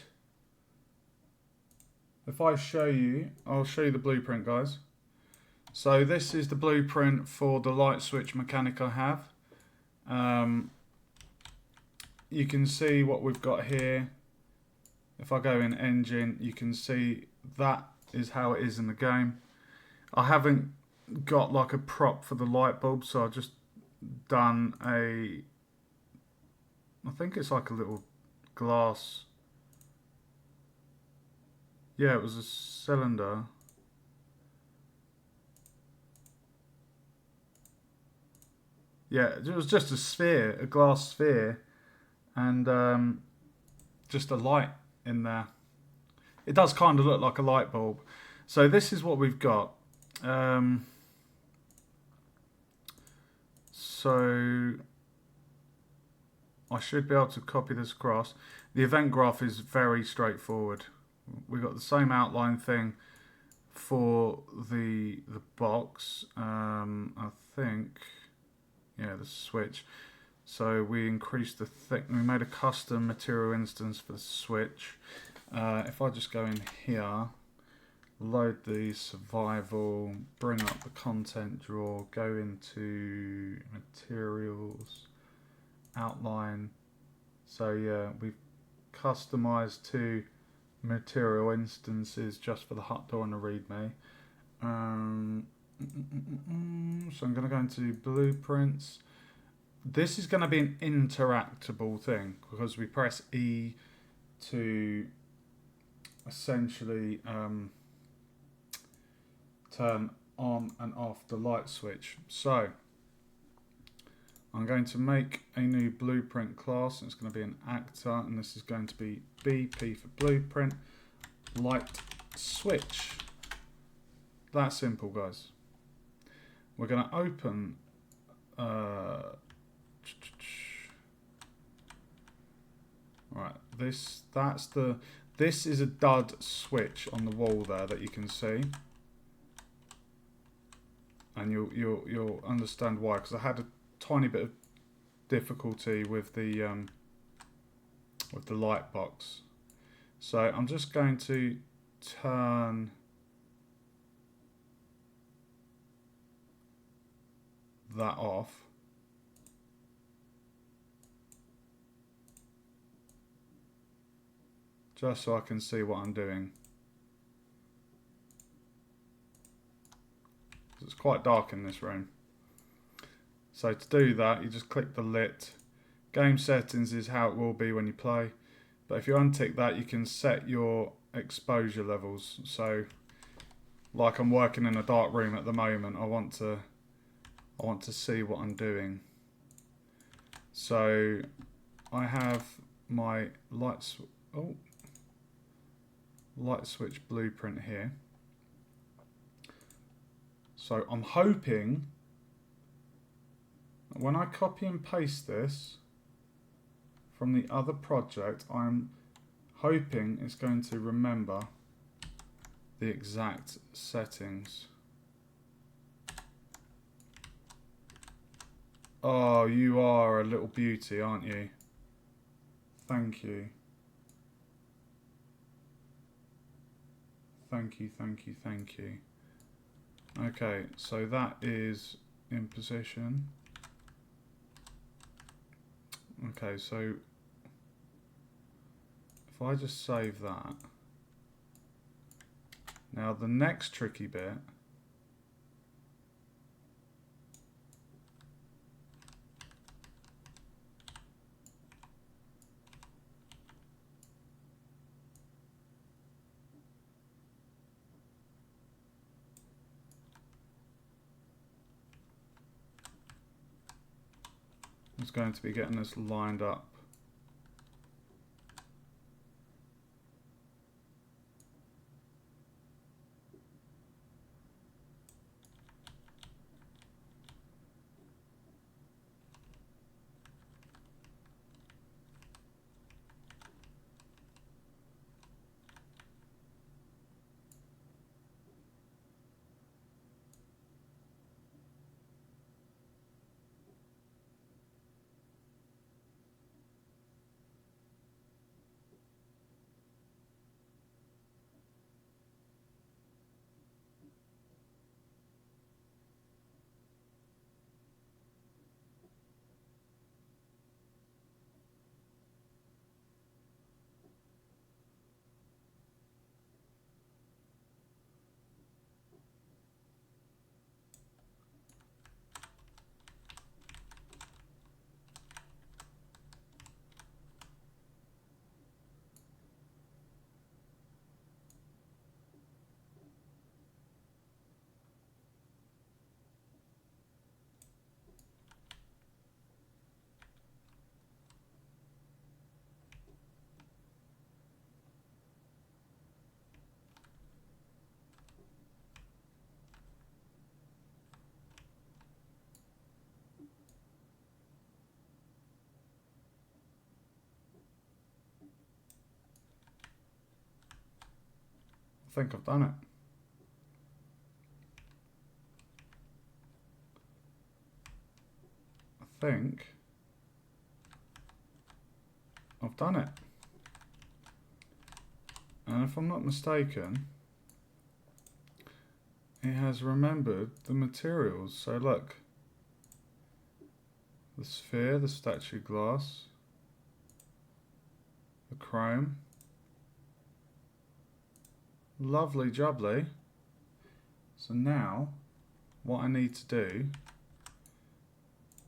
If I show you, I'll show you the blueprint, guys. So this is the blueprint for the light switch mechanic I have. You can see what we've got here. If I go in engine, you can see that is how it is in the game. I haven't got like a prop for the light bulb, so I've just done I think it's like a little glass. Yeah, it was a cylinder. Yeah, it was just a sphere, a glass sphere, and just a light in there. It does kind of look like a light bulb. So this is what we've got. So I should be able to copy this across. The event graph is very straightforward. We've got the same outline thing for the box. I think, yeah, the switch. So we increased the thickness. We made a custom material instance for the switch. If I just go in here, load the survival, bring up the content drawer, go into materials, outline. So yeah, we've customized 2 material instances just for the hut door and the readme. So I'm going to go into blueprints. This is going to be an interactable thing because we press E to essentially turn on and off the light switch. So I'm going to make a new blueprint class, and it's going to be an actor, and this is going to be BP for blueprint light switch. That simple, guys. We're going to open right, this is a dud switch on the wall there that you can see, and you'll understand why, because I had a tiny bit of difficulty with the light box. So I'm just going to turn that off. Just so I can see what I'm doing. It's quite dark in this room. So to do that, you just click the lit. Game settings is how it will be when you play. But if you untick that, you can set your exposure levels. So like I'm working in a dark room at the moment, I want to see what I'm doing. So I have my light switch blueprint here. So I'm hoping when I copy and paste this from the other project, I'm hoping it's going to remember the exact settings. Oh, you are a little beauty, aren't you? Thank you. Thank you, thank you, thank you. Okay, so that is in position. Okay, so if I just save that. Now the next tricky bit is going to be getting this lined up. I think I've done it. I think I've done it. And if I'm not mistaken, it has remembered the materials. So look, the sphere, the statue glass, the chrome. Lovely jubbly. So now what I need to do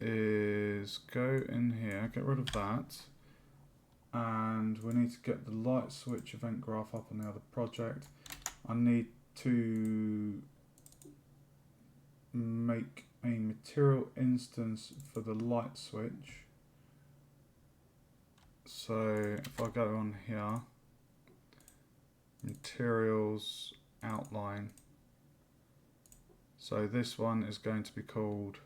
is go in here, get rid of that, and we need to get the light switch event graph up on the other project. I need to make a material instance for the light switch. So if I go on here, materials outline. So this one is going to be called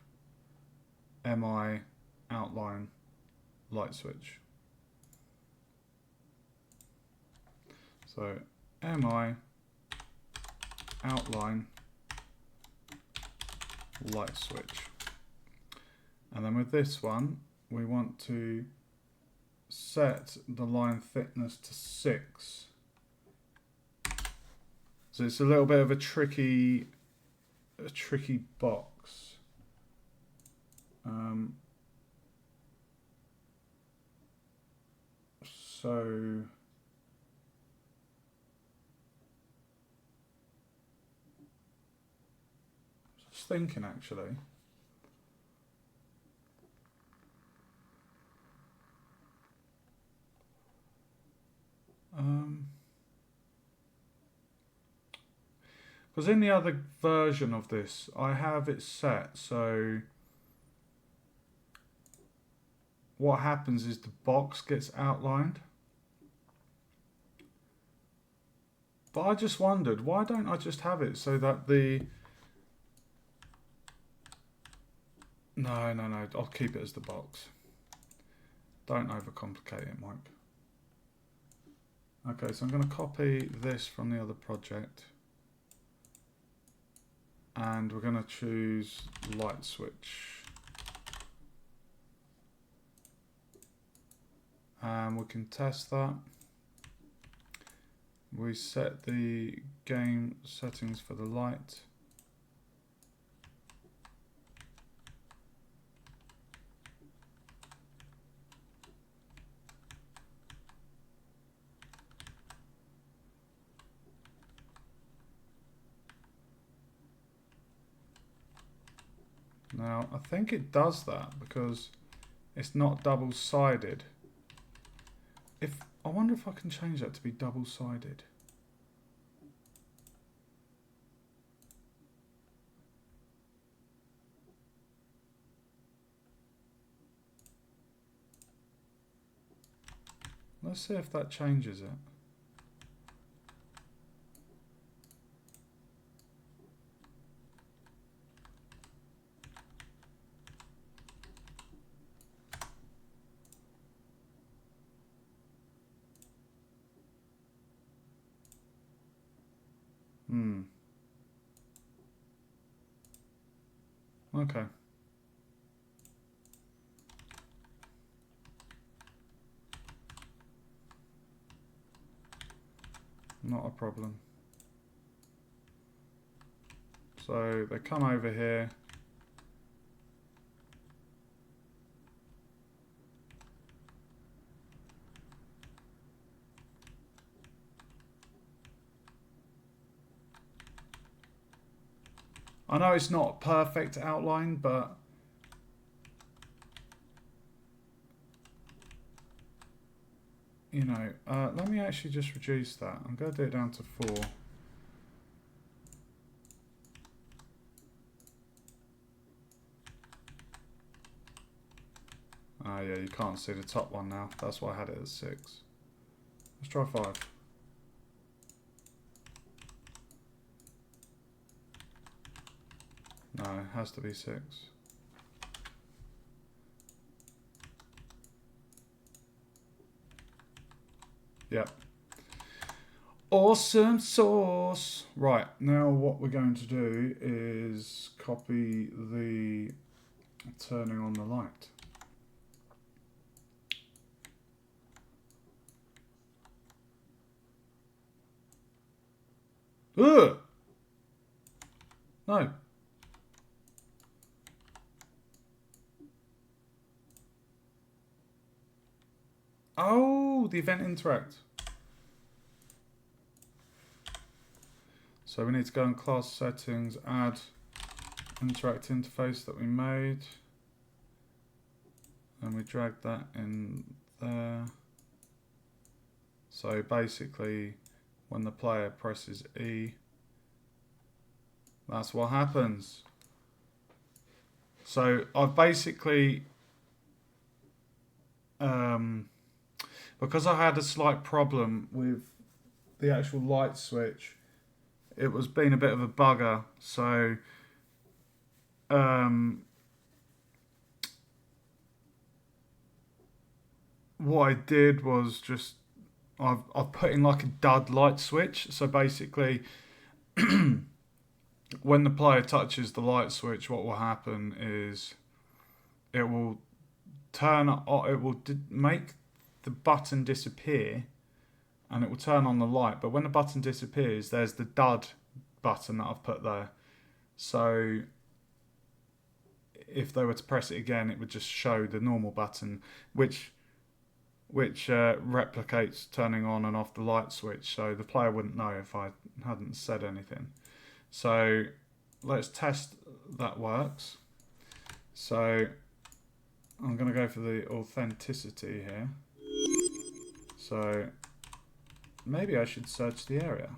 MI outline light switch. So MI outline light switch. And then with this one, we want to set the line thickness to 6. So it's a little bit of a tricky box. So just thinking actually. Because in the other version of this, I have it set so what happens is the box gets outlined. But I just wondered, why don't I just have it so that the... No, I'll keep it as the box. Don't overcomplicate it, Mike. Okay, so I'm going to copy this from the other project. And we're going to choose light switch. And we can test that. We set the game settings for the light. Now, I think it does that because it's not double-sided. I wonder if I can change that to be double-sided. Let's see if that changes it. Okay. Not a problem. So they come over here. I know it's not a perfect outline, but you know, let me actually just reduce that. I'm going to do it down to 4. Ah, yeah, you can't see the top one now. That's why I had it at 6. Let's try 5. No, it has to be 6. Yep. Awesome sauce. Right, now what we're going to do is copy the turning on the light. Ugh! No. Oh, the event interact. So we need to go in class settings, add interact interface that we made. And we drag that in there. So basically, when the player presses E, that's what happens. So I've basically, because I had a slight problem with the actual light switch, it was being a bit of a bugger. So what I did was just I've put in like a dud light switch. So basically, when the player touches the light switch, what will happen is it will make the button disappear, and it will turn on the light. But when the button disappears, there's the dud button that I've put there. So if they were to press it again, it would just show the normal button, which replicates turning on and off the light switch. So the player wouldn't know if I hadn't said anything. So let's test that works. So I'm going to go for the authenticity here. So maybe I should search the area.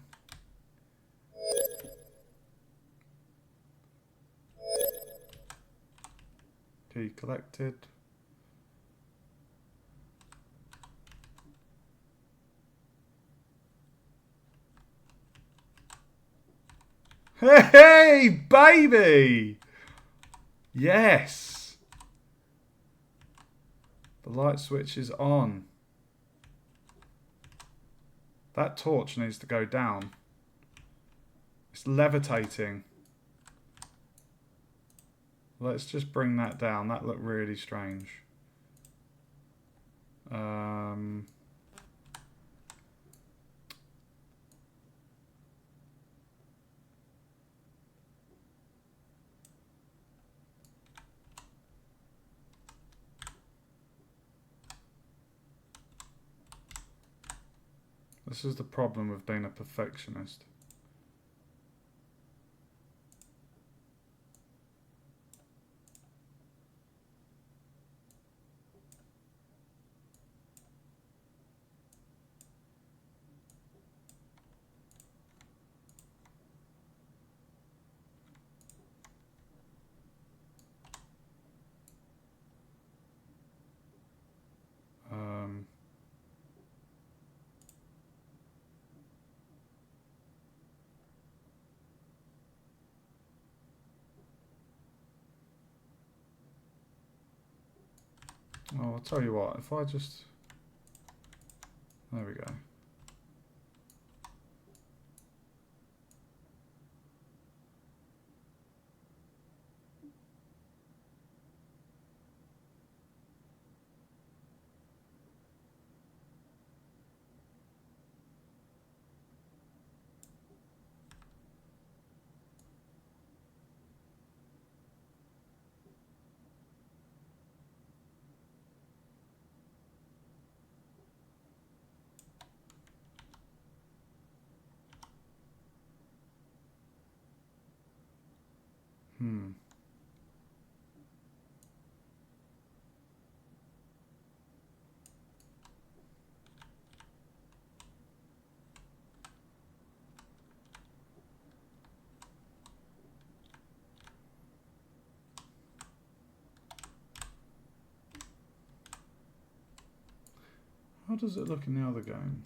Key collected. Hey, baby! Yes! The light switch is on. That torch needs to go down. It's levitating. Let's just bring that down. That looked really strange. This is the problem with being a perfectionist. Oh, I'll tell you what, if I just... There we go. How does it look in the other game?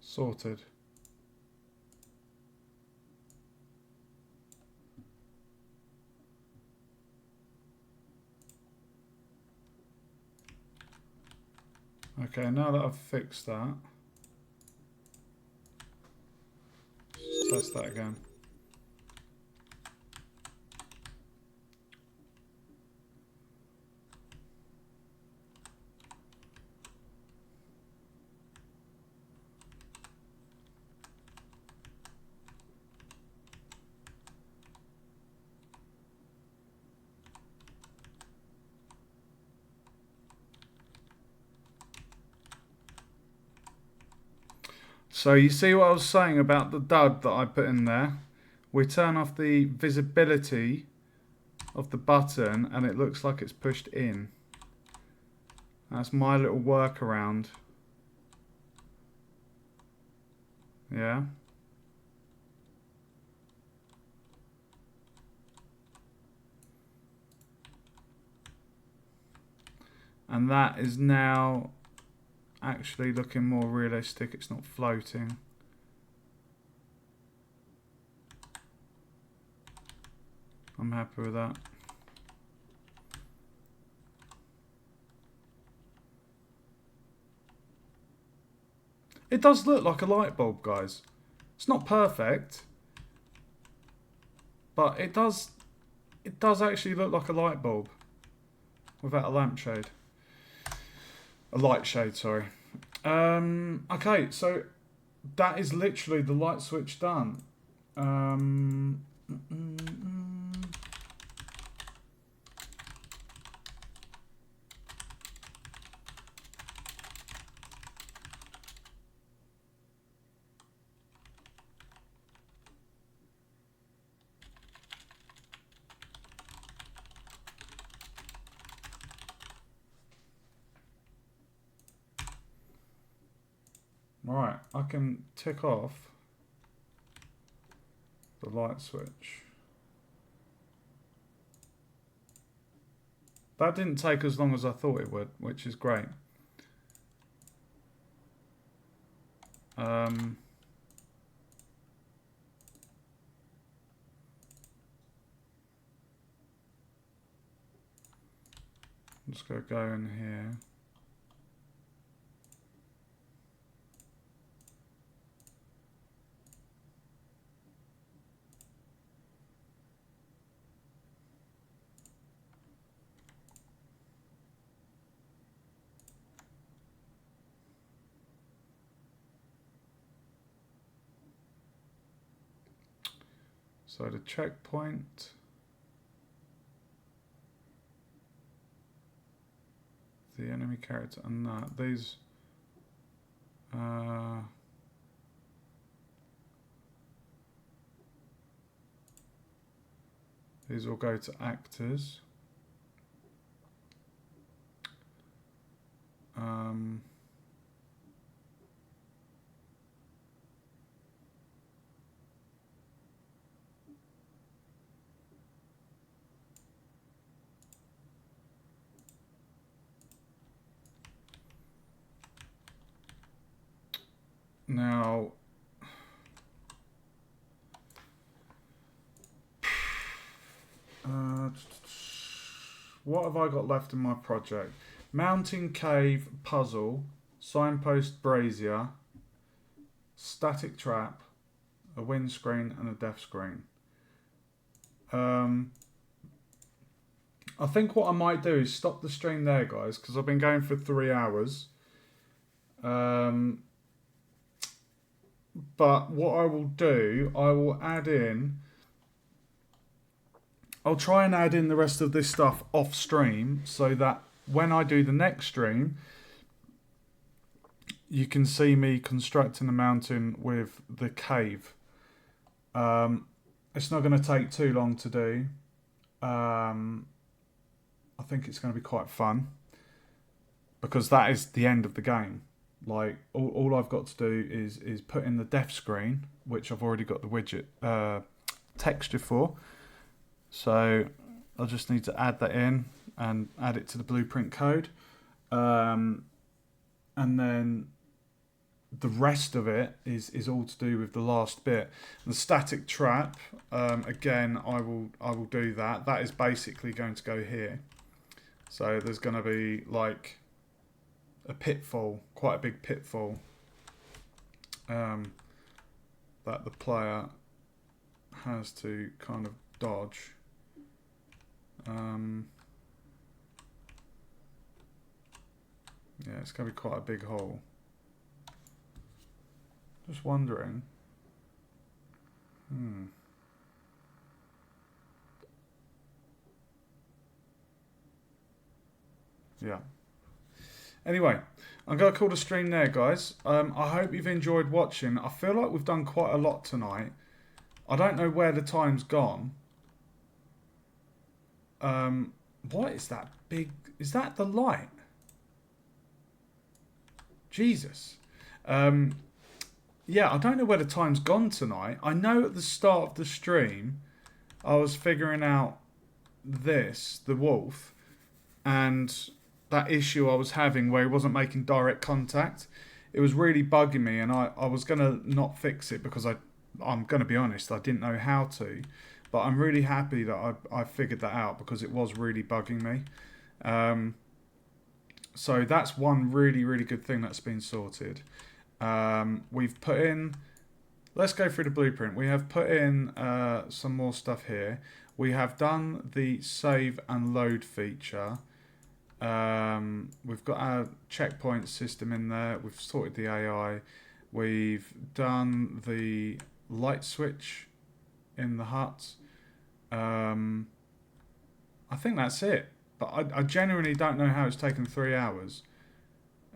Sorted. Okay, now that I've fixed that, let's test that again. So you see what I was saying about the dud that I put in there? We turn off the visibility of the button and it looks like it's pushed in. That's my little workaround. Yeah. And that is now actually looking more realistic. It's not floating. I'm happy with that. It does look like a light bulb, guys. It's not perfect, but it does actually look like a light bulb without a lampshade. A light shade, sorry. Okay, so that is literally the light switch done. Right, I can tick off the light switch. That didn't take as long as I thought it would, which is great. I'm just going to go in here. So the checkpoint, the enemy character, and that these will go to actors. Now, what have I got left in my project? Mountain cave puzzle, signpost brazier, static trap, a windscreen and a death screen. I think what I might do is stop the stream there, guys, because I've been going for 3 hours. But what I will do, I will add in... I'll try and add in the rest of this stuff off stream so that when I do the next stream, you can see me constructing the mountain with the cave. It's not going to take too long to do. I think it's going to be quite fun because that is the end of the game. Like all I've got to do is put in the death screen, which I've already got the widget texture for. So I'll just need to add that in and add it to the blueprint code. And then the rest of it is all to do with the last bit. The static trap, again, I will do that. That is basically going to go here. So there's going to be like a pitfall, quite a big pitfall, that the player has to kind of dodge. Yeah, it's going to be quite a big hole. Just wondering. Yeah. Anyway, I'm going to call the stream there, guys. I hope you've enjoyed watching. I feel like we've done quite a lot tonight. I don't know where the time's gone. What is that big? Is that the light? Jesus. Yeah, I don't know where the time's gone tonight. I know at the start of the stream, I was figuring out the wolf, and that issue I was having where he wasn't making direct contact. It was really bugging me, and I was going to not fix it because I'm going to be honest, I didn't know how to. But I'm really happy that I figured that out because it was really bugging me. So that's one really, really good thing that's been sorted. We've put in... Let's go through the blueprint. We have put in some more stuff here. We have done the save and load feature. We've got our checkpoint system in there. We've sorted the AI. We've done the light switch in the hut. I think that's it. But I genuinely don't know how it's taken 3 hours.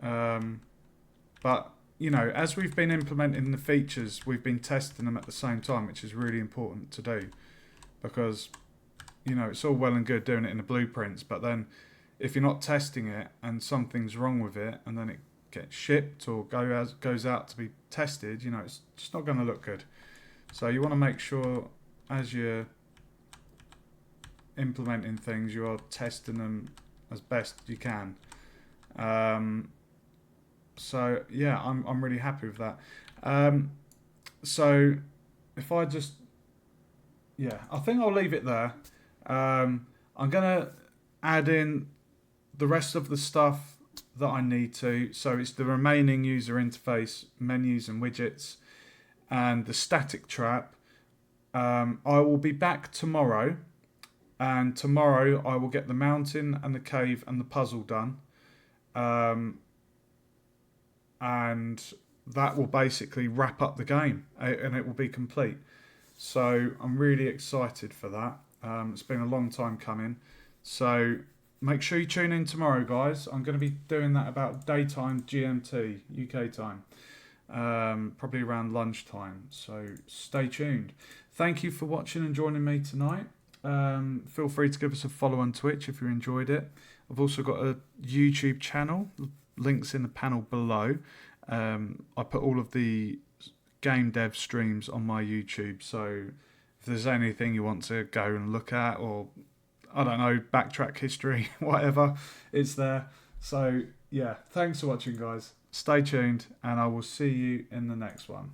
But, you know, as we've been implementing the features, we've been testing them at the same time, which is really important to do. Because, you know, it's all well and good doing it in the blueprints, but then if you're not testing it and something's wrong with it and then it gets shipped or goes out to be tested, you know, it's just not going to look good. So you want to make sure as you're implementing things, you are testing them as best you can. So yeah, I'm really happy with that. So if I just, yeah, I think I'll leave it there. I'm gonna add in the rest of the stuff that I need to. So it's the remaining user interface menus and widgets and the static trap. I will be back tomorrow, and tomorrow I will get the mountain and the cave and the puzzle done. And that will basically wrap up the game, and it will be complete. So I'm really excited for that. It's been a long time coming. So make sure you tune in tomorrow, guys. I'm going to be doing that about daytime GMT, UK time. Probably around lunchtime. So stay tuned. Thank you for watching and joining me tonight. Feel free to give us a follow on Twitch if you enjoyed it. I've also got a YouTube channel. Links in the panel below. I put all of the game dev streams on my YouTube, so if there's anything you want to go and look at, or I don't know, backtrack history, whatever, it's there. So yeah, thanks for watching, guys. Stay tuned, and I will see you in the next one.